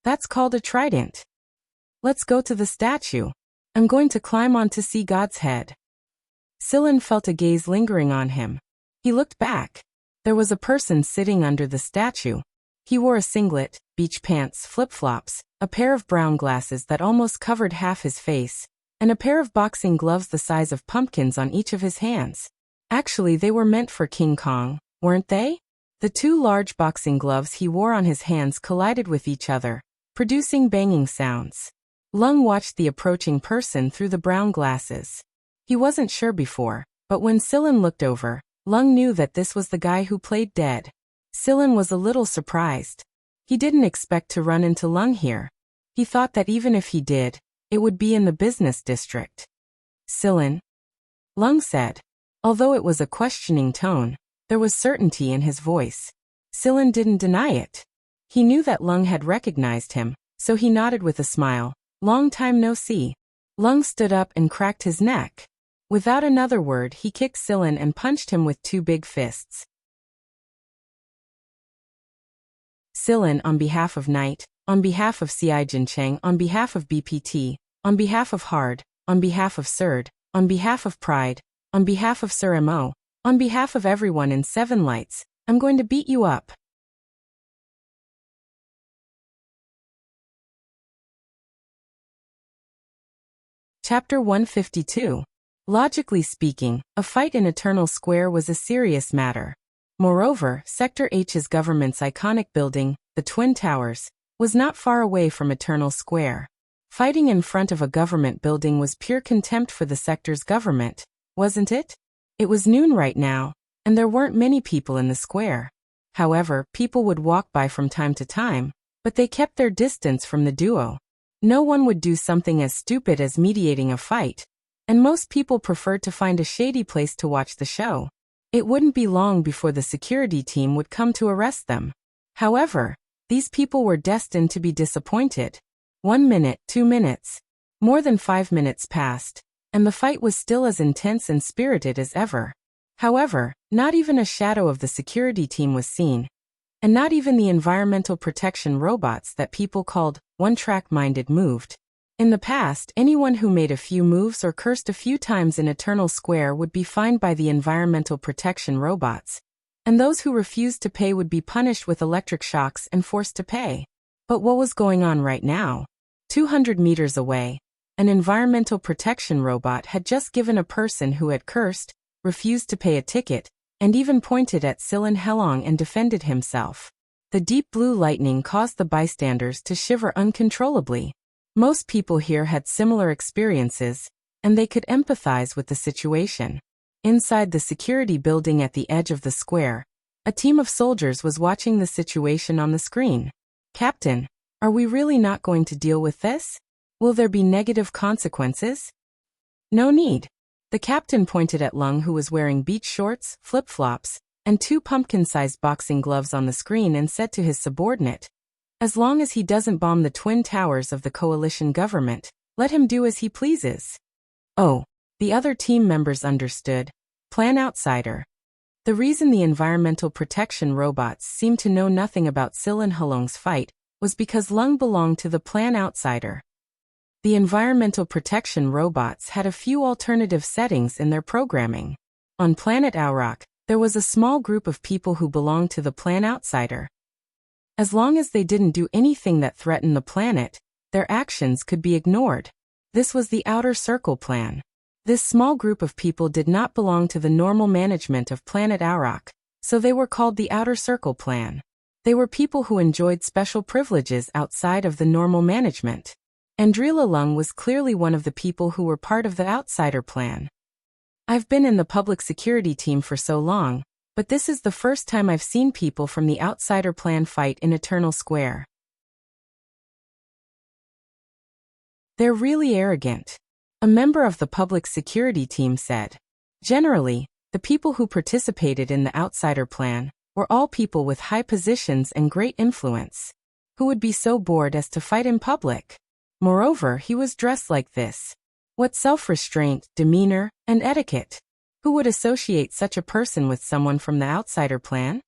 "That's called a trident." Let's go to the statue. I'm going to climb on to see God's head. Sillin felt a gaze lingering on him. He looked back. There was a person sitting under the statue. He wore a singlet, beach pants, flip-flops, a pair of brown glasses that almost covered half his face, and a pair of boxing gloves the size of pumpkins on each of his hands. Actually, they were meant for King Kong, weren't they? The two large boxing gloves he wore on his hands collided with each other, producing banging sounds. Lung watched the approaching person through the brown glasses. He wasn't sure before, but when Sillin looked over, Lung knew that this was the guy who played dead. Sillin was a little surprised. He didn't expect to run into Lung here. He thought that even if he did, it would be in the business district. Sillin? Lung said. Although it was a questioning tone, there was certainty in his voice. Sillin didn't deny it. He knew that Lung had recognized him, so he nodded with a smile. Long time no see. Lung stood up and cracked his neck. Without another word, he kicked Sillin and punched him with two big fists. Sillin, on behalf of Knight, on behalf of C.I. Jincheng, on behalf of BPT, on behalf of Hard, on behalf of Surd, on behalf of Pride, on behalf of Sir Mo, on behalf of everyone in Seven Lights, I'm going to beat you up. Chapter 152. Logically speaking, a fight in Eternal Square was a serious matter. Moreover, Sector H's government's iconic building, the Twin Towers, was not far away from Eternal Square. Fighting in front of a government building was pure contempt for the sector's government, wasn't it? It was noon right now, and there weren't many people in the square. However, people would walk by from time to time, but they kept their distance from the duo. No one would do something as stupid as mediating a fight, and most people preferred to find a shady place to watch the show. It wouldn't be long before the security team would come to arrest them. However, these people were destined to be disappointed. 1 minute, 2 minutes. More than 5 minutes passed, and the fight was still as intense and spirited as ever. However, not even a shadow of the security team was seen, and not even the environmental protection robots that people called one-track-minded moved. In the past, anyone who made a few moves or cursed a few times in Eternal Square would be fined by the environmental protection robots, and those who refused to pay would be punished with electric shocks and forced to pay. But what was going on right now? 200 meters away, an environmental protection robot had just given a person who had cursed, refused to pay a ticket, and even pointed at Sillin Helong and defended himself. The deep blue lightning caused the bystanders to shiver uncontrollably. Most people here had similar experiences, and they could empathize with the situation. Inside the security building at the edge of the square, a team of soldiers was watching the situation on the screen. Captain, are we really not going to deal with this? Will there be negative consequences? No need. The captain pointed at Lung, who was wearing beach shorts, flip-flops, and two pumpkin-sized boxing gloves on the screen, and said to his subordinate, as long as he doesn't bomb the Twin Towers of the coalition government, let him do as he pleases. Oh, the other team members understood. Plan Outsider. The reason the environmental protection robots seemed to know nothing about Sillin Helong's fight was because Lung belonged to the Plan Outsider. The environmental protection robots had a few alternative settings in their programming. On planet Auroch, there was a small group of people who belonged to the Plan Outsider. As long as they didn't do anything that threatened the planet, their actions could be ignored. This was the Outer Circle plan. This small group of people did not belong to the normal management of planet Auroch, so they were called the Outer Circle plan. They were people who enjoyed special privileges outside of the normal management. Andrila Lung was clearly one of the people who were part of the Outsider plan. I've been in the public security team for so long, but this is the first time I've seen people from the Outsider plan fight in Eternal Square. They're really arrogant. A member of the public security team said. Generally, the people who participated in the Outsider plan were all people with high positions and great influence. Who would be so bored as to fight in public? Moreover, he was dressed like this. What self-restraint, demeanor, and etiquette? Who would associate such a person with someone from the Outsider plan?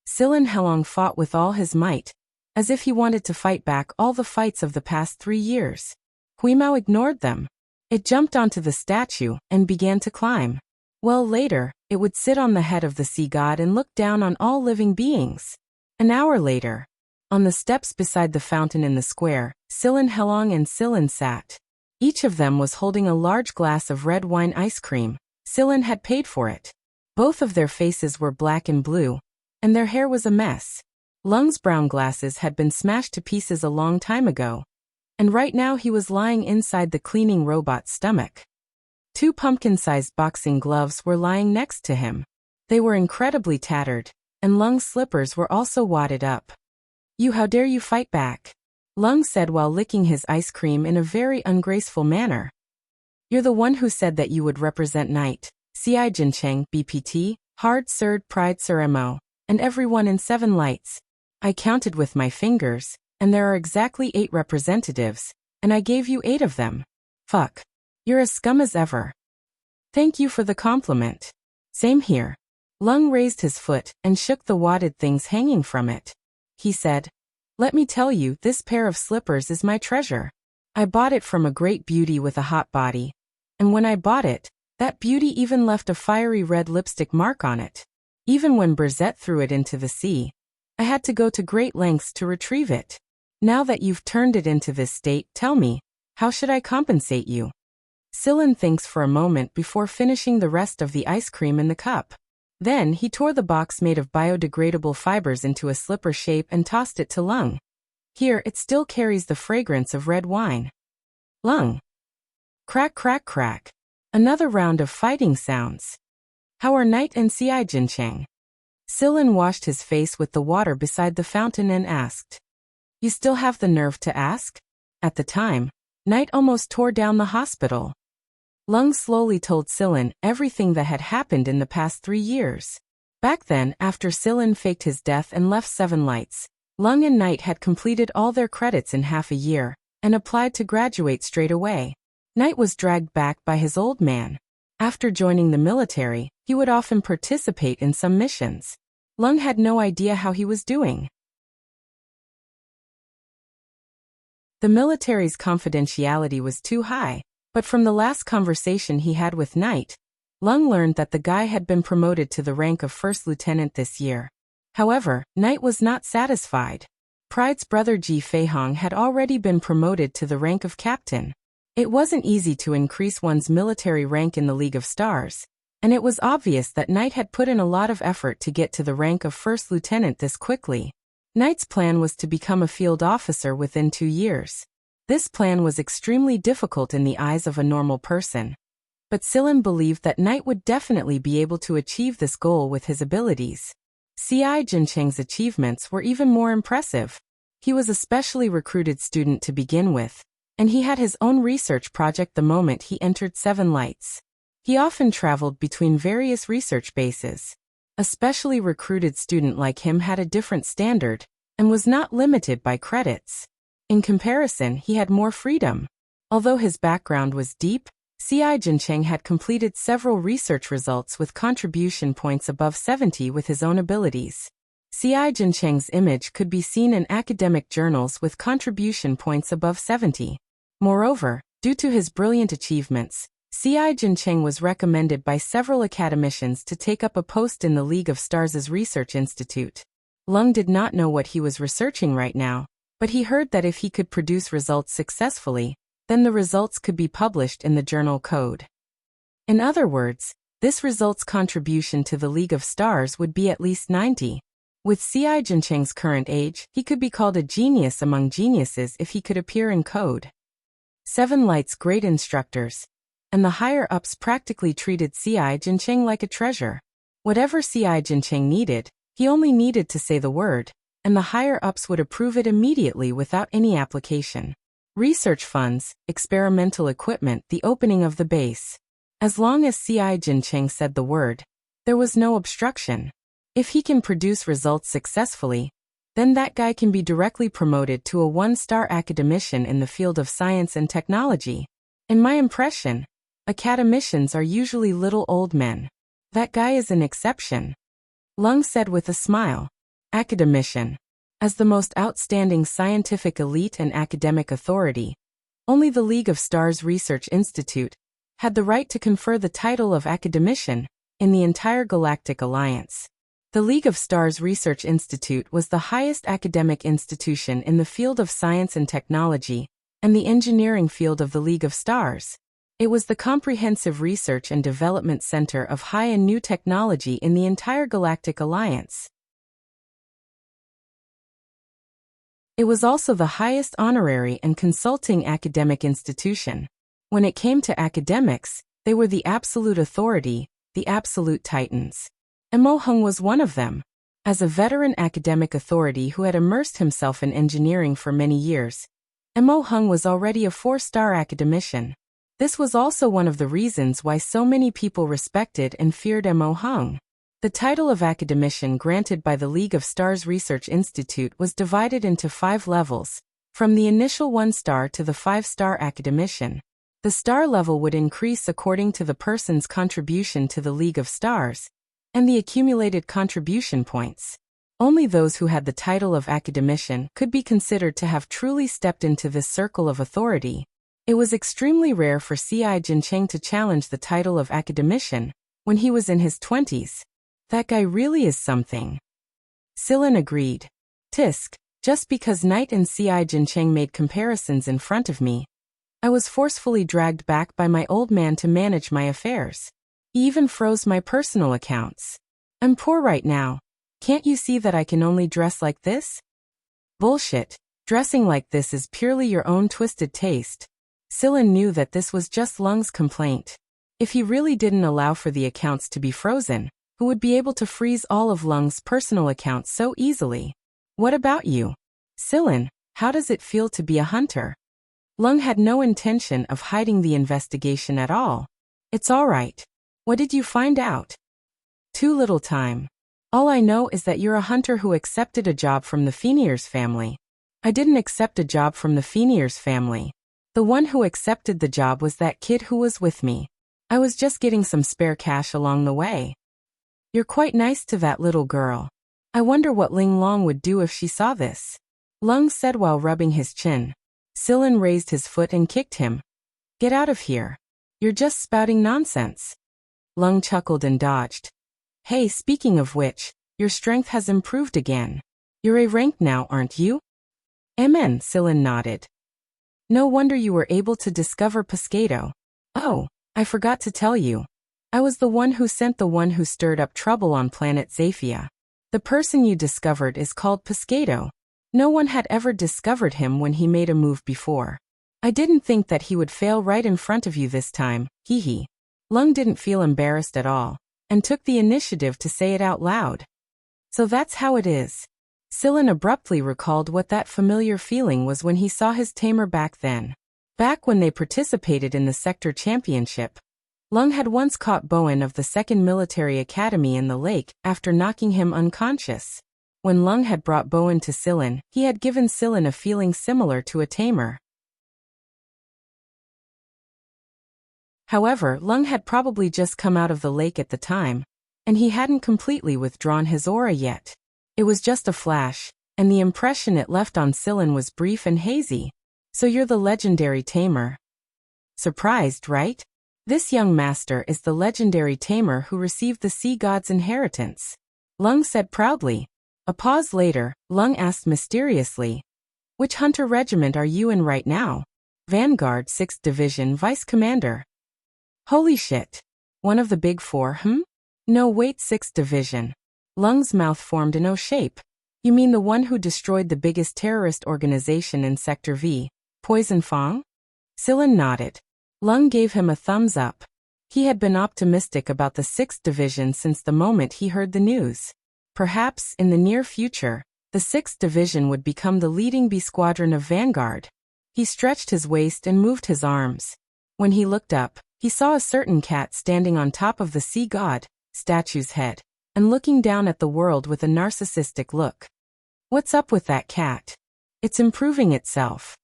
Sillin Helong fought with all his might, as if he wanted to fight back all the fights of the past 3 years. Huimao ignored them. It jumped onto the statue and began to climb. Well, later, it would sit on the head of the sea god and look down on all living beings. An hour later, on the steps beside the fountain in the square, Silin Helong and Silin sat. Each of them was holding a large glass of red wine ice cream. Silin had paid for it. Both of their faces were black and blue, and their hair was a mess. Lung's brown glasses had been smashed to pieces a long time ago, and right now he was lying inside the cleaning robot's stomach. 2 pumpkin-sized boxing gloves were lying next to him. They were incredibly tattered, and Lung's slippers were also wadded up. How dare you fight back?" Lung said while licking his ice cream in a very ungraceful manner. "You're the one who said that you would represent Knight, Ci Jincheng, BPT, Hard Surd Pride Suremo, and everyone in 7 Lights. I counted with my fingers, and there are exactly 8 representatives, and I gave you 8 of them. Fuck. You're as scum as ever." "Thank you for the compliment." "Same here." Lung raised his foot and shook the wadded things hanging from it. He said, "Let me tell you, this pair of slippers is my treasure. I bought it from a great beauty with a hot body, and when I bought it, that beauty even left a fiery red lipstick mark on it. Even when Berzette threw it into the sea, I had to go to great lengths to retrieve it. Now that you've turned it into this state, tell me, how should I compensate you?" Silin thinks for a moment before finishing the rest of the ice cream in the cup. Then he tore the box made of biodegradable fibers into a slipper shape and tossed it to Lung. "Here, it still carries the fragrance of red wine." Lung. Crack, crack, crack. Another round of fighting sounds. "How are Knight and Ci Jincheng?" Silin washed his face with the water beside the fountain and asked. "You still have the nerve to ask?" At the time, Knight almost tore down the hospital. Lung slowly told Silin everything that had happened in the past 3 years. Back then, after Silin faked his death and left 7 Lights, Lung and Knight had completed all their credits in half a year and applied to graduate straight away. Knight was dragged back by his old man. After joining the military, he would often participate in some missions. Lung had no idea how he was doing. The military's confidentiality was too high. But from the last conversation he had with Knight, Lung learned that the guy had been promoted to the rank of first lieutenant this year. However, Knight was not satisfied. Pride's brother Ji Feihong had already been promoted to the rank of captain. It wasn't easy to increase one's military rank in the League of Stars, and it was obvious that Knight had put in a lot of effort to get to the rank of first lieutenant this quickly. Knight's plan was to become a field officer within 2 years. This plan was extremely difficult in the eyes of a normal person. But Silin believed that Knight would definitely be able to achieve this goal with his abilities. Ci Jincheng's achievements were even more impressive. He was a specially recruited student to begin with, and he had his own research project the moment he entered 7 Lights. He often traveled between various research bases. A specially recruited student like him had a different standard, and was not limited by credits. In comparison, he had more freedom. Although his background was deep, Ci Jincheng had completed several research results with contribution points above 70 with his own abilities. Ci Jincheng's image could be seen in academic journals with contribution points above 70. Moreover, due to his brilliant achievements, Ci Jincheng was recommended by several academicians to take up a post in the League of Stars' Research Institute. Lung did not know what he was researching right now, but he heard that if he could produce results successfully, then the results could be published in the journal Code. In other words, this result's contribution to the League of Stars would be at least 90. With Ci Jincheng's current age, he could be called a genius among geniuses if he could appear in Code. 7 Lights' great instructors, and the higher-ups practically treated Ci Jincheng like a treasure. Whatever Ci Jincheng needed, he only needed to say the word, and the higher-ups would approve it immediately without any application. Research funds, experimental equipment, the opening of the base. As long as Ci Jincheng said the word, there was no obstruction. If he can produce results successfully, then that guy can be directly promoted to a 1-star academician in the field of science and technology. In my impression, academicians are usually little old men. That guy is an exception. Lung said with a smile. Academician. As the most outstanding scientific elite and academic authority, only the League of Stars Research Institute had the right to confer the title of academician in the entire Galactic Alliance. The League of Stars Research Institute was the highest academic institution in the field of science and technology, and the engineering field of the League of Stars. It was the comprehensive research and development center of high and new technology in the entire Galactic Alliance. It was also the highest honorary and consulting academic institution. When it came to academics, they were the absolute authority, the absolute titans. Mo Hung was one of them. As a veteran academic authority who had immersed himself in engineering for many years, Mo Hung was already a 4-star academician. This was also one of the reasons why so many people respected and feared Mo Hung. The title of academician granted by the League of Stars Research Institute was divided into 5 levels, from the initial 1-star to the 5-star academician. The star level would increase according to the person's contribution to the League of Stars, and the accumulated contribution points. Only those who had the title of academician could be considered to have truly stepped into this circle of authority. It was extremely rare for C.I. Jincheng to challenge the title of academician when he was in his 20s. That guy really is something. Sillin agreed. Tisk, just because Knight and C.I. Jincheng made comparisons in front of me, I was forcefully dragged back by my old man to manage my affairs. He even froze my personal accounts. I'm poor right now. Can't you see that I can only dress like this? Bullshit. Dressing like this is purely your own twisted taste. Sillin knew that this was just Lung's complaint. If he really didn't allow for the accounts to be frozen, who would be able to freeze all of Lung's personal accounts so easily? What about you? Sillin, how does it feel to be a hunter? Lung had no intention of hiding the investigation at all. It's all right. What did you find out? Too little time. All I know is that you're a hunter who accepted a job from the Feniers family. I didn't accept a job from the Feniers family. The one who accepted the job was that kid who was with me. I was just getting some spare cash along the way. You're quite nice to that little girl. I wonder what Ling Long would do if she saw this. Lung said while rubbing his chin. Sillin raised his foot and kicked him. Get out of here. You're just spouting nonsense. Lung chuckled and dodged. Hey, speaking of which, your strength has improved again. You're A rank now, aren't you? Amen, Sillin nodded. No wonder you were able to discover Pescado. Oh, I forgot to tell you. I was the one who sent the one who stirred up trouble on planet Zafia. The person you discovered is called Pescado. No one had ever discovered him when he made a move before. I didn't think that he would fail right in front of you this time, hee. Lung didn't feel embarrassed at all, and took the initiative to say it out loud. So that's how it is. Sillin abruptly recalled what that familiar feeling was when he saw his tamer back then. Back when they participated in the sector championship, Lung had once caught Bowen of the 2nd Military Academy in the lake after knocking him unconscious. When Lung had brought Bowen to Sillin, he had given Sillin a feeling similar to a tamer. However, Lung had probably just come out of the lake at the time, and he hadn't completely withdrawn his aura yet. It was just a flash, and the impression it left on Sillin was brief and hazy. So you're the legendary tamer. Surprised, right? This young master is the legendary tamer who received the sea god's inheritance. Lung said proudly. A pause later, Lung asked mysteriously, which hunter regiment are you in right now? Vanguard 6th Division Vice Commander. Holy shit. One of the big 4, No wait, 6th Division. Lung's mouth formed an O shape. You mean the one who destroyed the biggest terrorist organization in Sector V, Poison Fang? Sillin nodded. Lung gave him a thumbs up. He had been optimistic about the 6th Division since the moment he heard the news. Perhaps, in the near future, the 6th Division would become the leading B squadron of Vanguard. He stretched his waist and moved his arms. When he looked up, he saw a certain cat standing on top of the sea god statue's head, and looking down at the world with a narcissistic look. What's up with that cat? It's improving itself.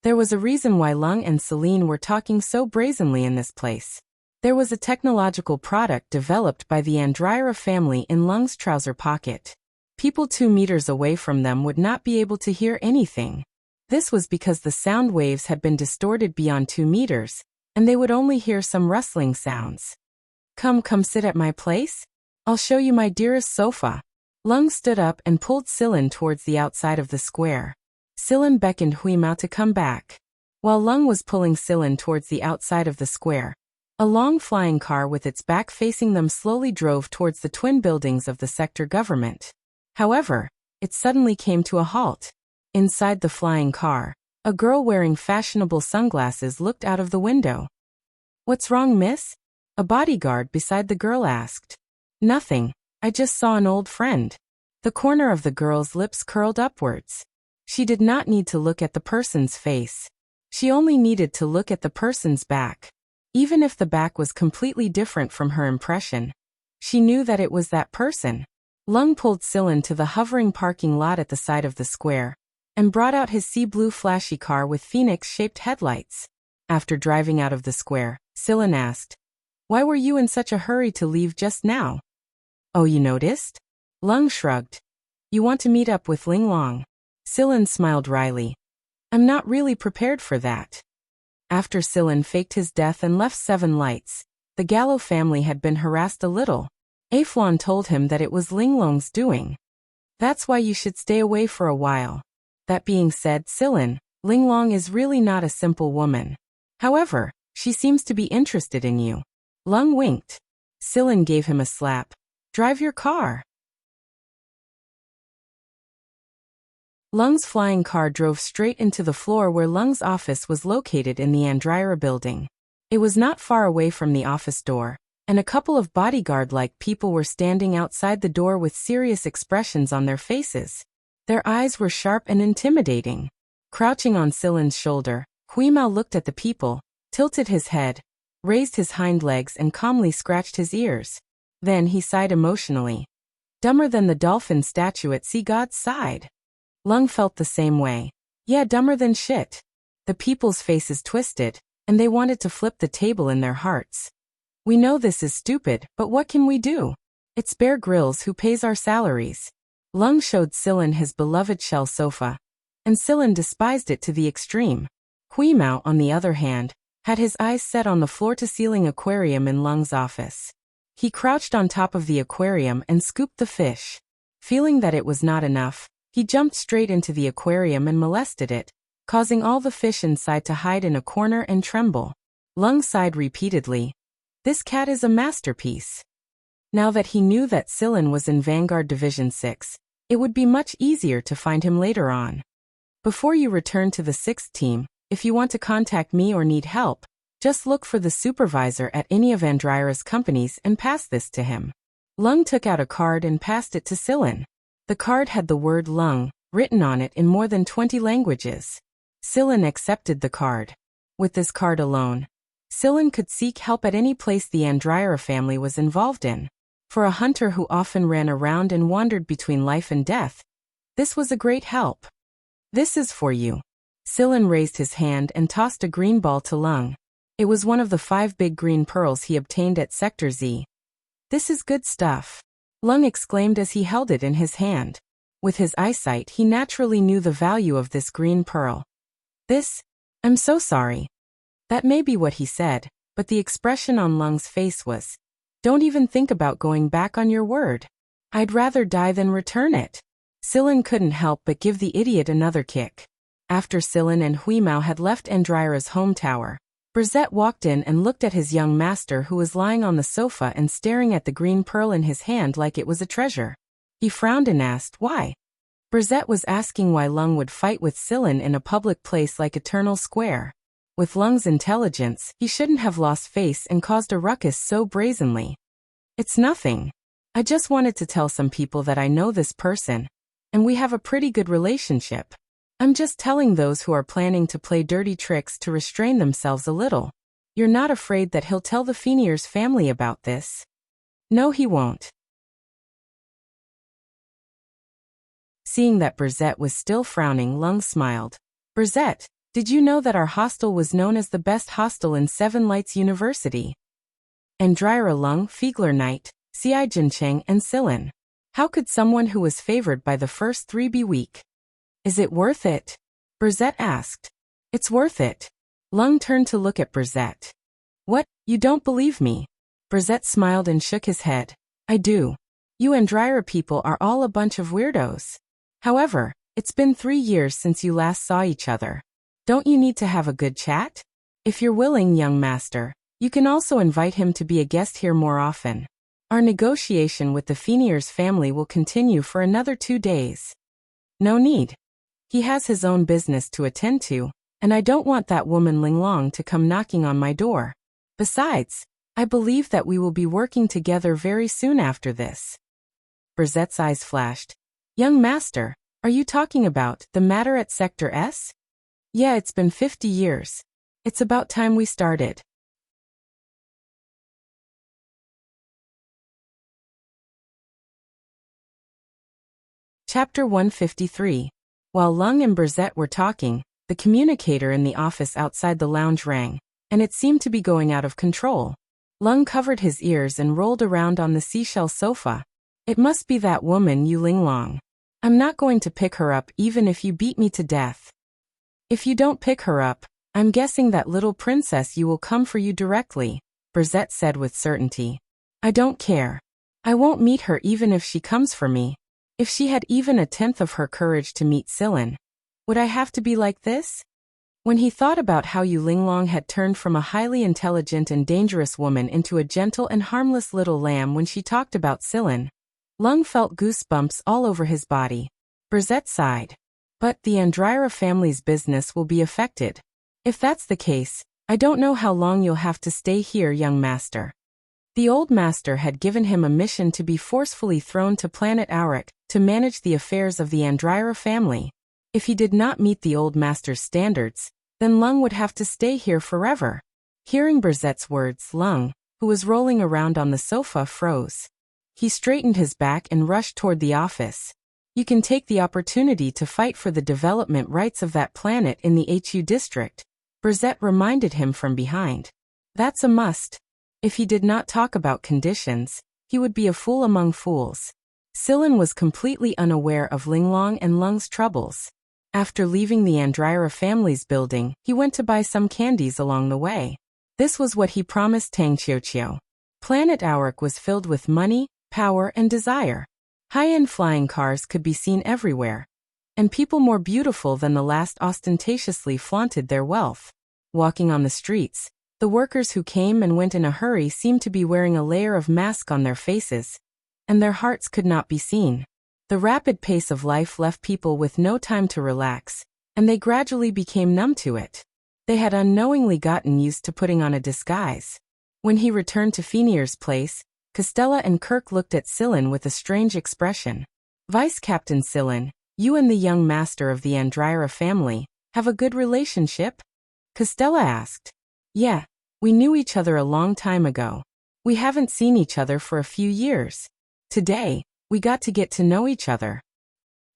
There was a reason why Lung and Celine were talking so brazenly in this place. There was a technological product developed by the Andryra family in Lung's trouser pocket. People 2 meters away from them would not be able to hear anything. This was because the sound waves had been distorted beyond 2 meters, and they would only hear some rustling sounds. Come sit at my place? I'll show you my dearest sofa. Lung stood up and pulled Silin towards the outside of the square. Silin beckoned Huimao to come back. While Lung was pulling Silin towards the outside of the square, a long flying car with its back facing them slowly drove towards the twin buildings of the sector government. However, it suddenly came to a halt. Inside the flying car, a girl wearing fashionable sunglasses looked out of the window. "What's wrong, miss?" A bodyguard beside the girl asked. "Nothing, I just saw an old friend." The corner of the girl's lips curled upwards. She did not need to look at the person's face. She only needed to look at the person's back. Even if the back was completely different from her impression, she knew that it was that person. Lung pulled Silin to the hovering parking lot at the side of the square, and brought out his sea blue flashy car with phoenix-shaped headlights. After driving out of the square, Silin asked, "Why were you in such a hurry to leave just now?" "Oh, you noticed?" Lung shrugged. "You want to meet up with Ling Long." Silin smiled wryly. "I'm not really prepared for that." After Silin faked his death and left 7 lights, the Gallo family had been harassed a little. Aflon told him that it was Ling Long's doing. "That's why you should stay away for a while." That being said, Silin, Ling Long is really not a simple woman. However, she seems to be interested in you. Lung winked. Silin gave him a slap. "Drive your car." Lung's flying car drove straight into the floor where Lung's office was located in the Andryra building. It was not far away from the office door, and a couple of bodyguard-like people were standing outside the door with serious expressions on their faces. Their eyes were sharp and intimidating. Crouching on Silin's shoulder, Huimao looked at the people, tilted his head, raised his hind legs and calmly scratched his ears. Then he sighed emotionally. Dumber than the dolphin statue at Sea God's side. Lung felt the same way. Yeah, dumber than shit. The people's faces twisted, and they wanted to flip the table in their hearts. "We know this is stupid, but what can we do? It's Bear Grylls who pays our salaries." Lung showed Silin his beloved shell sofa, and Silin despised it to the extreme. Huimao, on the other hand, had his eyes set on the floor-to-ceiling aquarium in Lung's office. He crouched on top of the aquarium and scooped the fish. Feeling that it was not enough, he jumped straight into the aquarium and molested it, causing all the fish inside to hide in a corner and tremble. Lung sighed repeatedly. This cat is a masterpiece. Now that he knew that Silin was in Vanguard Division 6, it would be much easier to find him later on. Before you return to the 6th team, if you want to contact me or need help, just look for the supervisor at any of Andryra's companies and pass this to him. Lung took out a card and passed it to Silin. The card had the word Lung written on it in more than 20 languages. Silin accepted the card. With this card alone, Silin could seek help at any place the Andryra family was involved in. For a hunter who often ran around and wandered between life and death, this was a great help. "This is for you." Silin raised his hand and tossed a green ball to Lung. It was one of the 5 big green pearls he obtained at Sector Z. "This is good stuff," Lung exclaimed as he held it in his hand. With his eyesight, he naturally knew the value of this green pearl. I'm so sorry." That may be what he said, but the expression on Lung's face was, "Don't even think about going back on your word. I'd rather die than return it." Silin couldn't help but give the idiot another kick. After Silin and Huimao had left Andryra's home tower, Brizet walked in and looked at his young master who was lying on the sofa and staring at the green pearl in his hand like it was a treasure. He frowned and asked, "Why?" Brizet was asking why Lung would fight with Silin in a public place like Eternal Square. With Lung's intelligence, he shouldn't have lost face and caused a ruckus so brazenly. "It's nothing. I just wanted to tell some people that I know this person, and we have a pretty good relationship. I'm just telling those who are planning to play dirty tricks to restrain themselves a little. You're not afraid that he'll tell the Fenier's family about this?" "No, he won't." Seeing that Brizet was still frowning, Lung smiled. "Brizet, did you know that our hostel was known as the best hostel in Seven Lights University?" Andryra, Lung, Fiegler Knight, Xiai Jincheng and Silin. How could someone who was favored by the first three be weak? Is it worth it? Brzett asked. It's worth it. Lung turned to look at Brzett. What, you don't believe me? Brzett smiled and shook his head. I do. You Andryra people are all a bunch of weirdos. However, it's been 3 years since you last saw each other. Don't you need to have a good chat? If you're willing, young master, you can also invite him to be a guest here more often. Our negotiation with the Fenier's family will continue for another 2 days. No need. He has his own business to attend to, and I don't want that woman Linglong to come knocking on my door. Besides, I believe that we will be working together very soon after this. Brzett's eyes flashed. Young master, are you talking about the matter at Sector S? Yeah, it's been 50 years. It's about time we started. Chapter 153. While Lung and Brzett were talking, the communicator in the office outside the lounge rang, and it seemed to be going out of control. Lung covered his ears and rolled around on the seashell sofa. It must be that woman Yu Linglong. I'm not going to pick her up even if you beat me to death. If you don't pick her up, I'm guessing that little princess Yu will come for you directly, Brzett said with certainty. I don't care. I won't meet her even if she comes for me. If she had even a tenth of her courage to meet Sillin, would I have to be like this? When he thought about how Yu Linglong had turned from a highly intelligent and dangerous woman into a gentle and harmless little lamb when she talked about Sillin, Lung felt goosebumps all over his body. Brzett sighed. But the Andryra family's business will be affected. If that's the case, I don't know how long you'll have to stay here, young master. The old master had given him a mission to be forcefully thrown to planet Auric to manage the affairs of the Andryra family. If he did not meet the old master's standards, then Lung would have to stay here forever. Hearing Brzett's words, Lung, who was rolling around on the sofa, froze. He straightened his back and rushed toward the office. You can take the opportunity to fight for the development rights of that planet in the HU district, Brzett reminded him from behind. That's a must. If he did not talk about conditions, he would be a fool among fools. Sillin was completely unaware of Linglong and Lung's troubles. After leaving the Andryra family's building, he went to buy some candies along the way. This was what he promised Tang Qiuqiu. Planet Auric was filled with money, power, and desire. High-end flying cars could be seen everywhere, and people more beautiful than the last ostentatiously flaunted their wealth. Walking on the streets, the workers who came and went in a hurry seemed to be wearing a layer of mask on their faces, and their hearts could not be seen. The rapid pace of life left people with no time to relax, and they gradually became numb to it. They had unknowingly gotten used to putting on a disguise. When he returned to Fenier's place, Costella and Kirk looked at Sillin with a strange expression. Vice Captain Sillin, you and the young master of the Andryra family have a good relationship? Costella asked. Yeah, we knew each other a long time ago. We haven't seen each other for a few years. Today, we got to get to know each other.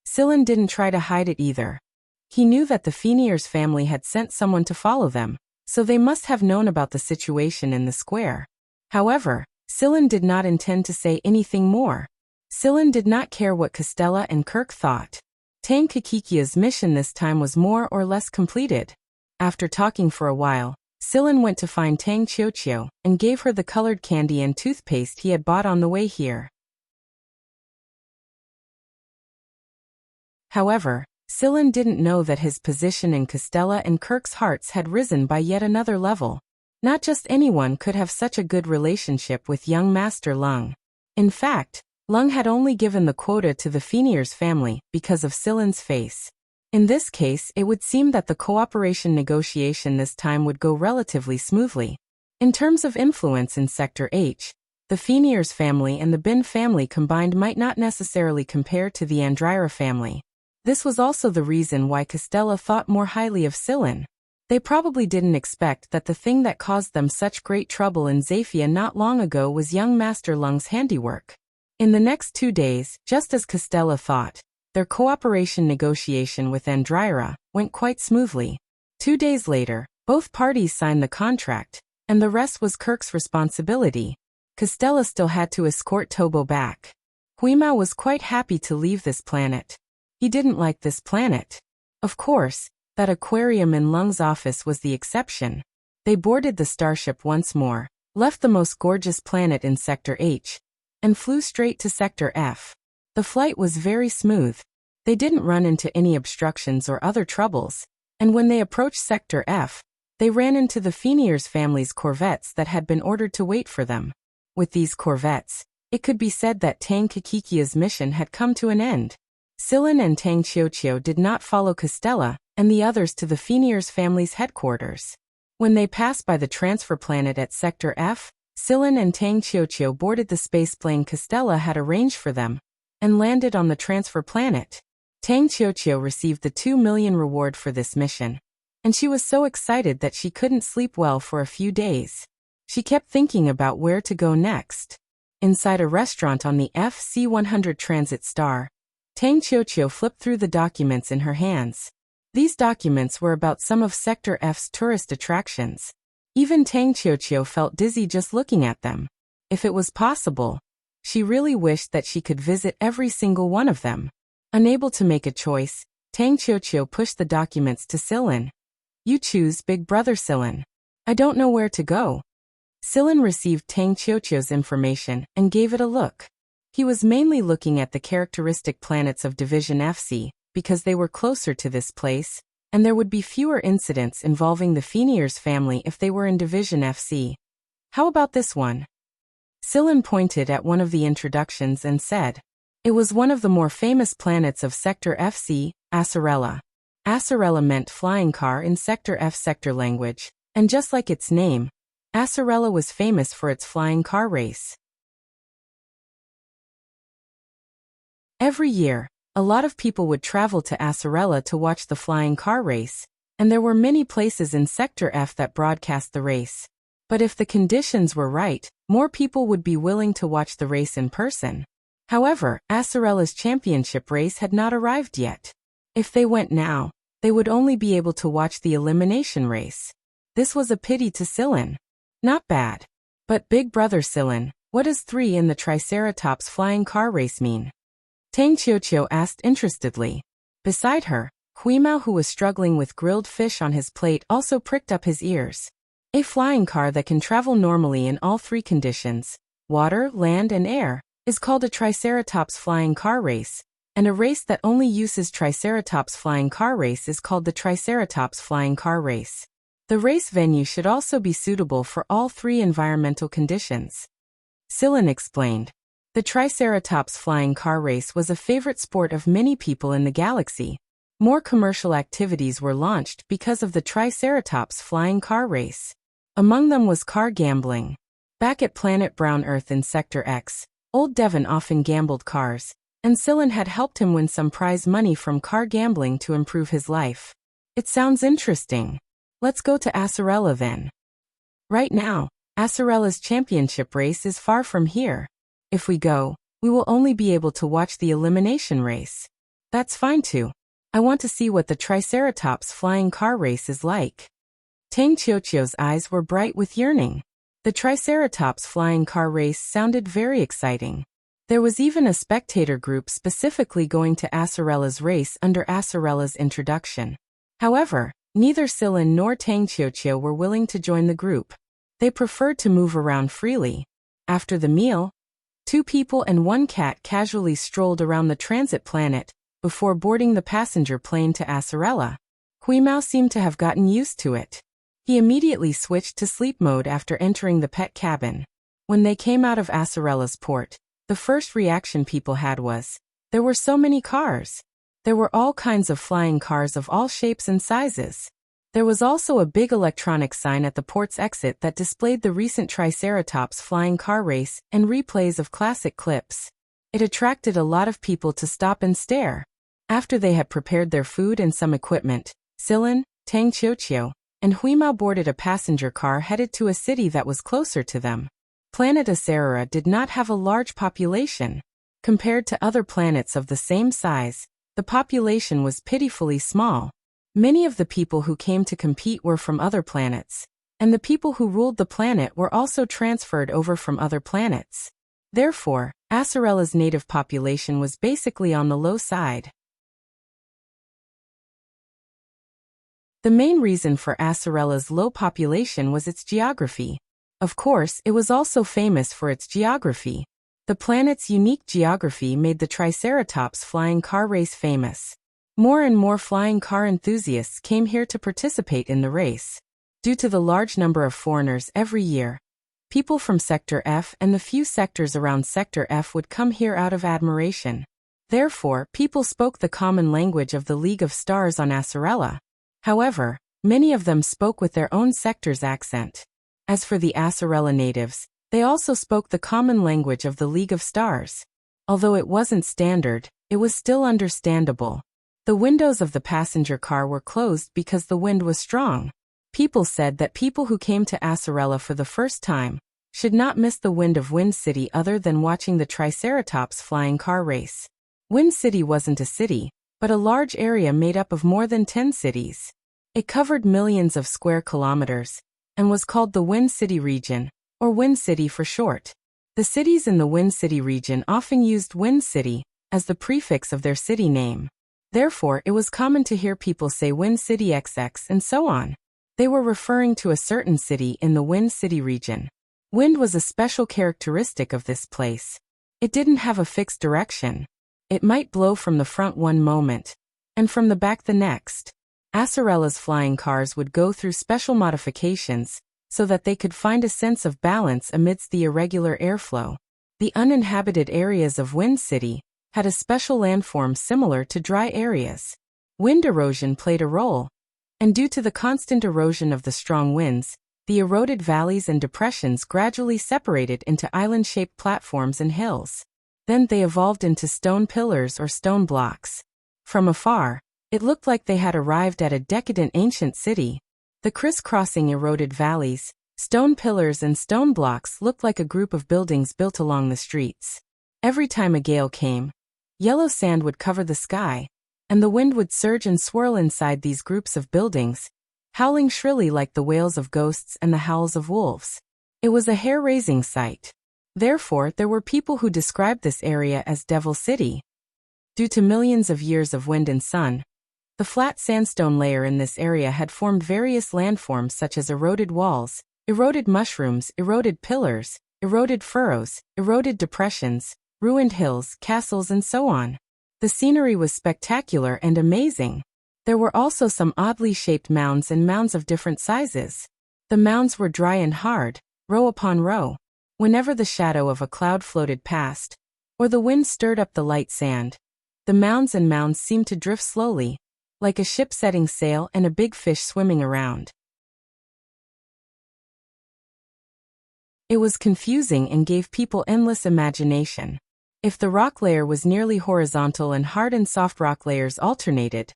Sillin didn't try to hide it either. He knew that the Fenier's family had sent someone to follow them, so they must have known about the situation in the square. However, Sillin did not intend to say anything more. Sillin did not care what Costella and Kirk thought. Tang Qiuqiu's mission this time was more or less completed. After talking for a while, Sillin went to find Tang Qiuqiu and gave her the colored candy and toothpaste he had bought on the way here. However, Sillin didn't know that his position in Costella and Kirk's hearts had risen by yet another level. Not just anyone could have such a good relationship with young Master Lung. In fact, Lung had only given the quota to the Fenier's family because of Sillin's face. In this case, it would seem that the cooperation negotiation this time would go relatively smoothly. In terms of influence in Sector H, the Fenier's family and the Bin family combined might not necessarily compare to the Andryra family. This was also the reason why Costella thought more highly of Sillin. They probably didn't expect that the thing that caused them such great trouble in Zafia not long ago was young Master Lung's handiwork. In the next 2 days, just as Costella thought, their cooperation negotiation with Andryra went quite smoothly. 2 days later, both parties signed the contract, and the rest was Kirk's responsibility. Costella still had to escort Tobo back. Huima was quite happy to leave this planet. He didn't like this planet. Of course, that aquarium in Lung's office was the exception. They boarded the starship once more, left the most gorgeous planet in Sector H, and flew straight to Sector F. The flight was very smooth. They didn't run into any obstructions or other troubles, and when they approached Sector F, they ran into the Fenier's family's corvettes that had been ordered to wait for them. With these corvettes, it could be said that Tang Kakikia's mission had come to an end. Silin and Tang Qiuqiu did not follow Costella and the others to the Fenier's family's headquarters. When they passed by the transfer planet at Sector F, Silin and Tang Qiuqiu boarded the spaceplane Costella had arranged for them and landed on the transfer planet. Tang Qiuqiu received the 2 million reward for this mission, and she was so excited that she couldn't sleep well for a few days. She kept thinking about where to go next. Inside a restaurant on the FC-100 Transit Star, Tang Qiuqiu flipped through the documents in her hands. These documents were about some of Sector F's tourist attractions. Even Tang Qiuqiu felt dizzy just looking at them. If it was possible, she really wished that she could visit every single one of them. Unable to make a choice, Tang Qiuqiu pushed the documents to Silin. "You choose, Big Brother Silin. I don't know where to go." Silin received Tang Qiuqiu's information and gave it a look. He was mainly looking at the characteristic planets of Division FC, because they were closer to this place, and there would be fewer incidents involving the Fenier's family if they were in Division FC. "How about this one?" Silin pointed at one of the introductions and said. It was one of the more famous planets of Sector FC, Acerella. Acerella meant flying car in Sector F sector language, and just like its name, Acerella was famous for its flying car race. Every year, a lot of people would travel to Acerella to watch the flying car race, and there were many places in Sector F that broadcast the race. But if the conditions were right, more people would be willing to watch the race in person. However, Acerella's championship race had not arrived yet. If they went now, they would only be able to watch the elimination race. This was a pity to Silin. Not bad. But Big Brother Silin, what does 3 in the Triceratops flying car race mean? Tang Qiuqiu asked interestedly. Beside her, Huimao, who was struggling with grilled fish on his plate, also pricked up his ears. A flying car that can travel normally in all 3 conditions, water, land, and air, is called a Triceratops flying car race, and a race that only uses Triceratops flying car race is called the Triceratops flying car race. The race venue should also be suitable for all 3 environmental conditions. Silin explained. The Triceratops flying car race was a favorite sport of many people in the galaxy. More commercial activities were launched because of the Triceratops flying car race. Among them was car gambling. Back at Planet Brown Earth in Sector X, old Devon often gambled cars, and Silin had helped him win some prize money from car gambling to improve his life. It sounds interesting. Let's go to Acerella then. Right now, Acerella's championship race is far from here. If we go, we will only be able to watch the elimination race. That's fine too. I want to see what the Triceratops flying car race is like. Tang Qiuqiu's eyes were bright with yearning. The Triceratops flying car race sounded very exciting. There was even a spectator group specifically going to Acerella's race under Acerella's introduction. However, neither Silin nor Tang Qiuqiu were willing to join the group. They preferred to move around freely. After the meal, 2 people and 1 cat casually strolled around the transit planet before boarding the passenger plane to Acerella. Huimao seemed to have gotten used to it. He immediately switched to sleep mode after entering the pet cabin. When they came out of Acerella's port, the first reaction people had was, there were so many cars. There were all kinds of flying cars of all shapes and sizes. There was also a big electronic sign at the port's exit that displayed the recent Triceratops flying car race and replays of classic clips. It attracted a lot of people to stop and stare. After they had prepared their food and some equipment, Silin, Tang Qiuqiu, and Huimao boarded a passenger car headed to a city that was closer to them. Planet Acerera did not have a large population. Compared to other planets of the same size, the population was pitifully small. Many of the people who came to compete were from other planets, and the people who ruled the planet were also transferred over from other planets. Therefore, Acerella's native population was basically on the low side. The main reason for Acerella's low population was its geography. Of course, it was also famous for its geography. The planet's unique geography made the Triceratops flying car race famous. More and more flying car enthusiasts came here to participate in the race. Due to the large number of foreigners every year, people from Sector F and the few sectors around Sector F would come here out of admiration. Therefore, people spoke the common language of the League of Stars on Acerella. However, many of them spoke with their own sector's accent. As for the Acerella natives, they also spoke the common language of the League of Stars. Although it wasn't standard, it was still understandable. The windows of the passenger car were closed because the wind was strong. People said that people who came to Acerella for the first time should not miss the wind of Wind City other than watching the Triceratops flying car race. Wind City wasn't a city, but a large area made up of more than 10 cities. It covered millions of square kilometers and was called the Wind City region, or Wind City for short. The cities in the Wind City region often used Wind City as the prefix of their city name. Therefore, it was common to hear people say Wind City XX and so on. They were referring to a certain city in the Wind City region. Wind was a special characteristic of this place. It didn't have a fixed direction. It might blow from the front one moment, and from the back the next. Acerella's flying cars would go through special modifications, so that they could find a sense of balance amidst the irregular airflow. The uninhabited areas of Wind City had a special landform similar to dry areas. Wind erosion played a role, and due to the constant erosion of the strong winds, the eroded valleys and depressions gradually separated into island-shaped platforms and hills. Then they evolved into stone pillars or stone blocks. From afar, it looked like they had arrived at a decadent ancient city. The crisscrossing eroded valleys, stone pillars and stone blocks looked like a group of buildings built along the streets. Every time a gale came, yellow sand would cover the sky, and the wind would surge and swirl inside these groups of buildings, howling shrilly like the wails of ghosts and the howls of wolves. It was a hair-raising sight. Therefore, there were people who described this area as Devil City. Due to millions of years of wind and sun, the flat sandstone layer in this area had formed various landforms such as eroded walls, eroded mushrooms, eroded pillars, eroded furrows, eroded depressions, ruined hills, castles, and so on. The scenery was spectacular and amazing. There were also some oddly shaped mounds and mounds of different sizes. The mounds were dry and hard, row upon row. Whenever the shadow of a cloud floated past, or the wind stirred up the light sand, the mounds and mounds seemed to drift slowly, like a ship setting sail and a big fish swimming around. It was confusing and gave people endless imagination. If the rock layer was nearly horizontal and hard and soft rock layers alternated,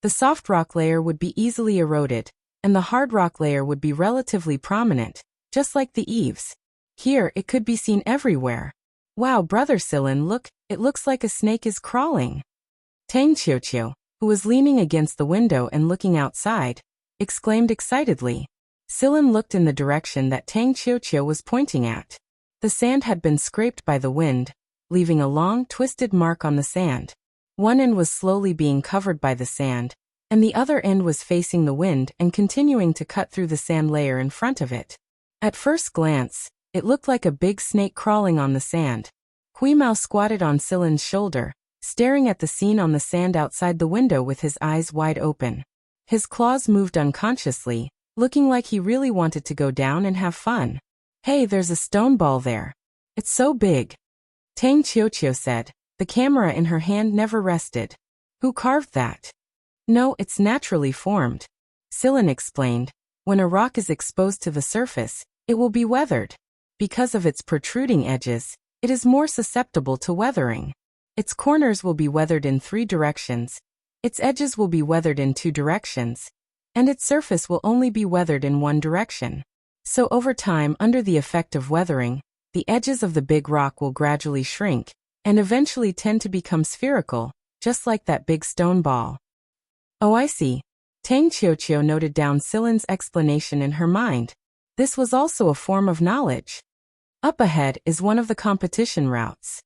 the soft rock layer would be easily eroded, and the hard rock layer would be relatively prominent, just like the eaves. Here, it could be seen everywhere. Wow, Brother Silin, look, it looks like a snake is crawling. Tang Qiuqiu, who was leaning against the window and looking outside, exclaimed excitedly. Silin looked in the direction that Tang Qiuqiu was pointing at. The sand had been scraped by the wind, leaving a long, twisted mark on the sand. One end was slowly being covered by the sand, and the other end was facing the wind and continuing to cut through the sand layer in front of it. At first glance, it looked like a big snake crawling on the sand. Huimao squatted on Silin's shoulder, staring at the scene on the sand outside the window with his eyes wide open. His claws moved unconsciously, looking like he really wanted to go down and have fun. Hey, there's a stone ball there. It's so big. Tang Qiuqiu said. The camera in her hand never rested. Who carved that? No, it's naturally formed. Silin explained. When a rock is exposed to the surface, it will be weathered. Because of its protruding edges, it is more susceptible to weathering. Its corners will be weathered in 3 directions, its edges will be weathered in 2 directions, and its surface will only be weathered in 1 direction. So over time, under the effect of weathering, the edges of the big rock will gradually shrink, and eventually tend to become spherical, just like that big stone ball. Oh, I see. Tang Qiuqiu noted down Silin's explanation in her mind. This was also a form of knowledge. Up ahead is one of the competition routes.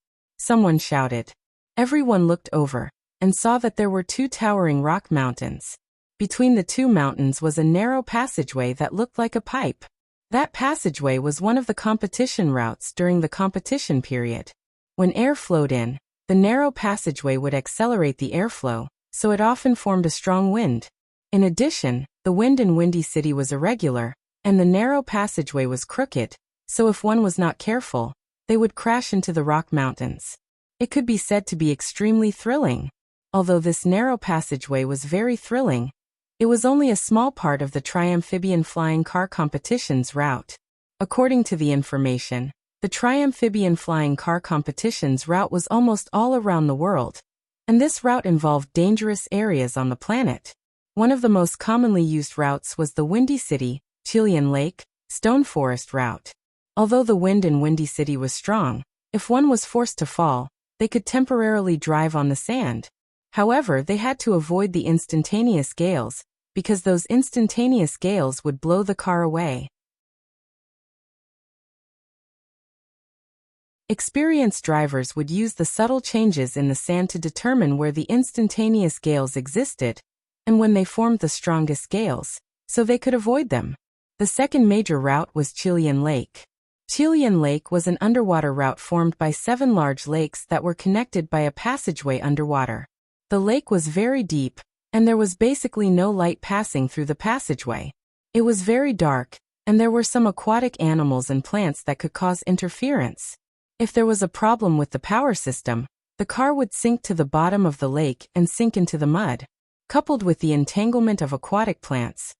someone shouted. Everyone looked over and saw that there were two towering rock mountains. Between the two mountains was a narrow passageway that looked like a pipe. That passageway was one of the competition routes during the competition period. When air flowed in, the narrow passageway would accelerate the airflow, so it often formed a strong wind. In addition, the wind in Windy City was irregular, and the narrow passageway was crooked, so if one was not careful, they would crash into the rock mountains. It could be said to be extremely thrilling. Although this narrow passageway was very thrilling, it was only a small part of the tri-amphibian flying car competition's route. According to the information, the tri-amphibian flying car competition's route was almost all around the world, and this route involved dangerous areas on the planet. One of the most commonly used routes was the Windy City, Chilean Lake, Stone Forest route. Although the wind in Windy City was strong, if one was forced to fall, they could temporarily drive on the sand. However, they had to avoid the instantaneous gales, because those instantaneous gales would blow the car away. Experienced drivers would use the subtle changes in the sand to determine where the instantaneous gales existed, and when they formed the strongest gales, so they could avoid them. The second major route was Chilean Lake. Chilean Lake was an underwater route formed by 7 large lakes that were connected by a passageway underwater. The lake was very deep, and there was basically no light passing through the passageway. It was very dark, and there were some aquatic animals and plants that could cause interference. If there was a problem with the power system, the car would sink to the bottom of the lake and sink into the mud. Coupled with the entanglement of aquatic plants,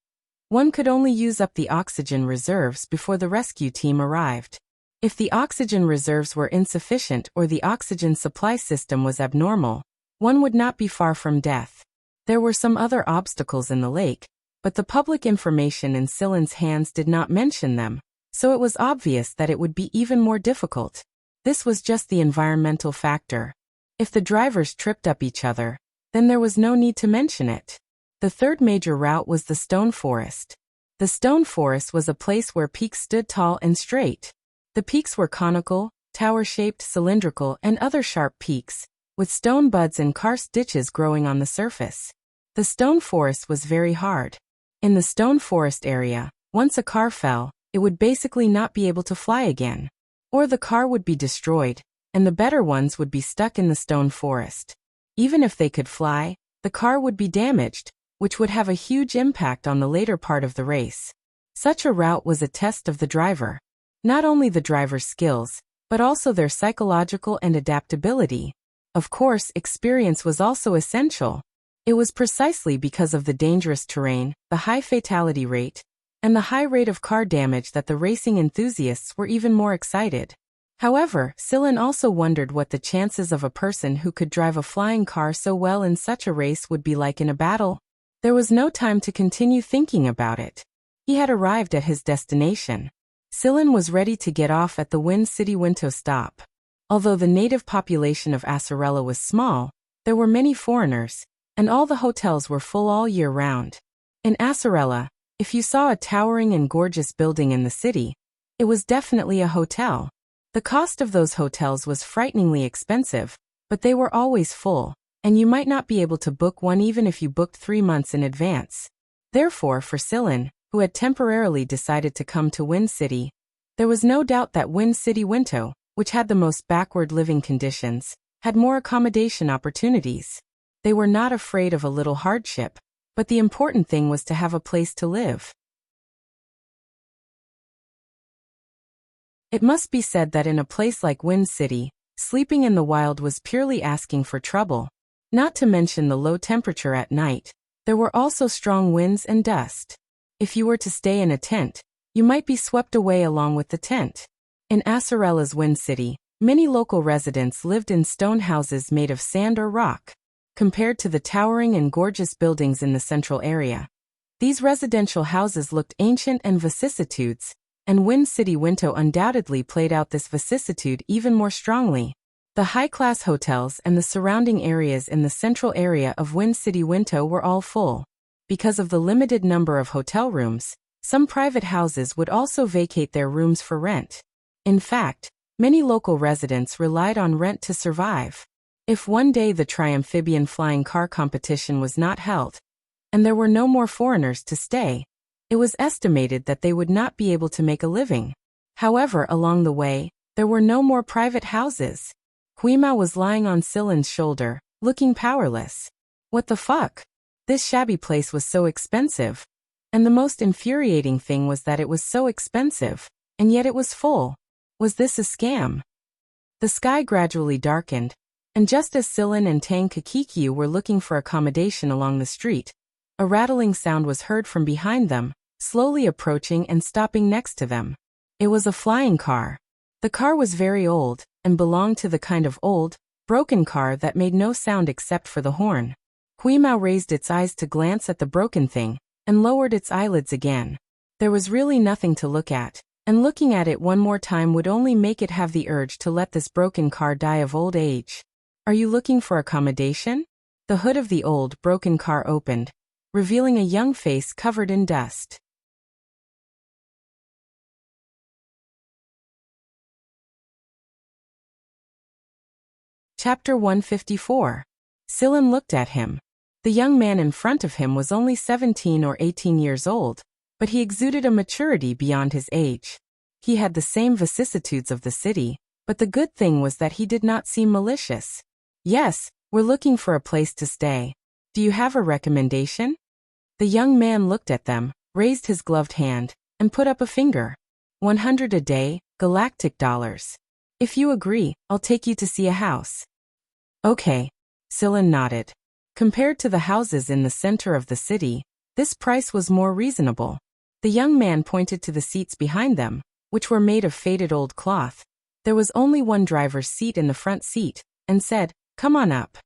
one could only use up the oxygen reserves before the rescue team arrived. If the oxygen reserves were insufficient or the oxygen supply system was abnormal, one would not be far from death. There were some other obstacles in the lake, but the public information in Silen's hands did not mention them, so it was obvious that it would be even more difficult. This was just the environmental factor. If the drivers tripped up each other, then there was no need to mention it. The third major route was the Stone Forest. The Stone Forest was a place where peaks stood tall and straight. The peaks were conical, tower-shaped, cylindrical, and other sharp peaks, with stone buds and karst ditches growing on the surface. The stone forest was very hard. In the stone forest area, once a car fell, it would basically not be able to fly again. Or the car would be destroyed, and the better ones would be stuck in the stone forest. Even if they could fly, the car would be damaged, which would have a huge impact on the later part of the race. Such a route was a test of the driver. Not only the driver's skills, but also their psychological and adaptability. Of course, experience was also essential. It was precisely because of the dangerous terrain, the high fatality rate, and the high rate of car damage that the racing enthusiasts were even more excited. However, Silen also wondered what the chances of a person who could drive a flying car so well in such a race would be like in a battle. There was no time to continue thinking about it. He had arrived at his destination. Silen was ready to get off at the Wind City Winto stop. Although the native population of Acerella was small, there were many foreigners, and all the hotels were full all year round. In Acerella, if you saw a towering and gorgeous building in the city, it was definitely a hotel. The cost of those hotels was frighteningly expensive, but they were always full, and you might not be able to book one even if you booked 3 months in advance. Therefore, for Silen, who had temporarily decided to come to Wind City, there was no doubt that Wind City Winto, which had the most backward living conditions, had more accommodation opportunities. They were not afraid of a little hardship, but the important thing was to have a place to live. It must be said that in a place like Wind City, sleeping in the wild was purely asking for trouble. Not to mention the low temperature at night, there were also strong winds and dust. If you were to stay in a tent, you might be swept away along with the tent. In Acerella's Wind City, many local residents lived in stone houses made of sand or rock. Compared to the towering and gorgeous buildings in the central area, these residential houses looked ancient and vicissitudes, and Wind City Winto undoubtedly played out this vicissitude even more strongly. The high-class hotels and the surrounding areas in the central area of Wind City Winto were all full. Because of the limited number of hotel rooms, some private houses would also vacate their rooms for rent. In fact, Many local residents relied on rent to survive. If one day the tri-amphibian flying car competition was not held, and there were no more foreigners to stay, it was estimated that they would not be able to make a living. However, along the way, there were no more private houses. Huima was lying on Silen's shoulder, looking powerless. What the fuck? This shabby place was so expensive. And the most infuriating thing was that it was so expensive, and yet it was full. Was this a scam? The sky gradually darkened, and just as Silen and Tang Kakikyu were looking for accommodation along the street, a rattling sound was heard from behind them, slowly approaching and stopping next to them. It was a flying car. The car was very old, and belonged to the kind of old, broken car that made no sound except for the horn. Huimao raised its eyes to glance at the broken thing, and lowered its eyelids again. There was really nothing to look at, and looking at it one more time would only make it have the urge to let this broken car die of old age. Are you looking for accommodation? The hood of the old, broken car opened, revealing a young face covered in dust. Chapter 154. Silen looked at him. The young man in front of him was only 17 or 18 years old, but he exuded a maturity beyond his age. He had the same vicissitudes of the city, but the good thing was that he did not seem malicious. Yes, we're looking for a place to stay. Do you have a recommendation? The young man looked at them, raised his gloved hand, and put up a finger. 100 a day, galactic dollars. If you agree, I'll take you to see a house. Okay. Silen nodded. Compared to the houses in the center of the city, this price was more reasonable. The young man pointed to the seats behind them, which were made of faded old cloth. There was only one driver's seat in the front seat, and said, "Come on up."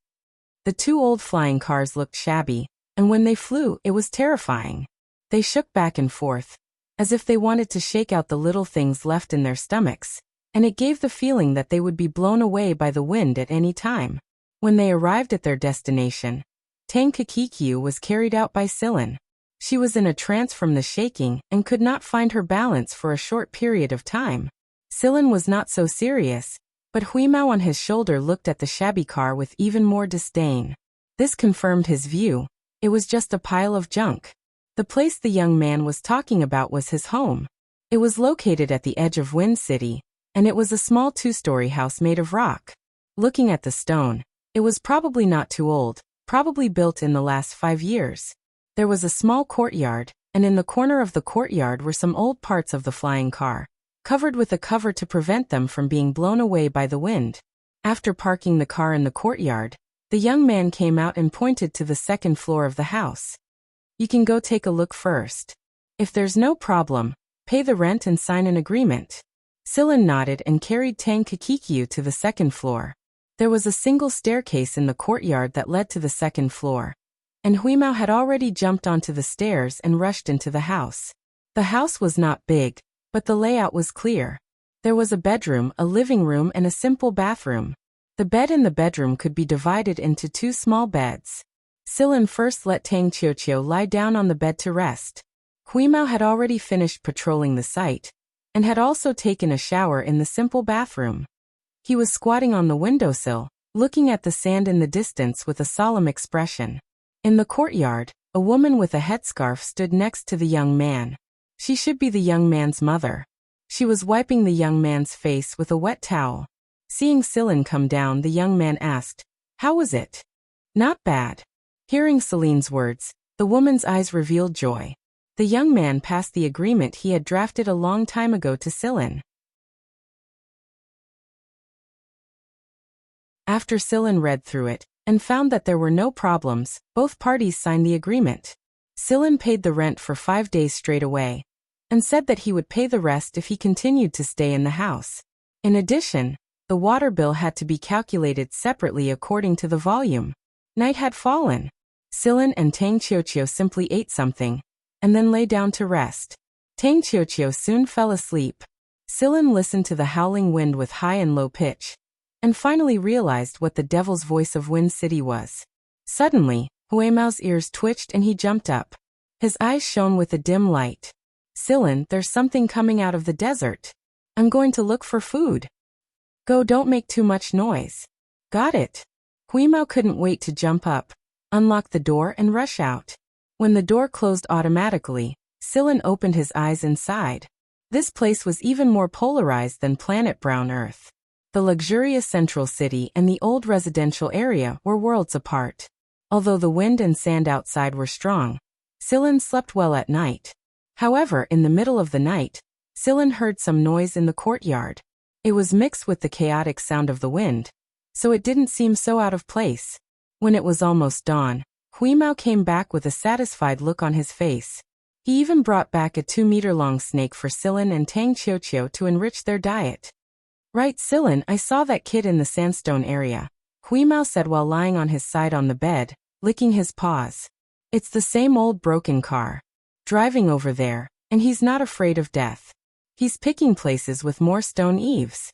The two old flying cars looked shabby, and when they flew, it was terrifying. They shook back and forth, as if they wanted to shake out the little things left in their stomachs, and it gave the feeling that they would be blown away by the wind at any time. When they arrived at their destination, Tang Kakikyu was carried out by Silen. She was in a trance from the shaking and could not find her balance for a short period of time. Silen was not so serious, but Huimao on his shoulder looked at the shabby car with even more disdain. This confirmed his view. It was just a pile of junk. The place the young man was talking about was his home. It was located at the edge of Wind City, and it was a small two-story house made of rock. Looking at the stone, it was probably not too old, probably built in the last 5 years. There was a small courtyard, and in the corner of the courtyard were some old parts of the flying car, covered with a cover to prevent them from being blown away by the wind. After parking the car in the courtyard, the young man came out and pointed to the second floor of the house. You can go take a look first. If there's no problem, pay the rent and sign an agreement. Silen nodded and carried Tang Kakikyu to the second floor. There was a single staircase in the courtyard that led to the second floor, and Huimao had already jumped onto the stairs and rushed into the house. The house was not big, but the layout was clear. There was a bedroom, a living room, and a simple bathroom. The bed in the bedroom could be divided into 2 small beds. Silen first let Tang Qiuqiu lie down on the bed to rest. Huimao had already finished patrolling the site, and had also taken a shower in the simple bathroom. He was squatting on the windowsill, looking at the sand in the distance with a solemn expression. In the courtyard, a woman with a headscarf stood next to the young man. She should be the young man's mother. She was wiping the young man's face with a wet towel. Seeing Silen come down, the young man asked, "How was it?" "Not bad." Hearing Celine's words, the woman's eyes revealed joy. The young man passed the agreement he had drafted a long time ago to Silen. After Silen read through it, and found that there were no problems, both parties signed the agreement. Silen paid the rent for 5 days straight away, and said that he would pay the rest if he continued to stay in the house. In addition, the water bill had to be calculated separately according to the volume. Night had fallen. Silen and Tang Qiuqiu simply ate something, and then lay down to rest. Tang Qiuqiu soon fell asleep. Silen listened to the howling wind with high and low pitch, and finally realized what the devil's voice of Wind City was. Suddenly, Huimao's ears twitched and he jumped up. His eyes shone with a dim light. "Silen, there's something coming out of the desert. I'm going to look for food." Go, don't make too much noise. Got it. Huimao couldn't wait to jump up, unlock the door and rush out. When the door closed automatically, Silen opened his eyes inside. This place was even more polarized than planet Brown Earth. The luxurious central city and the old residential area were worlds apart. Although the wind and sand outside were strong, Silen slept well at night. However, in the middle of the night, Silen heard some noise in the courtyard. It was mixed with the chaotic sound of the wind, so it didn't seem so out of place. When it was almost dawn, Huimao came back with a satisfied look on his face. He even brought back a 2-meter-long snake for Silen and Tang Qiuqiu to enrich their diet. Right, Silen, I saw that kid in the sandstone area, Huimao said while lying on his side on the bed, licking his paws. It's the same old broken car. Driving over there, and he's not afraid of death. He's picking places with more stone eaves.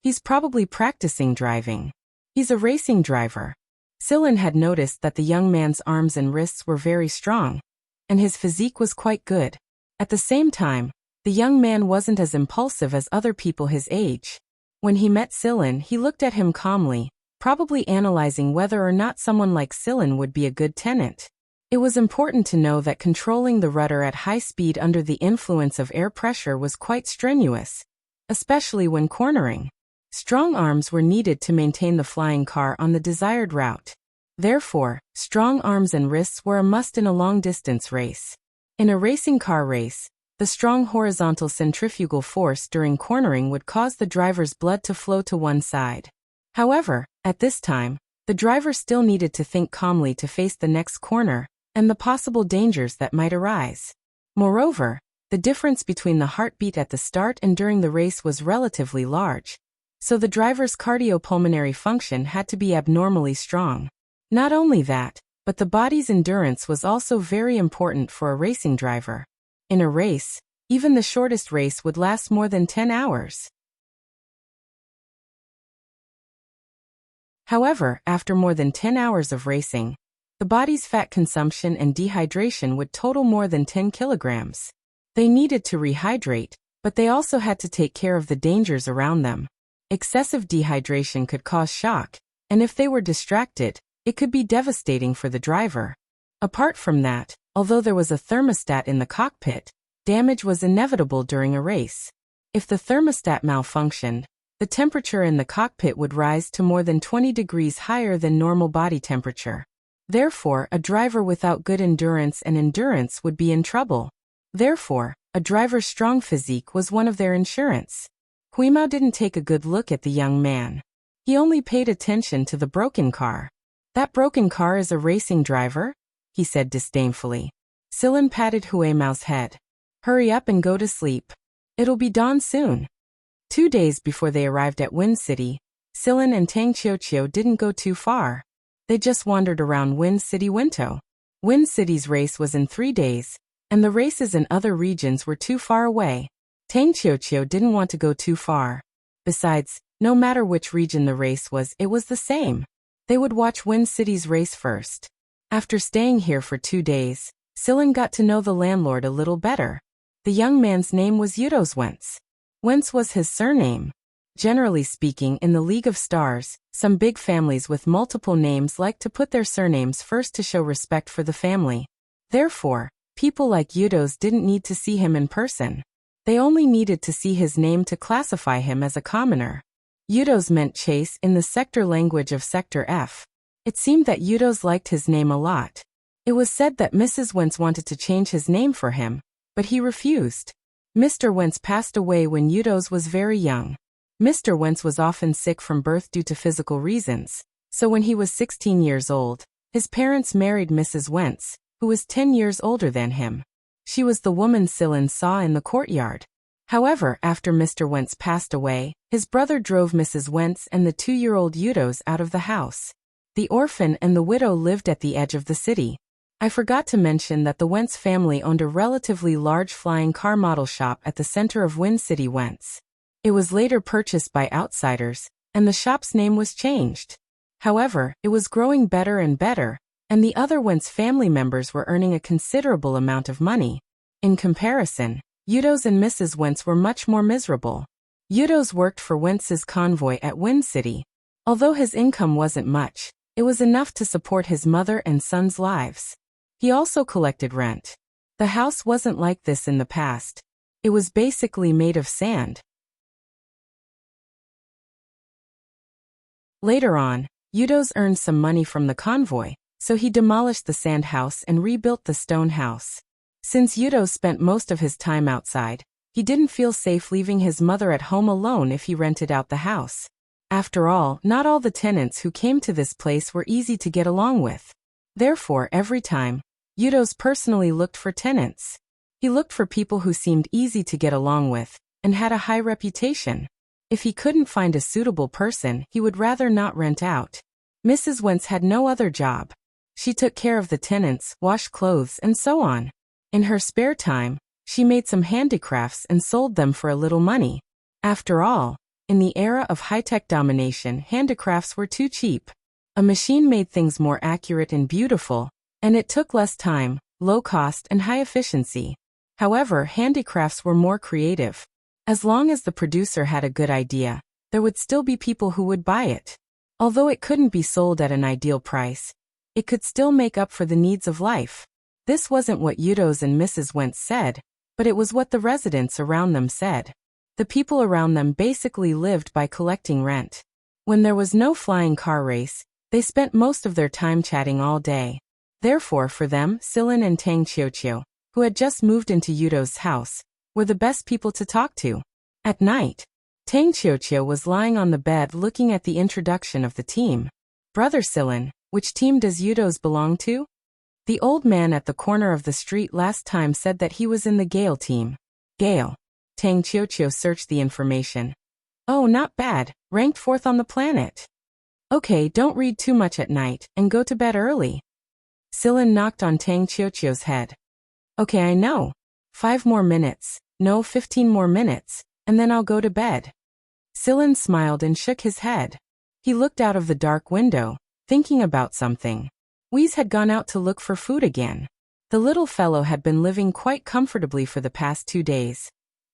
He's probably practicing driving. He's a racing driver. Silen had noticed that the young man's arms and wrists were very strong, and his physique was quite good. At the same time, the young man wasn't as impulsive as other people his age. When he met Silen, he looked at him calmly, probably analyzing whether or not someone like Silen would be a good tenant. It was important to know that controlling the rudder at high speed under the influence of air pressure was quite strenuous, especially when cornering. Strong arms were needed to maintain the flying car on the desired route. Therefore, strong arms and wrists were a must in a long-distance race. In a racing car race, the strong horizontal centrifugal force during cornering would cause the driver's blood to flow to one side. However, at this time, the driver still needed to think calmly to face the next corner and the possible dangers that might arise. Moreover, the difference between the heartbeat at the start and during the race was relatively large, so the driver's cardiopulmonary function had to be abnormally strong. Not only that, but the body's endurance was also very important for a racing driver. In a race, even the shortest race would last more than 10 hours. However, after more than 10 hours of racing, the body's fat consumption and dehydration would total more than 10 kilograms. They needed to rehydrate, but they also had to take care of the dangers around them. Excessive dehydration could cause shock, and if they were distracted, it could be devastating for the driver. Apart from that, although there was a thermostat in the cockpit, damage was inevitable during a race. If the thermostat malfunctioned, the temperature in the cockpit would rise to more than 20 degrees higher than normal body temperature. Therefore, a driver without good endurance would be in trouble. Therefore, a driver's strong physique was one of their insurance. Huimao didn't take a good look at the young man. He only paid attention to the broken car. That broken car is a racing driver? He said disdainfully. Silen patted Huimao's head. Hurry up and go to sleep. It'll be dawn soon. 2 days before they arrived at Wind City, Silen and Tang Qiuqiu didn't go too far. They just wandered around Wind City Winto. Wind City's race was in 3 days, and the races in other regions were too far away. Tang Qiuqiu didn't want to go too far. Besides, no matter which region the race was, it was the same. They would watch Wind City's race first. After staying here for 2 days, Silen got to know the landlord a little better. The young man's name was Yudos Wentz. Wentz was his surname. Generally speaking, in the League of Stars, some big families with multiple names like to put their surnames first to show respect for the family. Therefore, people like Yudos didn't need to see him in person. They only needed to see his name to classify him as a commoner. Yudos meant chase in the sector language of Sector F. It seemed that Yudos liked his name a lot. It was said that Mrs. Wentz wanted to change his name for him, but he refused. Mr. Wentz passed away when Yudos was very young. Mr. Wentz was often sick from birth due to physical reasons, so when he was 16 years old, his parents married Mrs. Wentz, who was 10 years older than him. She was the woman Silen saw in the courtyard. However, after Mr. Wentz passed away, his brother drove Mrs. Wentz and the 2-year-old Yudos out of the house. The orphan and the widow lived at the edge of the city. I forgot to mention that the Wentz family owned a relatively large flying car model shop at the center of Wind City Wentz. It was later purchased by outsiders, and the shop's name was changed. However, it was growing better and better, and the other Wentz family members were earning a considerable amount of money. In comparison, Yudos and Mrs. Wentz were much more miserable. Yudo's worked for Wentz's convoy at Wind City. Although his income wasn't much, it was enough to support his mother and son's lives. He also collected rent. The house wasn't like this in the past. It was basically made of sand. Later on, Yudo's earned some money from the convoy, so he demolished the sand house and rebuilt the stone house. Since Yudo spent most of his time outside, he didn't feel safe leaving his mother at home alone if he rented out the house. After all, not all the tenants who came to this place were easy to get along with. Therefore, every time, Yudo's personally looked for tenants. He looked for people who seemed easy to get along with and had a high reputation. If he couldn't find a suitable person, he would rather not rent out. Mrs. Wentz had no other job. She took care of the tenants, washed clothes, and so on. In her spare time, she made some handicrafts and sold them for a little money. After all, in the era of high-tech domination, handicrafts were too cheap. A machine made things more accurate and beautiful, and it took less time, low cost, and high efficiency. However, handicrafts were more creative. As long as the producer had a good idea, there would still be people who would buy it. Although it couldn't be sold at an ideal price, it could still make up for the needs of life. This wasn't what Yudo's and Mrs. Wentz said, but it was what the residents around them said. The people around them basically lived by collecting rent. When there was no flying car race, they spent most of their time chatting all day. Therefore, for them, Silin and Tang Qiuqiu, who had just moved into Yudo's house, were the best people to talk to. At night, Tang Qiuqiu was lying on the bed looking at the introduction of the team. Brother Silin, which team does Yudo's belong to? The old man at the corner of the street last time said that he was in the Gale team. Gale. Tang Qiuqiu searched the information. Oh, not bad, ranked 4th on the planet. Okay, don't read too much at night, and go to bed early. Silin knocked on Tang Qiuqiu's head. Okay, I know. 5 more minutes, no 15 more minutes, and then I'll go to bed. Silin smiled and shook his head. He looked out of the dark window, thinking about something. Wheeze had gone out to look for food again. The little fellow had been living quite comfortably for the past 2 days.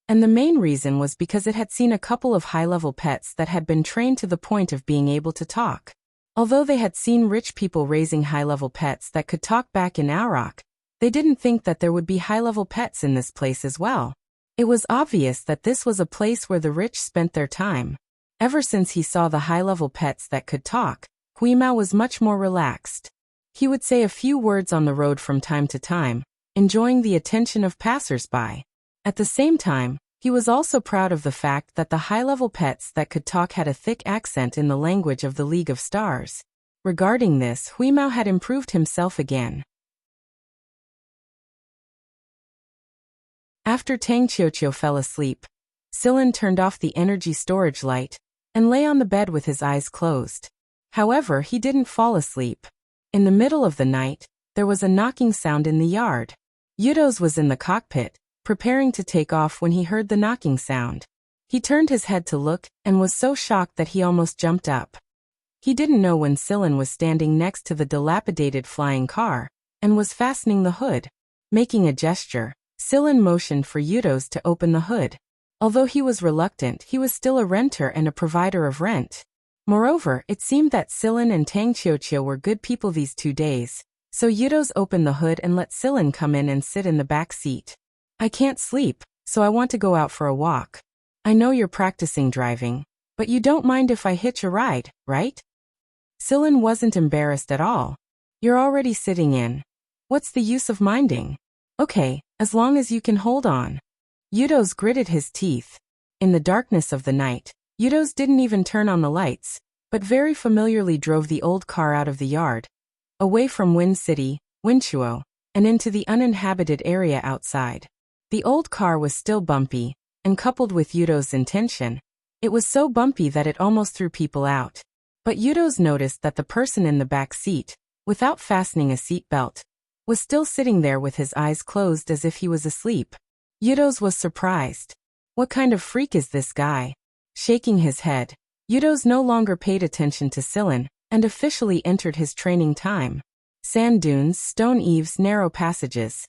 And the main reason was because it had seen a couple of high-level pets that had been trained to the point of being able to talk. Although they had seen rich people raising high-level pets that could talk back in Aurok, they didn't think that there would be high-level pets in this place as well. It was obvious that this was a place where the rich spent their time. Ever since he saw the high-level pets that could talk, Huimao was much more relaxed. He would say a few words on the road from time to time, enjoying the attention of passers-by. At the same time, he was also proud of the fact that the high-level pets that could talk had a thick accent in the language of the League of Stars. Regarding this, Huimao had improved himself again. After Tang Qiuqiu fell asleep, Silin turned off the energy storage light and lay on the bed with his eyes closed. However, he didn't fall asleep. In the middle of the night, there was a knocking sound in the yard. Yudo's was in the cockpit, preparing to take off when he heard the knocking sound. He turned his head to look and was so shocked that he almost jumped up. He didn't know when Silin was standing next to the dilapidated flying car and was fastening the hood. Making a gesture, Silin motioned for Yudo's to open the hood. Although he was reluctant, he was still a renter and a provider of rent. Moreover, it seemed that Silin and Tang Qiuqiu were good people these 2 days, so Yudo's opened the hood and let Silin come in and sit in the back seat. I can't sleep, so I want to go out for a walk. I know you're practicing driving, but you don't mind if I hitch a ride, right? Silin wasn't embarrassed at all. You're already sitting in. What's the use of minding? Okay, as long as you can hold on. Yudo's gritted his teeth. In the darkness of the night, Yudo's didn't even turn on the lights, but very familiarly drove the old car out of the yard, away from Wind City, Winchuo, and into the uninhabited area outside. The old car was still bumpy, and coupled with Yudo's intention, it was so bumpy that it almost threw people out. But Yudo's noticed that the person in the back seat, without fastening a seat belt, was still sitting there with his eyes closed as if he was asleep. Yudo's was surprised. What kind of freak is this guy? Shaking his head, Yudo's no longer paid attention to Silin and officially entered his training time. Sand dunes, stone eaves, narrow passages.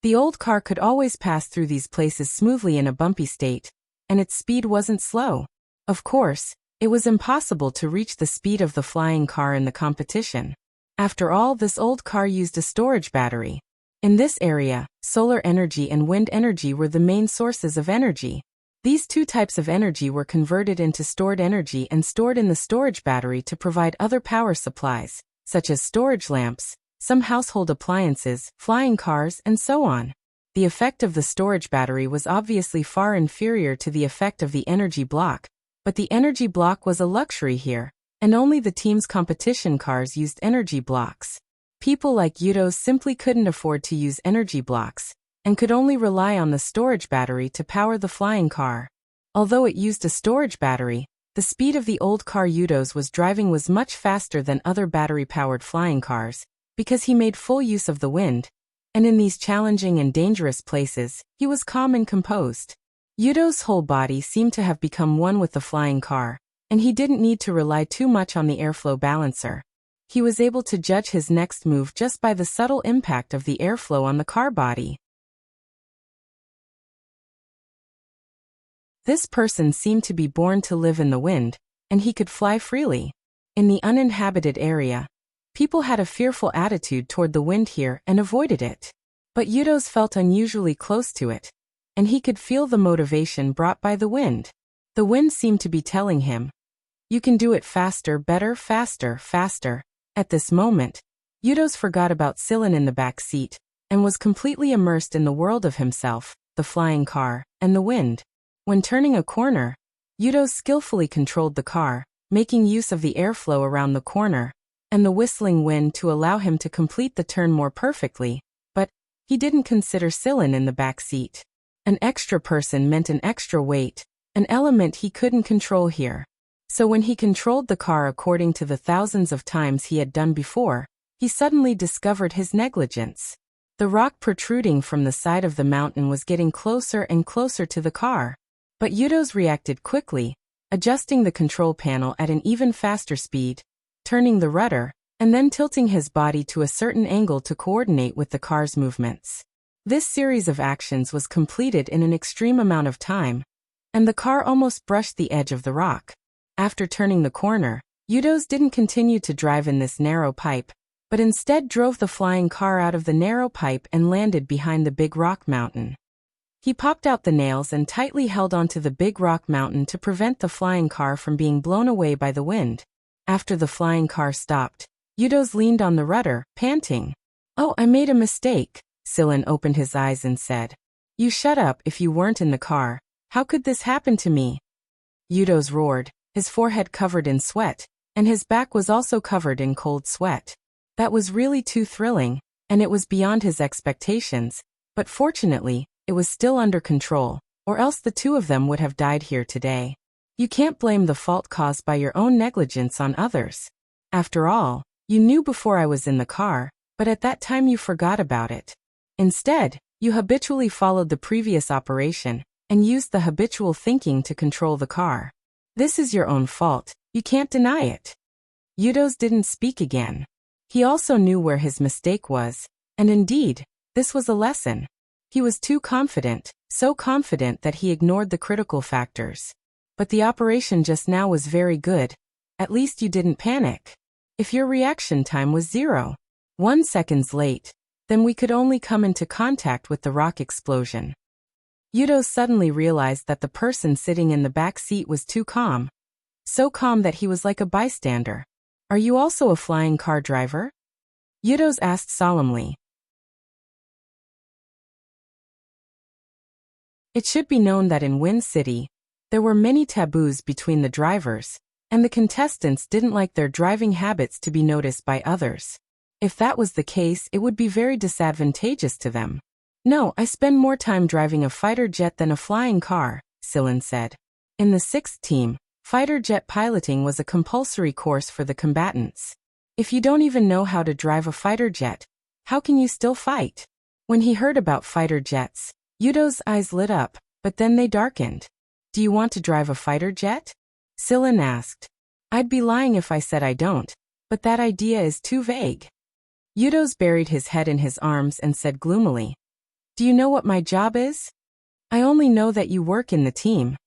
The old car could always pass through these places smoothly in a bumpy state, and its speed wasn't slow. Of course, it was impossible to reach the speed of the flying car in the competition. After all, this old car used a storage battery. In this area, solar energy and wind energy were the main sources of energy. These two types of energy were converted into stored energy and stored in the storage battery to provide other power supplies, such as storage lamps, some household appliances, flying cars, and so on. The effect of the storage battery was obviously far inferior to the effect of the energy block, but the energy block was a luxury here, and only the team's competition cars used energy blocks. People like Yudos simply couldn't afford to use energy blocks, and could only rely on the storage battery to power the flying car. Although it used a storage battery, the speed of the old car Yudos was driving was much faster than other battery-powered flying cars, because he made full use of the wind, and in these challenging and dangerous places, he was calm and composed. Yudos' whole body seemed to have become one with the flying car, and he didn't need to rely too much on the airflow balancer. He was able to judge his next move just by the subtle impact of the airflow on the car body. This person seemed to be born to live in the wind, and he could fly freely. In the uninhabited area, people had a fearful attitude toward the wind here and avoided it. But Yudos felt unusually close to it, and he could feel the motivation brought by the wind. The wind seemed to be telling him, "You can do it faster, better, faster, faster." At this moment, Yudos forgot about Sillin in the back seat, and was completely immersed in the world of himself, the flying car, and the wind. When turning a corner, Yudos skillfully controlled the car, making use of the airflow around the corner, and the whistling wind to allow him to complete the turn more perfectly, but he didn't consider Sillin in the back seat. An extra person meant an extra weight, an element he couldn't control here. So when he controlled the car according to the thousands of times he had done before, he suddenly discovered his negligence. The rock protruding from the side of the mountain was getting closer and closer to the car. But Yudos reacted quickly, adjusting the control panel at an even faster speed, turning the rudder, and then tilting his body to a certain angle to coordinate with the car's movements. This series of actions was completed in an extreme amount of time, and the car almost brushed the edge of the rock. After turning the corner, Yudos didn't continue to drive in this narrow pipe, but instead drove the flying car out of the narrow pipe and landed behind the big rock mountain. He popped out the nails and tightly held onto the big rock mountain to prevent the flying car from being blown away by the wind. After the flying car stopped, Yudos leaned on the rudder, panting. "Oh, I made a mistake." Sillin opened his eyes and said, "You shut up if you weren't in the car. How could this happen to me?" Yudos roared, his forehead covered in sweat, and his back was also covered in cold sweat. That was really too thrilling, and it was beyond his expectations, but fortunately, it was still under control, or else the two of them would have died here today. You can't blame the fault caused by your own negligence on others. After all, you knew before I was in the car, but at that time you forgot about it. Instead, you habitually followed the previous operation, and used the habitual thinking to control the car. This is your own fault, you can't deny it. Yudos didn't speak again. He also knew where his mistake was, and indeed, this was a lesson. He was too confident, so confident that he ignored the critical factors. But the operation just now was very good. At least you didn't panic. If your reaction time was 0.1 seconds late, then we could only come into contact with the rock explosion. Yudos suddenly realized that the person sitting in the back seat was too calm. So calm that he was like a bystander. "Are you also a flying car driver?" Yudos asked solemnly. It should be known that in Wind City, there were many taboos between the drivers, and the contestants didn't like their driving habits to be noticed by others. If that was the case, it would be very disadvantageous to them. "No, I spend more time driving a fighter jet than a flying car," Sillin said. In the 6th team, fighter jet piloting was a compulsory course for the combatants. If you don't even know how to drive a fighter jet, how can you still fight? When he heard about fighter jets, Yudos' eyes lit up, but then they darkened. "Do you want to drive a fighter jet?" Sillin asked. "I'd be lying if I said I don't, but that idea is too vague." Yudos buried his head in his arms and said gloomily, "Do you know what my job is?" "I only know that you work in the team."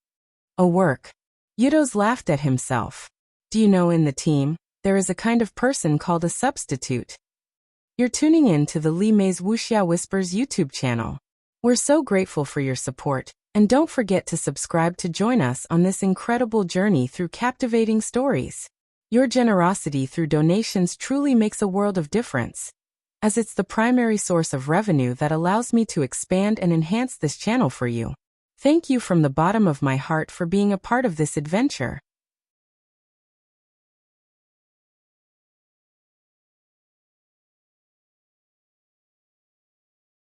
Oh, work. Yudo's laughed at himself. Do you know, in the team, there is a kind of person called a substitute. You're tuning in to the Li Mei's Wuxia Whispers YouTube channel. We're so grateful for your support, and don't forget to subscribe to join us on this incredible journey through captivating stories. Your generosity through donations truly makes a world of difference, as it's the primary source of revenue that allows me to expand and enhance this channel for you. Thank you from the bottom of my heart for being a part of this adventure.